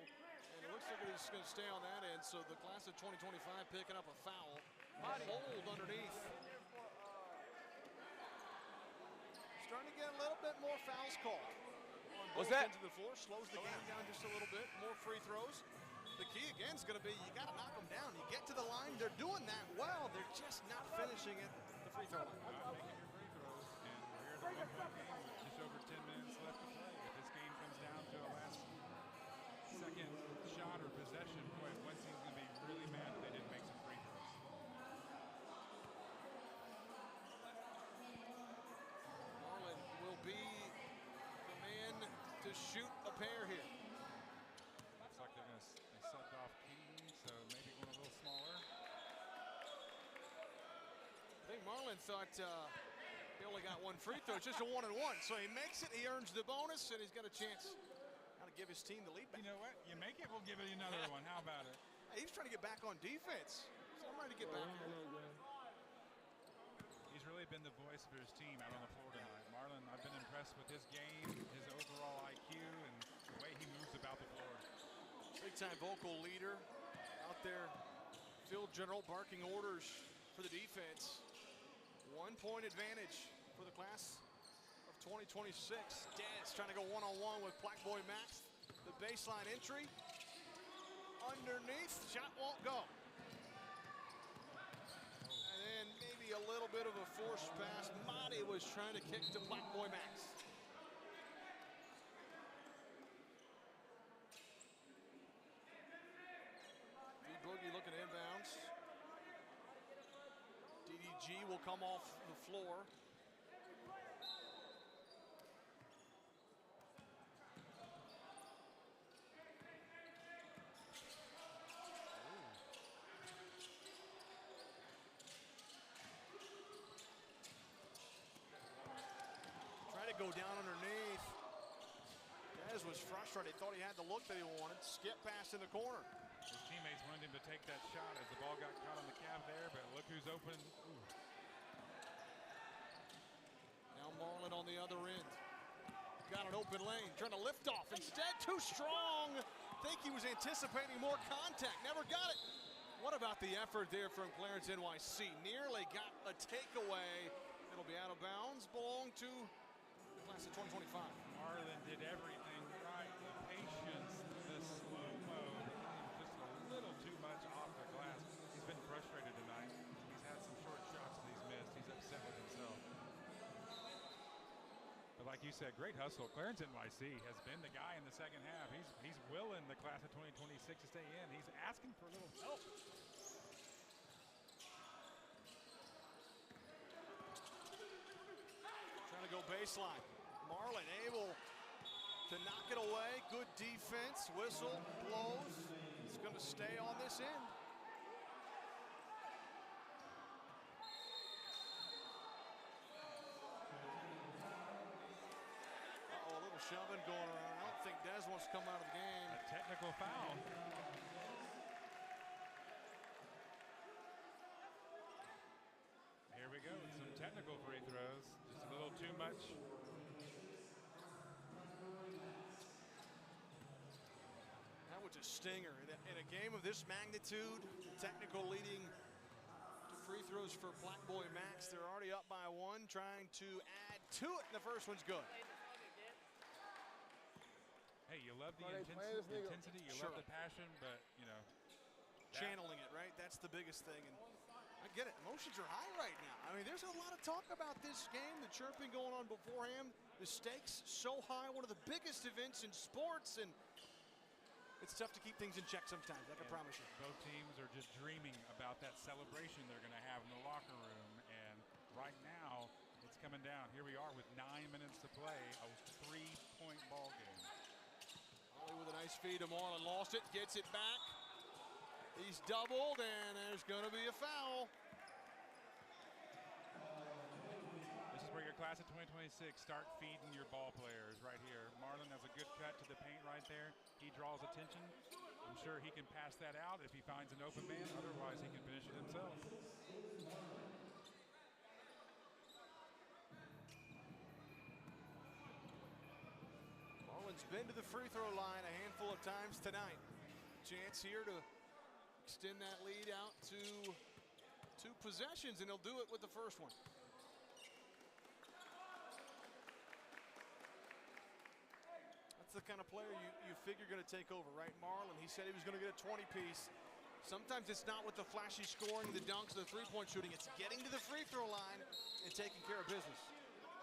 And it looks like it's going to stay on that end. So the class of 2025 picking up a foul. Hold underneath. Starting to get a little bit more fouls called. What's that? Into the floor, slows the game down just a little bit. More free throws. The key again is going to be you got to knock them down. You get to the line, they're doing that well. They're just not finishing at the free throw line. Not making your free throws. And we're here at a 1-point game with just over 10 minutes left to play. If this game comes down to a last second shot or possession, boy, one team's going to be really mad if they didn't make some free throws. Marlon will be the man to shoot a pair here. Looks like they subbed off King, so maybe going a little smaller. I think Marlon thought he only got one free throw. It's just a 1-and-1. So he makes it, he earns the bonus, and he's got a chance now to give his team the lead back. You know what? You make it, we'll give it another one. How about it? Hey, he's trying to get back on defense. So I'm ready to get back here. He's really been the voice of his team out on the floor tonight. Marlon, I've been impressed with his game, his overall IQ, and the way he moves about the floor. Big-time vocal leader out there. Field general barking orders for the defense. 1-point advantage for the class of 2026. Dez trying to go one-on-one with Black Boy Max. The baseline entry. Underneath, shot won't go. And then maybe a little bit of a forced pass. Madi was trying to kick to Black Boy Max. D-Boogie looking inbounds. DDG will come off the floor. Trying to go down underneath. Dez was frustrated. Thought he had the look that he wanted. Skip pass in the corner. His teammates wanted him to take that shot as the ball got caught on the calf there, but look who's open. Ooh. Now Marlon on the other end. Got an open lane, trying to lift off. Instead, too strong. Think he was anticipating more contact, never got it. What about the effort there from Clarence NYC? Nearly got a takeaway. It'll be out of bounds, belong to the class of 2025. Marlon did everything right. The patience, the slow-mo, just a little too much off the glass. He's been frustrated tonight. He's had some short shots that he's missed. He's upset with himself. But like you said, great hustle. Clarence NYC has been the guy in the second half. He's willing the class of 2026 to stay in. He's asking for a little help. Trying to go baseline. Marlon able to knock it away. Good defense. Whistle blows. It's going to stay on this end. Uh-oh, a little shoving going around. I don't think Dez wants to come out of the game. A technical foul. Here we go. Some technical free throws. Just a little too much. That was a stinger. In a game of this magnitude, technical leading to free throws for Black Boy Max. They're already up by one, trying to add to it. The first one's good. Hey, you love the intensity, you love the passion, but, you know. Channeling it, right? That's the biggest thing. And I get it. Emotions are high right now. I mean, there's a lot of talk about this game, the chirping going on beforehand, the stakes so high, one of the biggest events in sports, and it's tough to keep things in check sometimes, I can promise you. Both teams are just dreaming about that celebration they're going to have in the locker room, and right now, it's coming down. Here we are with 9 minutes to play. A 3-point ball game. Ollie with a nice feed to Marlin. Lost it, gets it back. He's doubled, and there's going to be a foul. This is where your class of 2026 start feeding your ball players right here. Marlin has a good cut to the paint right there. He draws attention. I'm sure he can pass that out if he finds an open man. Otherwise, he can finish it himself. Marlin's been to the free throw line a handful of times tonight. Chance here to extend that lead out to 2 possessions, and he'll do it with the first one. That's the kind of player you figure going to take over, right? Marlin, he said he was going to get a 20-piece. Sometimes it's not with the flashy scoring, the dunks, the three-point shooting. It's getting to the free throw line and taking care of business.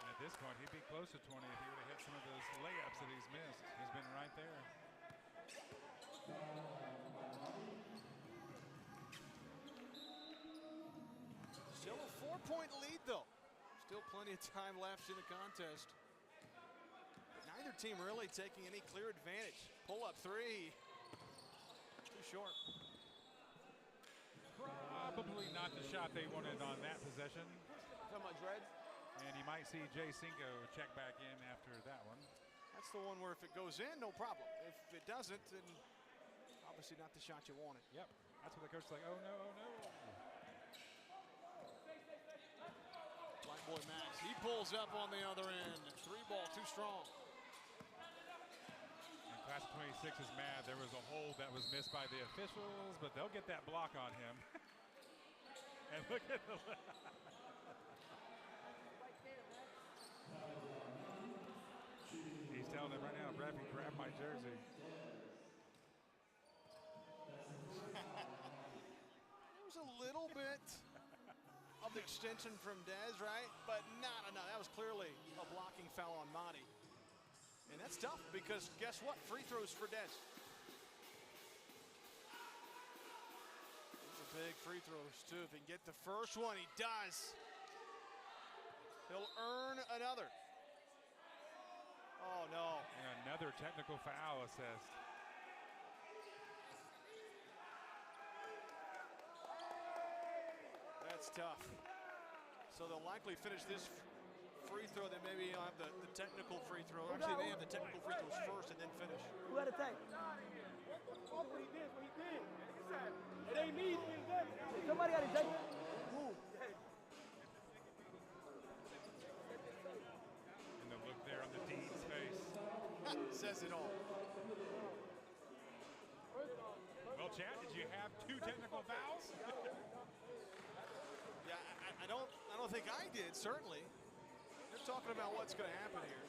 And at this point, he'd be close to 20 if he would have hit some of those layups that he's missed. He's been right there. Still a 4-point lead, though. Still plenty of time left in the contest. But neither team really taking any clear advantage. Pull-up 3. Too short. Probably not the shot they wanted on that possession. Talking about dreads? And you might see Jay Cinco check back in after that one. That's the one where if it goes in, no problem. If it doesn't, then obviously not the shot you wanted. Yep. That's what the coach is like, oh no, oh no. Black boy Max, he pulls up on the other end. 3 ball, too strong. And class of 26 is mad. There was a hold that was missed by the officials, but they'll get that block on him. And look at the he's telling him right now, Bradley, grab my jersey. There was a little bit of extension from Dez, right? But not enough. That was clearly a blocking foul on Monty. And that's tough because guess what? Free throws for Dez. These are big free throws too. If he can get the first one, he does. He'll earn another. Oh no. And another technical foul assessed. That's tough. So they'll likely finish this free throw, then maybe you'll have the technical free throw. Actually, they have the technical free throws first and then finish. Who had a take? What he did, what he did. It ain't me, it's them. Somebody had a take? Who? And the look there on the Dean's face. Says it all. Well, Chad, did you have 2 technical fouls? Yeah, I don't think I did, certainly. They're talking about what's going to happen here.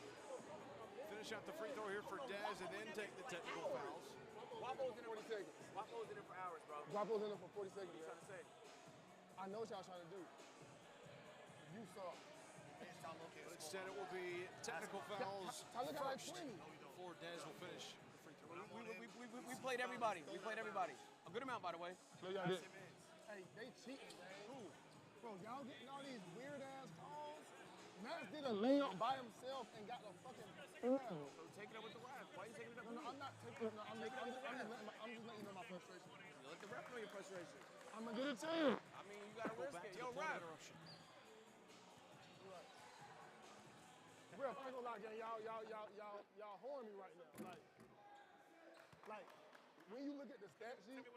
Finish out the free throw here for Dez and then take the technical fouls. Guapo's in it for 40 seconds. Guapo's in it for hours, bro. Guapo's in it for 40 seconds. What you trying to say? I know what y'all trying to do. You saw. But instead it will be technical fouls Tyler got like first 20. before Dez will finish the free throw. We played everybody. We played everybody. A good amount, by the way. No, y'all didn't. Hey, they cheating, man. Who? Bro, y'all getting all these weird-ass calls? Max did a layup by himself and got a fucking So take it up with the ref. Why are you taking it up? No, I'm not taking it. No, I'm just letting you know my frustration. You let the ref know your frustration. I'm gonna get it to you. I mean, you gotta risk it. Yo, ref. Ref, I ain't gonna lie, gang. Y'all horn me right now. Like, when you look at the stat sheet,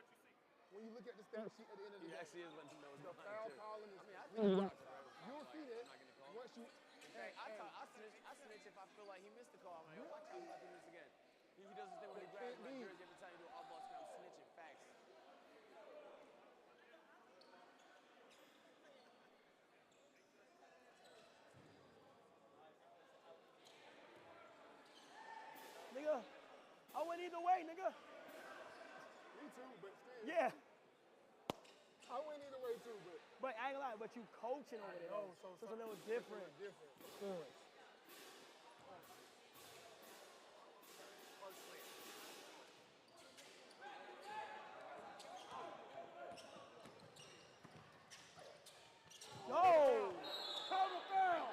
when you look at the stat sheet at the end of the day, actually is letting you know the foul calling is. You'll see that once you. Hey, I snitch if I feel like he missed the call. Man, watch out, about to miss again. He does this thing when he grabs my jersey every time you do all ball screen. I'm snitching. Facts. Nigga, I went either way, nigga. Me too, but still. Yeah. I went either way too, but. But I ain't gonna lie, but you coaching over there. Oh, so it's a little different. No! Cover foul!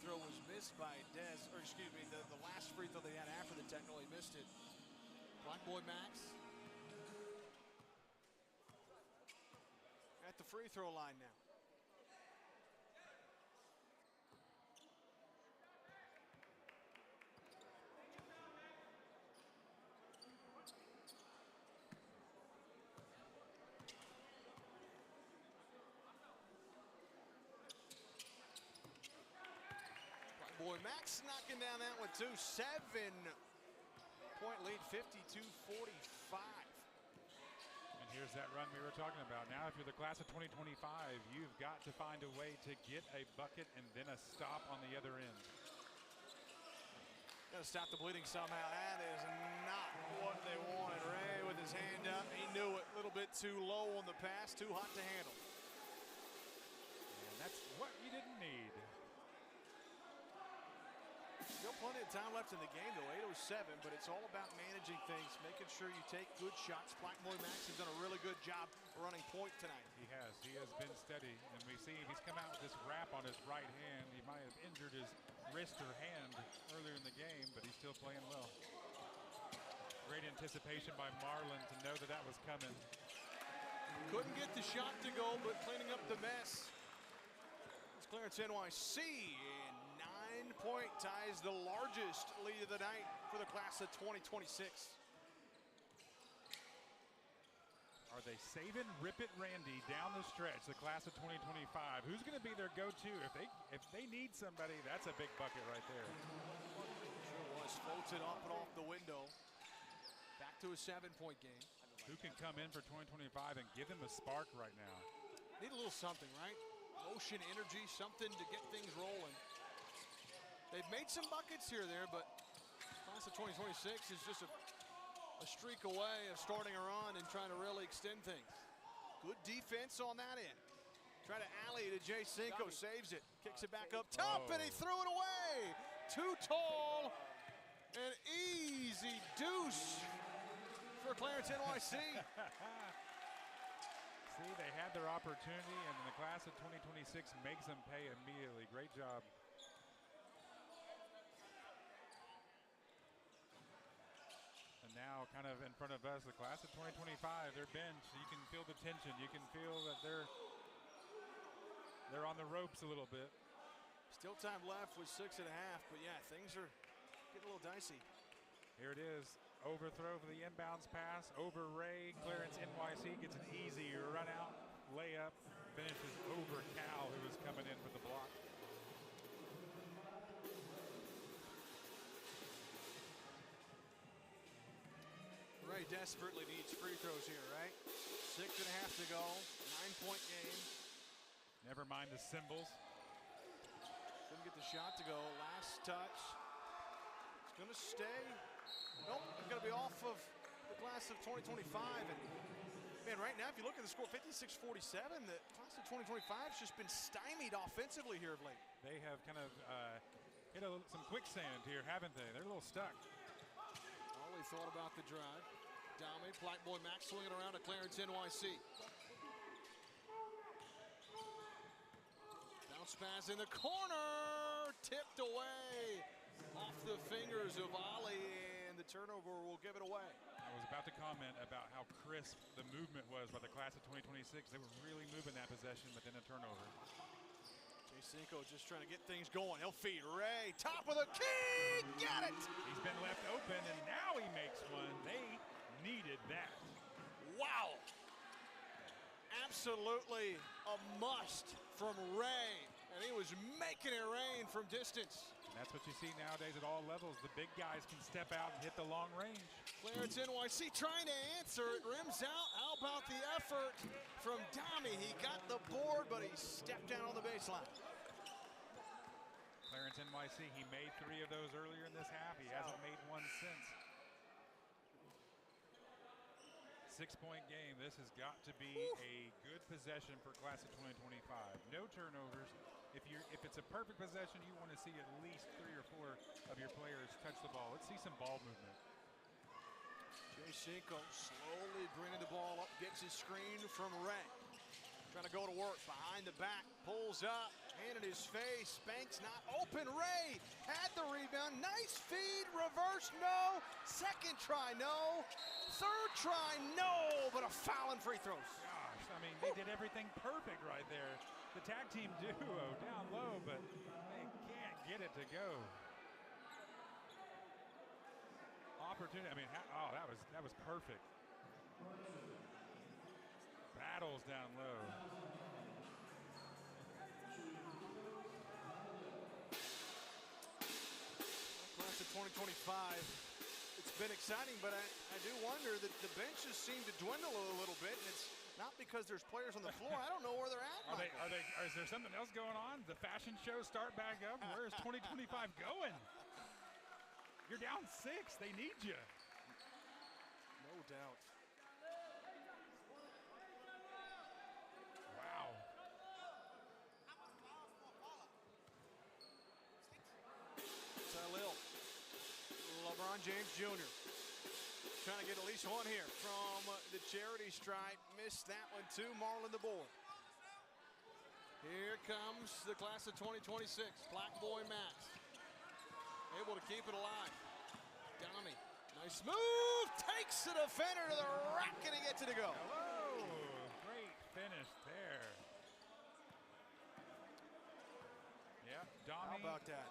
throw was missed by Dez, or excuse me, the last free throw they had after the technical, he missed it. Black Boy Max at the free throw line now. Boy, Max knocking down that one too. 7-point lead, 52-45. And here's that run we were talking about. Now, if you're the class of 2025, you've got to find a way to get a bucket and then a stop on the other end. Got to stop the bleeding somehow. That is not what they wanted. Ray with his hand up. He knew it. A little bit too low on the pass. Too hot to handle. And that's what you didn't need. Still plenty of time left in the game, though, 8:07, but it's all about managing things, making sure you take good shots. Black Boy Max has done a really good job running point tonight. He has been steady, and we see he's come out with this wrap on his right hand. He might have injured his wrist or hand earlier in the game, but he's still playing well. Great anticipation by Marlon to know that that was coming. Couldn't get the shot to go, but cleaning up the mess. It's Clarence NYC. 9-point ties the largest lead of the night for the class of 2026. Are they saving Rip It Randy down the stretch, the class of 2025? Who's going to be their go-to? If they need somebody, that's a big bucket right there. Sure was. Floats it up and off the window. Back to a 7-point game. Who can come in for 2025 and give them a spark right now? Need a little something, right? Motion, energy, something to get things rolling. They've made some buckets here or there, but class of 2026 is just a streak away of starting a run and trying to really extend things. Good defense on that end. Try to alley to THXXK, saves it, kicks it back up top, and he threw it away. Too tall, an easy deuce for Clarence NYC. See, they had their opportunity, and the class of 2026 makes them pay immediately. Great job. Now kind of in front of us, the class of 2025, their bench, you can feel the tension. You can feel that they're on the ropes a little bit. Still time left with 6.5, but yeah, things are getting a little dicey. Here it is, overthrow for the inbounds pass, over Ray. Clarence NYC gets an easy run out, layup, finishes over Cal, who was coming in for the block. Ray desperately needs free throws here, right? 6.5 to go, 9-point game. Never mind the symbols. Couldn't get the shot to go. Last touch. It's going to stay. Nope, it's going to be off of the class of 2025. And man, right now, if you look at the score, 56-47, the class of 2025 has just been stymied offensively here of late. They have kind of hit some quicksand here, haven't they? They're a little stuck. All he thought about the drive. Dami, Black Boy Max swinging around to Clarence NYC. Bounce pass in the corner, tipped away off the fingers of Ali, and the turnover will give it away. I was about to comment about how crisp the movement was by the class of 2026. They were really moving that possession, but then a turnover. THXXK just trying to get things going. He'll feed Ray, top of the key, get it! He's been left open, and now he makes one. They needed that. Wow! Absolutely a must from Ray, and he was making it rain from distance. And that's what you see nowadays at all levels. The big guys can step out and hit the long range. Clarence NYC trying to answer it, rims out. How about the effort from Dami? He got the board, but he stepped down on the baseline. Clarence NYC, he made 3 of those earlier in this half. He hasn't made one since. 6-point game. This has got to be a good possession for class of 2025. No turnovers. If it's a perfect possession, you want to see at least 3 or 4 of your players touch the ball. Let's see some ball movement. THXXK slowly bringing the ball up, gets his screen from Ray. Trying to go to work behind the back, pulls up, Hand in his face. Banks not open. Ray had the rebound. Nice feed. Reverse, no. Second try, no. Third try, no. But a foul and free throws. Gosh, I mean, they did everything perfect right there. The tag team duo down low, but they can't get it to go. Opportunity. I mean, oh, that was perfect. Battles down low. Class of 2025. It's been exciting, but I do wonder that the benches seem to dwindle a little bit, and it's not because there's players on the floor. I don't know where they're at. Is there something else going on? The fashion show start back up? Where is 2025 going? You're down 6. They need you. No doubt. Wow. Talil, LeBron James Jr. trying to get at least one here from the charity stripe. Missed that one too. Marlon the board. Here comes the class of 2026. Black boy Max. Able to keep it alive. Dami. Nice move. Takes the defender to the rack and he gets it to go. Hello. Great finish there. Yeah, Dami. How about that?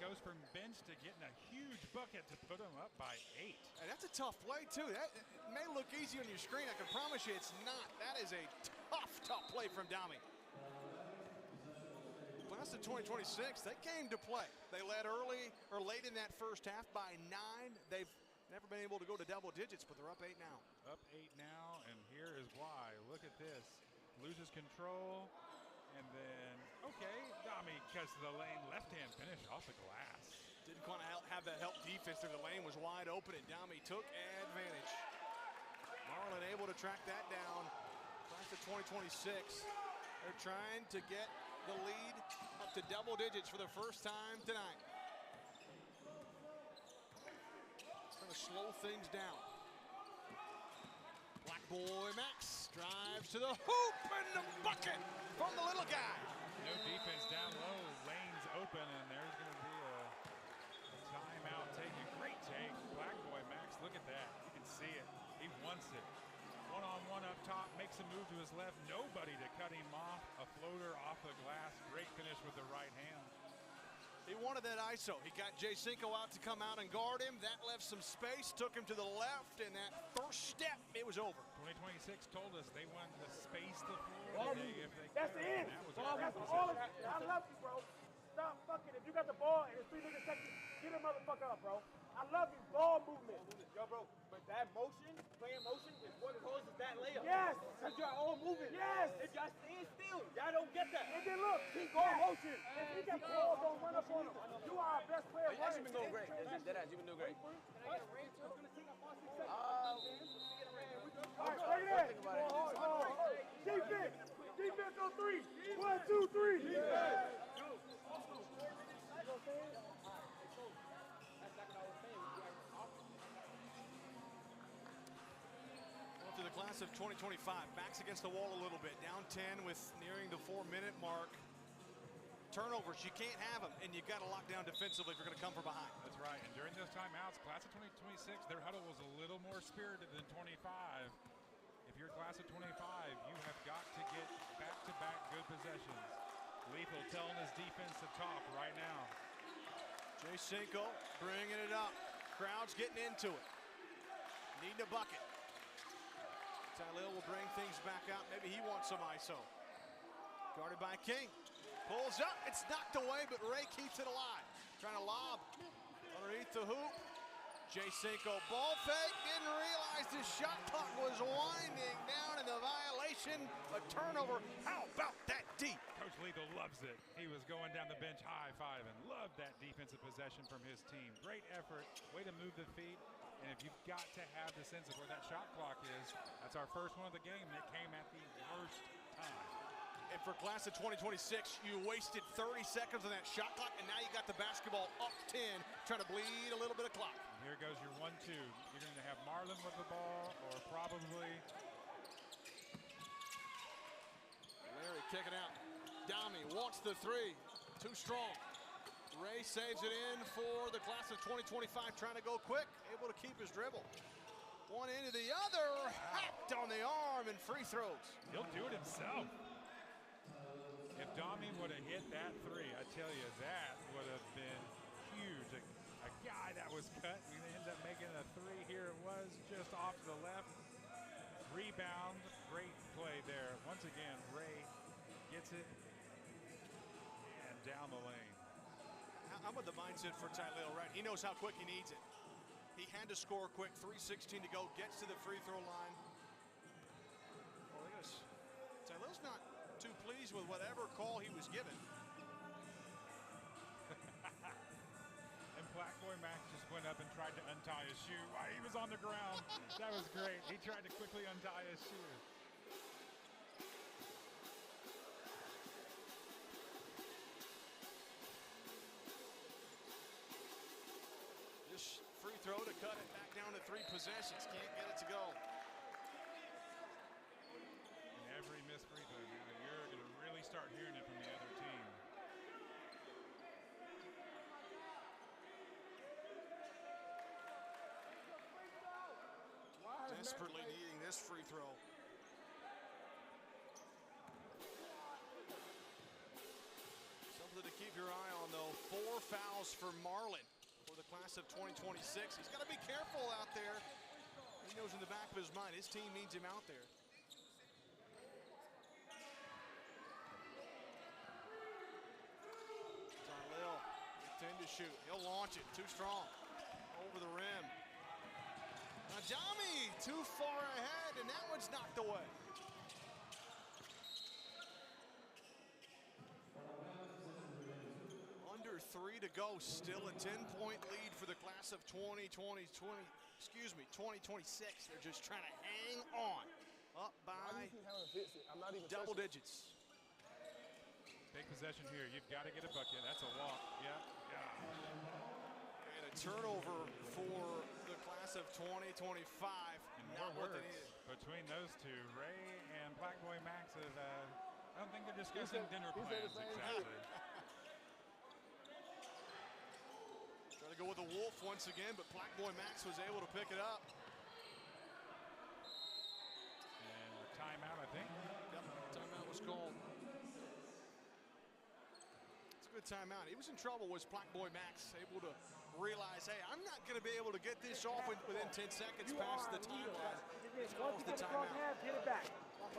Goes from bench to getting a huge bucket to put him up by 8. And that's a tough play too. That may look easy on your screen. I can promise you it's not. That is a tough play from Dami. Class of 2026, they came to play. They led early or late in that first half by 9. They've never been able to go to double digits, but they're up 8 now. Up 8 now, and here is why. Look at this. Loses control, and then, okay, Dami cuts to the lane. Left-hand finish off the glass. Didn't want to have that help defense there. The lane was wide open, and Dami took advantage. Marlon able to track that down. Class of 2026. They're trying to get the lead up to double digits for the first time tonight. It's going to slow things down. Black boy Max drives to the hoop and the bucket from the little guy. No defense down low. Lane's open, and there's going to be a timeout taken. Great take. Black boy Max, look at that. You can see it. He wants it. One-on-one up top, makes a move to his left. Nobody to cut him off. A floater off the glass. Great finish with the right hand. He wanted that ISO. He got J-Cinco out to come out and guard him. That left some space, took him to the left, and that first step, it was over. 2026 told us they wanted to space the floor today if they That's could. the end. That's all of it. I love you, bro. Stop fucking. If you got the ball and it's 3 niggas texting, get a motherfucker up, bro. I love you. Ball movement. Yo, bro, but that motion, playing motion, is what causes that layup. Yes. Because y'all all moving. Yes. If y'all stand still, y'all don't get that. And then look, keep going motion. If he got balls, don't run up on him. You are our best player. You've been doing great. That you've been doing great. All right, bring it in. Defense. Defense on 3. 1, 2, 3. Defense. To the class of 2025, backs against the wall a little bit. Down 10 with nearing the 4-minute mark. Turnovers, you can't have them, and you've got to lock down defensively if you're going to come from behind. That's right, and during those timeouts, class of 2026, their huddle was a little more spirited than 25. If you're class of 25, you have got to get back-to-back good possessions. Lethal telling his defense to talk right now. J-Cinco bringing it up. Crowd's getting into it. Needing a bucket. Talil will bring things back out. Maybe he wants some ISO. Guarded by King. Pulls up. It's knocked away, but Ray keeps it alive. Trying to lob underneath the hoop. J-Cinco ball fake. Didn't realize his shot clock was winding down in the violation. A turnover. How about that D? Coach Lethal loves it. He was going down the bench high-fiving. Loved that defensive possession from his team. Great effort. Way to move the feet. And if you've got to have the sense of where that shot clock is, that's our first one of the game, and it came at the worst time. And for class of 2026, you wasted 30 seconds on that shot clock, and now you got the basketball up 10, trying to bleed a little bit of clock. Here goes your 1-2. You're going to have Marlon with the ball, or probably Larry kicking out. Dami wants the three. Too strong. Ray saves it in for the class of 2025, trying to go quick, able to keep his dribble. One into the other, hacked on the arm and free throws. He'll do it himself. If Dami would have hit that three, I tell you, that would have been huge. A guy that was cut, we ended up making a three here. It was just off to the left. Rebound, great play there. Once again, Ray gets it and down the lane. How about the mindset for Tylell, right? He knows how quick he needs it. He had to score quick, 3:16 to go, gets to the free throw line. Well, look at this. Tylell's not too pleased with whatever call he was given. And Black Boy Max just went up and tried to untie his shoe while he was on the ground. That was great. He tried to quickly untie his shoe. This free throw to cut it back down to 3 possessions. Can't get it to go. And every missed free throw, you're going to really start hearing it from the other team. Desperately needing this free throw. Something to keep your eye on, though. 4 fouls for Marlin for the class of 2026. He's got to be careful out there. He knows in the back of his mind his team needs him out there. Tylell, 10 to shoot. He'll launch it. Too strong. Over the rim. Dami too far ahead, and that one's knocked away. Under 3 to go, still a 10-point lead for the class of 2026. They're just trying to hang on. Up by double digits. Big possession here. You've got to get a bucket. That's a walk. Yep. Yeah. And a turnover for the class of 2025. And more words between those two. Ray and Black Boy Max have, I don't think they're discussing dinner plans exactly. Try to go with the Wolf once again, but Black Boy Max was able to pick it up. And a timeout, I think. Yep, timeout was called. It's a good timeout. He was in trouble, was Black Boy Max, able to realize, hey, I'm not going to be able to get this off within 10 seconds past the timeline. It's Once you the get the front timeout. half, get it back.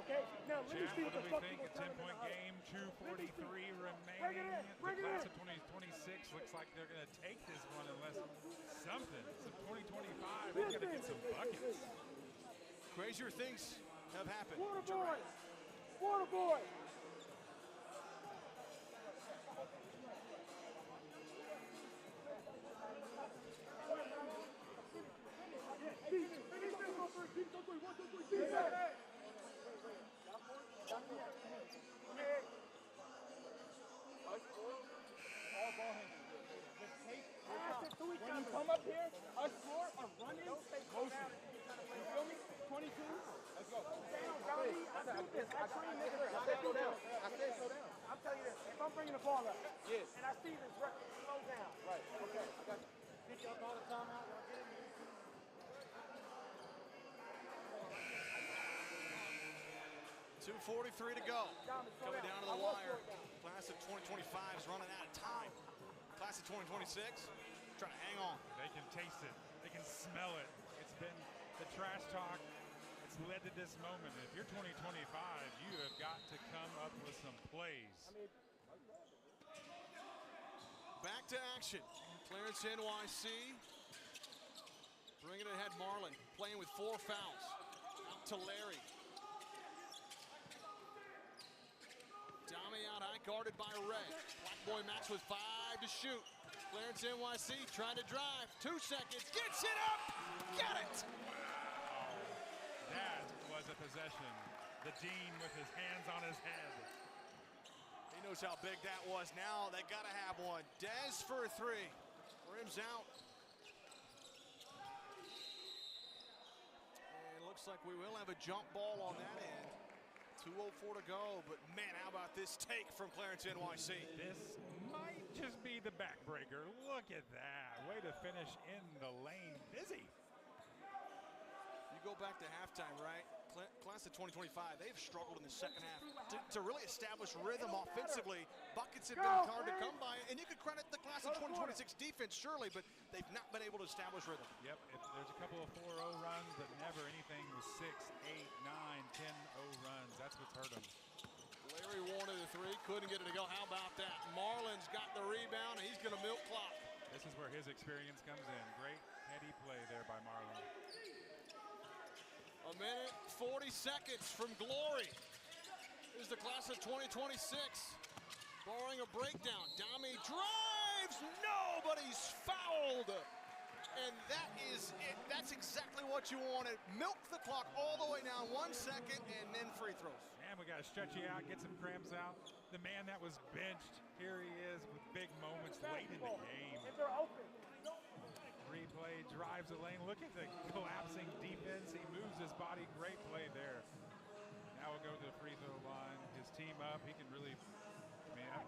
Okay? Now, let me Chat, see what what do the we fuck think? you A 10-point game, 2:43 remaining. Bring The it class in. of 2026 looks like they're going to take this one unless something. So 2025, they're going to get some buckets. Crazier things have happened. Water boy! Water boy! When you come up here, us four are running motion. You feel me? 22. Let's go. Down, Johnny. I do this. I train niggas. I said slow down. I said slow down. I'm telling you this. If I'm bringing the ball up, yes, and I see this record, slow down. Right. Okay. I got you. Think y'all call the timeout? Y'all get it? 2:43 to go. Coming down to the wire. Class of 2025 is running out of time. Class of 2026 trying to hang on. They can taste it. They can smell it. It's been the trash talk. It's led to this moment. If you're 2025, you have got to come up with some plays. Back to action. Clarence NYC. Bringing it ahead, Marlin. Playing with 4 fouls. Out to Larry. Dami out high, guarded by Ray. Black Boy Max with 5 to shoot. Clarence NYC trying to drive. 2 seconds. Gets it up. Got it. Wow. That was a possession. The Dean with his hands on his head. He knows how big that was. Now they got to have one. Dez for a 3. Rims out. And looks like we will have a jump ball on that end. 2:04 to go, but man, how about this take from Clarence NYC? This might just be the backbreaker. Look at that. Way to finish in the lane. Busy. You go back to halftime, right? Class of 2025, they've struggled in the second half to really establish rhythm offensively. Buckets have been hard to come by, and you could credit the class of 2026 defense, surely, but they've not been able to establish rhythm. Yep, there's a couple of 4-0 runs, but never anything with 6, 8, 9, 10-0 runs. That's what's hurt them. Larry wanted a three, couldn't get it to go. How about that? Marlon's got the rebound, and he's going to milk clock. This is where his experience comes in. Great heady play there by Marlon. A minute, 40 seconds from glory. Is the class of 2026. Barring a breakdown, Dami drives, nobody's fouled. And that is it. That's exactly what you wanted. Milk the clock all the way down, 1 second, and then free throws. And we got to stretch you out, get some cramps out. The man that was benched, here he is with big moments late in the game. If they're open. Replay, drives the lane. Look at the collapsing defense. He moves his body. Great play there. Now we'll go to the free throw line. His team up. He can really, I mean, up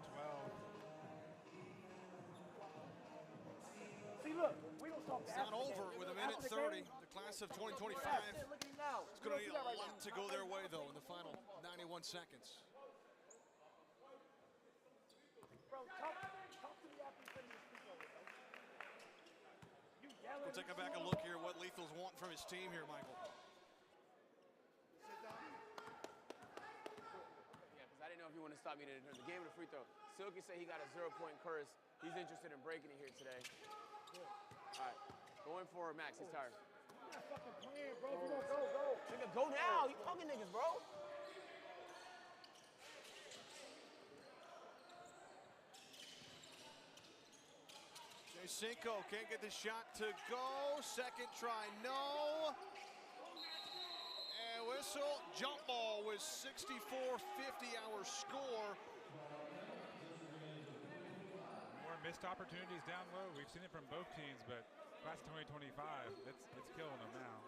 12. See, look, we don't talk It's not over with a minute 30. The class of 2025. It's going to need a lot to go their way, though, in the final 91 seconds. Bro, talk to me after you finish this free throw, bro. You yelling. We'll take back a look here what Lethal's want from his team here, Michael. Yeah, because I didn't know if you want to stop me in the game of the free throw. Silky said he got a 0-point curse. He's interested in breaking it here today. All right, going for Max. He's tired. You're not fucking playing, bro. If you don't go, go. Nigga, go now. You punking niggas, bro. Cinco can't get the shot to go. Second try, no. And whistle, jump ball with 64-50 our score. More missed opportunities down low. We've seen it from both teams, but class 2025, it's killing them now.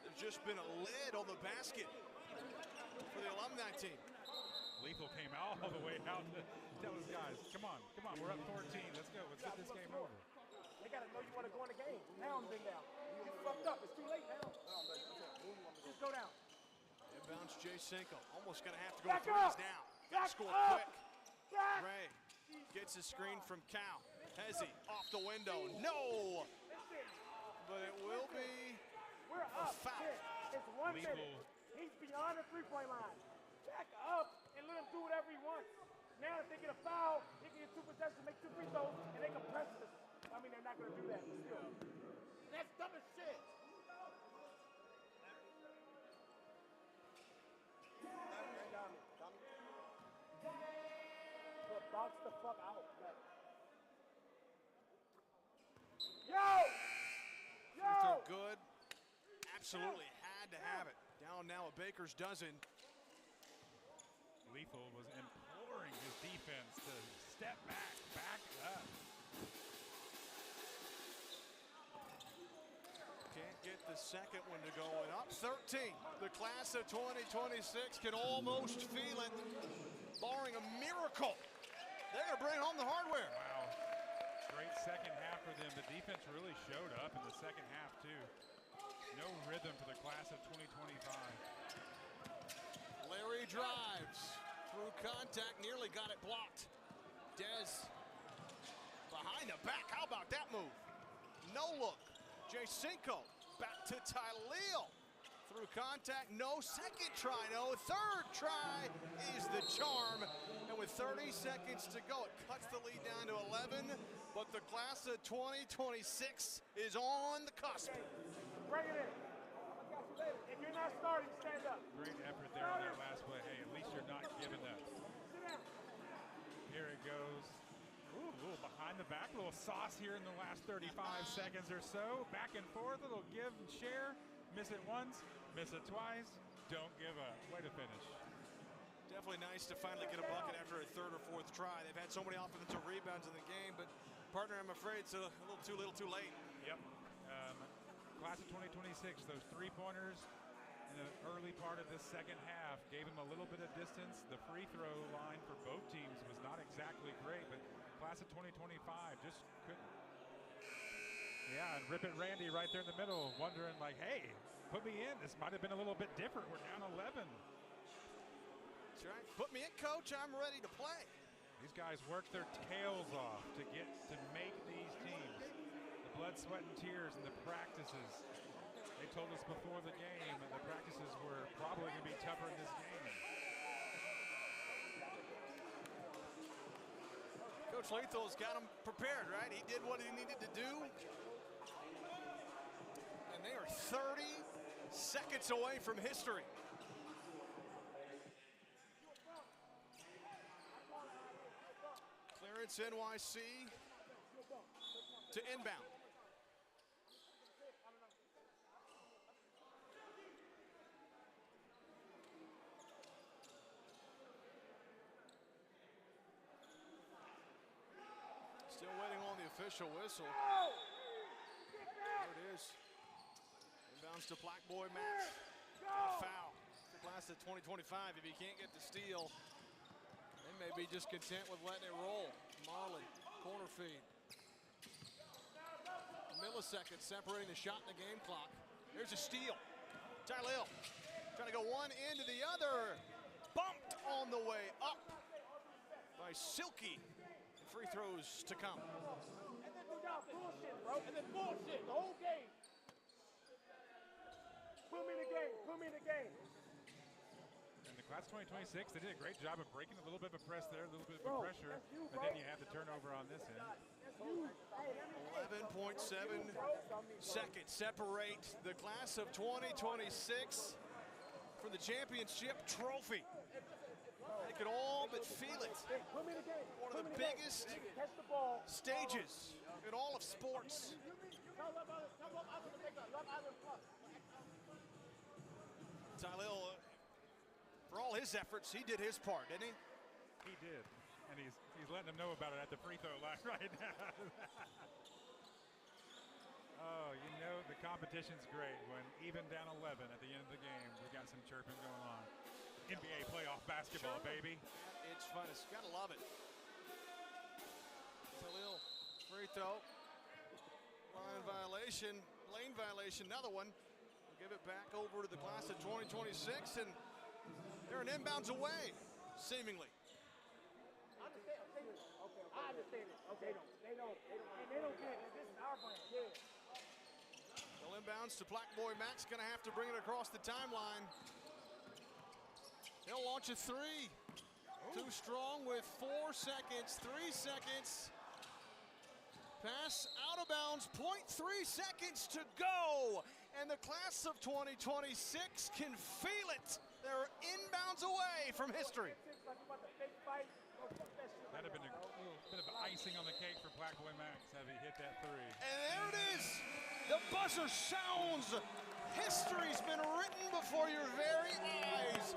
There's just been a lid on the basket for the alumni team. Lethal came all the way out to tell his guys, come on, we're up 14, let's go, let's get this game over. They gotta know you wanna go in the game. Now I'm been down. You fucked up, it's too late now. Just go down. Inbounds Jay Cinco, almost gonna have to go Back threes up. now. Back Score up. quick. Ray gets a screen from Cal. Hezzy off the window, no! But it will be We're a up. foul. It's 1 minute. He's beyond the three-point line. Back up and let him do whatever he wants. Now if they get a foul, they can get 2 possessions, make 2 free throws, and they can press us. I mean, they're not going to do that, but still. That's dumb as shit. But box the fuck out. Yo! Free throw good. Absolutely had to have it. Down now a Baker's dozen. Lethal was imploring his defense to step back up. Can't get the second one to go, and up 13. The class of 2026 can almost feel it. Barring a miracle, they're going to bring home the hardware. Wow. Great second half for them. The defense really showed up in the second half, too. No rhythm for the class of 2025. Larry drives through contact, nearly got it blocked. Dez behind the back. How about that move? No look. Jay Cinco back to Tyleel. Through contact, no. Second try, no. Third try is the charm. And with 30 seconds to go, it cuts the lead down to 11. But the class of 2026 is on the cusp. Bring it in. If you're not starting, stand up. Great effort there on that last play. Hey, at least you're not giving up. Here it goes. Ooh, behind the back. Little sauce here in the last 35 seconds or so. Back and forth. Little give and share. Miss it once. Miss it twice. Don't give up. Way to finish. Definitely nice to finally get a bucket after a third or fourth try. They've had so many offensive rebounds in the game, but partner, I'm afraid it's a little too late. Yep. Class of 2026, those three-pointers, in the early part of this second half, gave him a little bit of distance. The free throw line for both teams was not exactly great, but class of 2025 just couldn't. Yeah, and Rip It Randy right there in the middle, wondering like, hey, put me in. This might have been a little bit different. We're down 11. That's right. Put me in, coach. I'm ready to play. These guys worked their tails off to make these teams. The blood, sweat, and tears in the practices. They told us before the game that the practices were probably going to be tougher in this game. Coach Lethal's got them prepared, right? He did what he needed to do. And they are 30 seconds away from history. Clearance NYC to inbound. Still waiting on the official whistle. There it is. Inbounds to Black Boy Max. A foul. Class of 2025. If he can't get the steal, they may be just content with letting it roll. Marlin, corner feed. Milliseconds separating the shot and the game clock. There's a steal. Tylil trying to go one end to the other. Bumped on the way up by Silky. Free throws to come. And then do y'all bullshit, bro. And then bullshit the whole game. Put me in the game. Put me in the game. And the class 2026, they did a great job of breaking a little bit of a press there, a little bit of a pressure, but then you have the turnover on this end. 11.7 seconds separate the class of 2026 for the championship trophy. They could all but feel it. One of the biggest stages in all of sports. Tylil, for all his efforts, he did his part, didn't he? He did, and he's letting them know about it at the free throw line right now. Oh, you know the competition's great when even down 11 at the end of the game, we got some chirping going on. NBA playoff basketball, baby. It's fun. It's gotta love it. Tylil, free throw. Line violation, lane violation, another one. We'll give it back over to the class of 2026, and they're an inbounds away, seemingly. I understand it. Okay, they don't get it. This is our brand. Yeah. Well, inbounds to Black Boy Max, gonna have to bring it across the timeline. He'll launch a three. Too strong with 4 seconds, 3 seconds. Pass out of bounds, 0.3 seconds to go. And the class of 2026 can feel it. They're inbounds away from history. That'd have been a bit of icing on the cake for Black Boy Max had he hit that three. And there it is. The buzzer sounds. History's been written before your very eyes.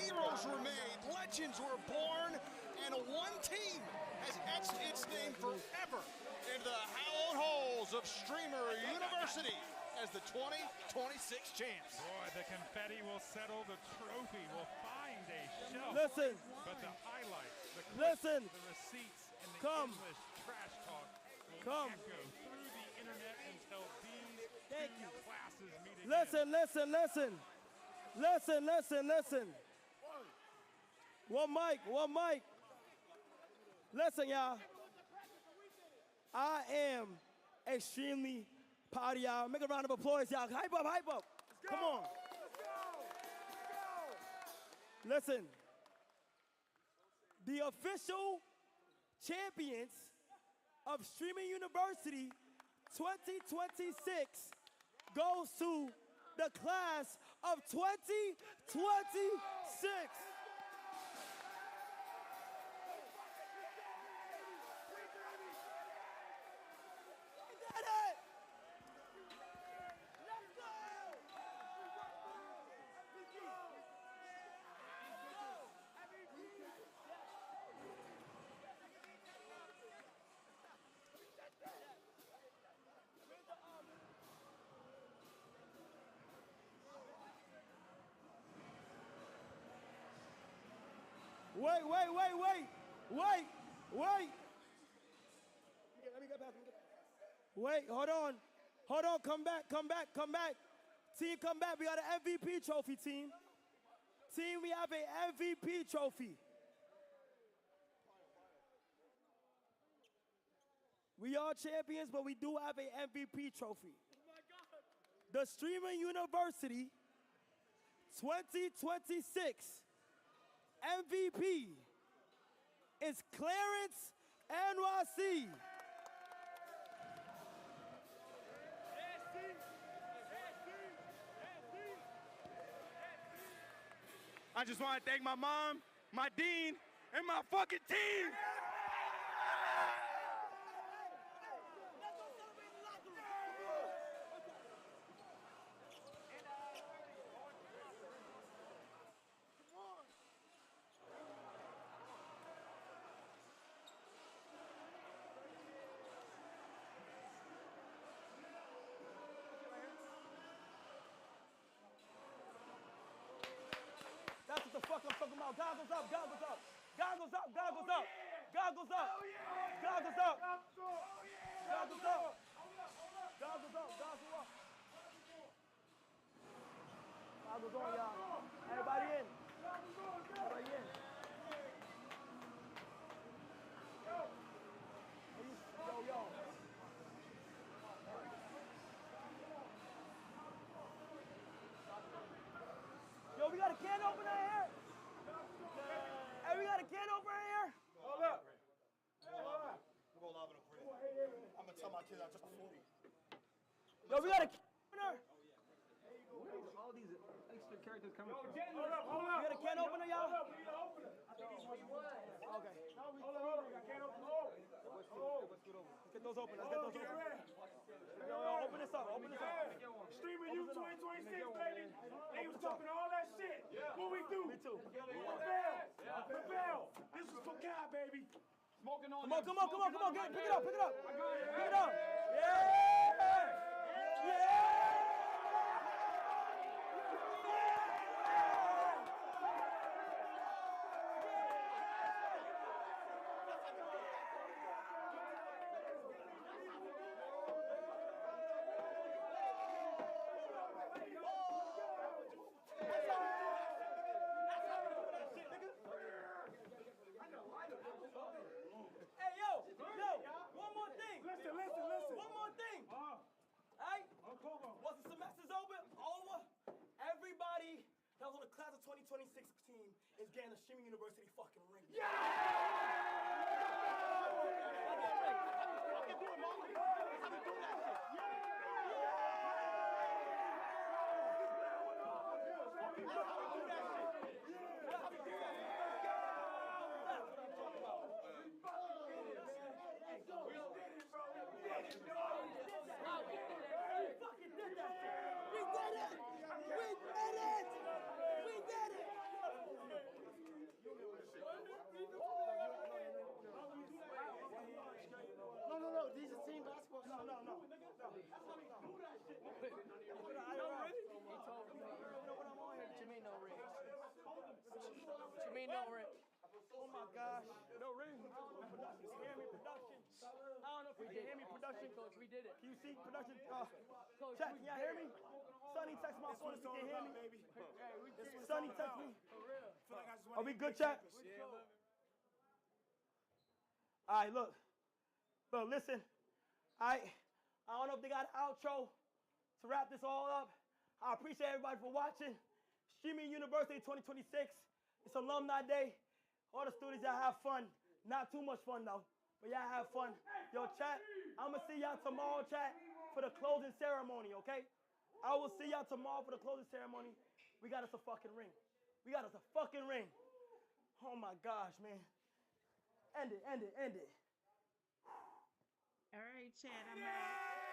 Heroes were made, legends were born, and one team has etched its name forever into the hallowed halls of Streamer University as the 2026 champs. Boy, the confetti will settle, the trophy will find a shelf. Listen. But the highlights, the clips, Listen. the receipts, and the Come. English trash talk will Come. echo through the internet until these two classes meet again. Listen. One mic. Listen, y'all. I am extremely proud of y'all. Make a round of applause, y'all. Hype up. Come on. Listen. The official champions of Streaming University 2026 goes to the class of 2026. Wait. Let me get past. Wait, hold on. Come back. Team, come back. We got an MVP trophy, team. Team, we have an MVP trophy. We are champions, but we do have an MVP trophy. The Streamer University 2026 MVP is Clarence NYC. I just want to thank my mom, my dean, and my fucking team. That's what the fuck I'm talking about. Goggles up. Goggles up. Goggles up. Goggles up. Goggles up. Goggles up. Goggles up. Goggles up. Goggles on, y'all. Everybody in. Everybody in. Yo. Yo, we got a can opener here. Hey, we got a can opener here. Hold up. I'm going live in a crazy. I'm going to tell my kids I just a 40. Yo, we got a can opener. All these extra characters coming from. Hold up. We got a can opener, y'all? Hold up, we need an opener. I think he's what he was. Okay. Hold on. I can't open. Let's get those open. Yo, open this up. Streaming you 2026, baby. They was talking all that shit. What we do? Me too. Rebel. This is for God, baby. Smoking on. Come on. Pick it up. Yeah. Hey, yo, one more thing. Listen. One more thing. Alright? Once the semester's over, everybody that was on the class of 2026 team is getting a Streaming University fucking ring. No. These are team basketball. No. That's how we do that shit. No ring. What you mean no ring? What you mean no ring? Oh my gosh. No ring. I don't know if production. Can you hear me, production? I don't know if you can hear me, production. Coach, we did it. Can you see production? Chat, can y'all hear me? Sonny, text my phone if you can hear me. Sonny, text me. Are we good, chat? All right, look, listen. I don't know if they got an outro to wrap this all up. I appreciate everybody for watching. Streaming University 2026. It's Alumni Day. All the students, y'all have fun. Not too much fun, though, but y'all have fun. Yo, chat, I'm going to see y'all tomorrow, chat, for the closing ceremony, okay? I will see y'all tomorrow for the closing ceremony. We got us a fucking ring. Oh, my gosh, man. End it. All right, Chad, I'm out.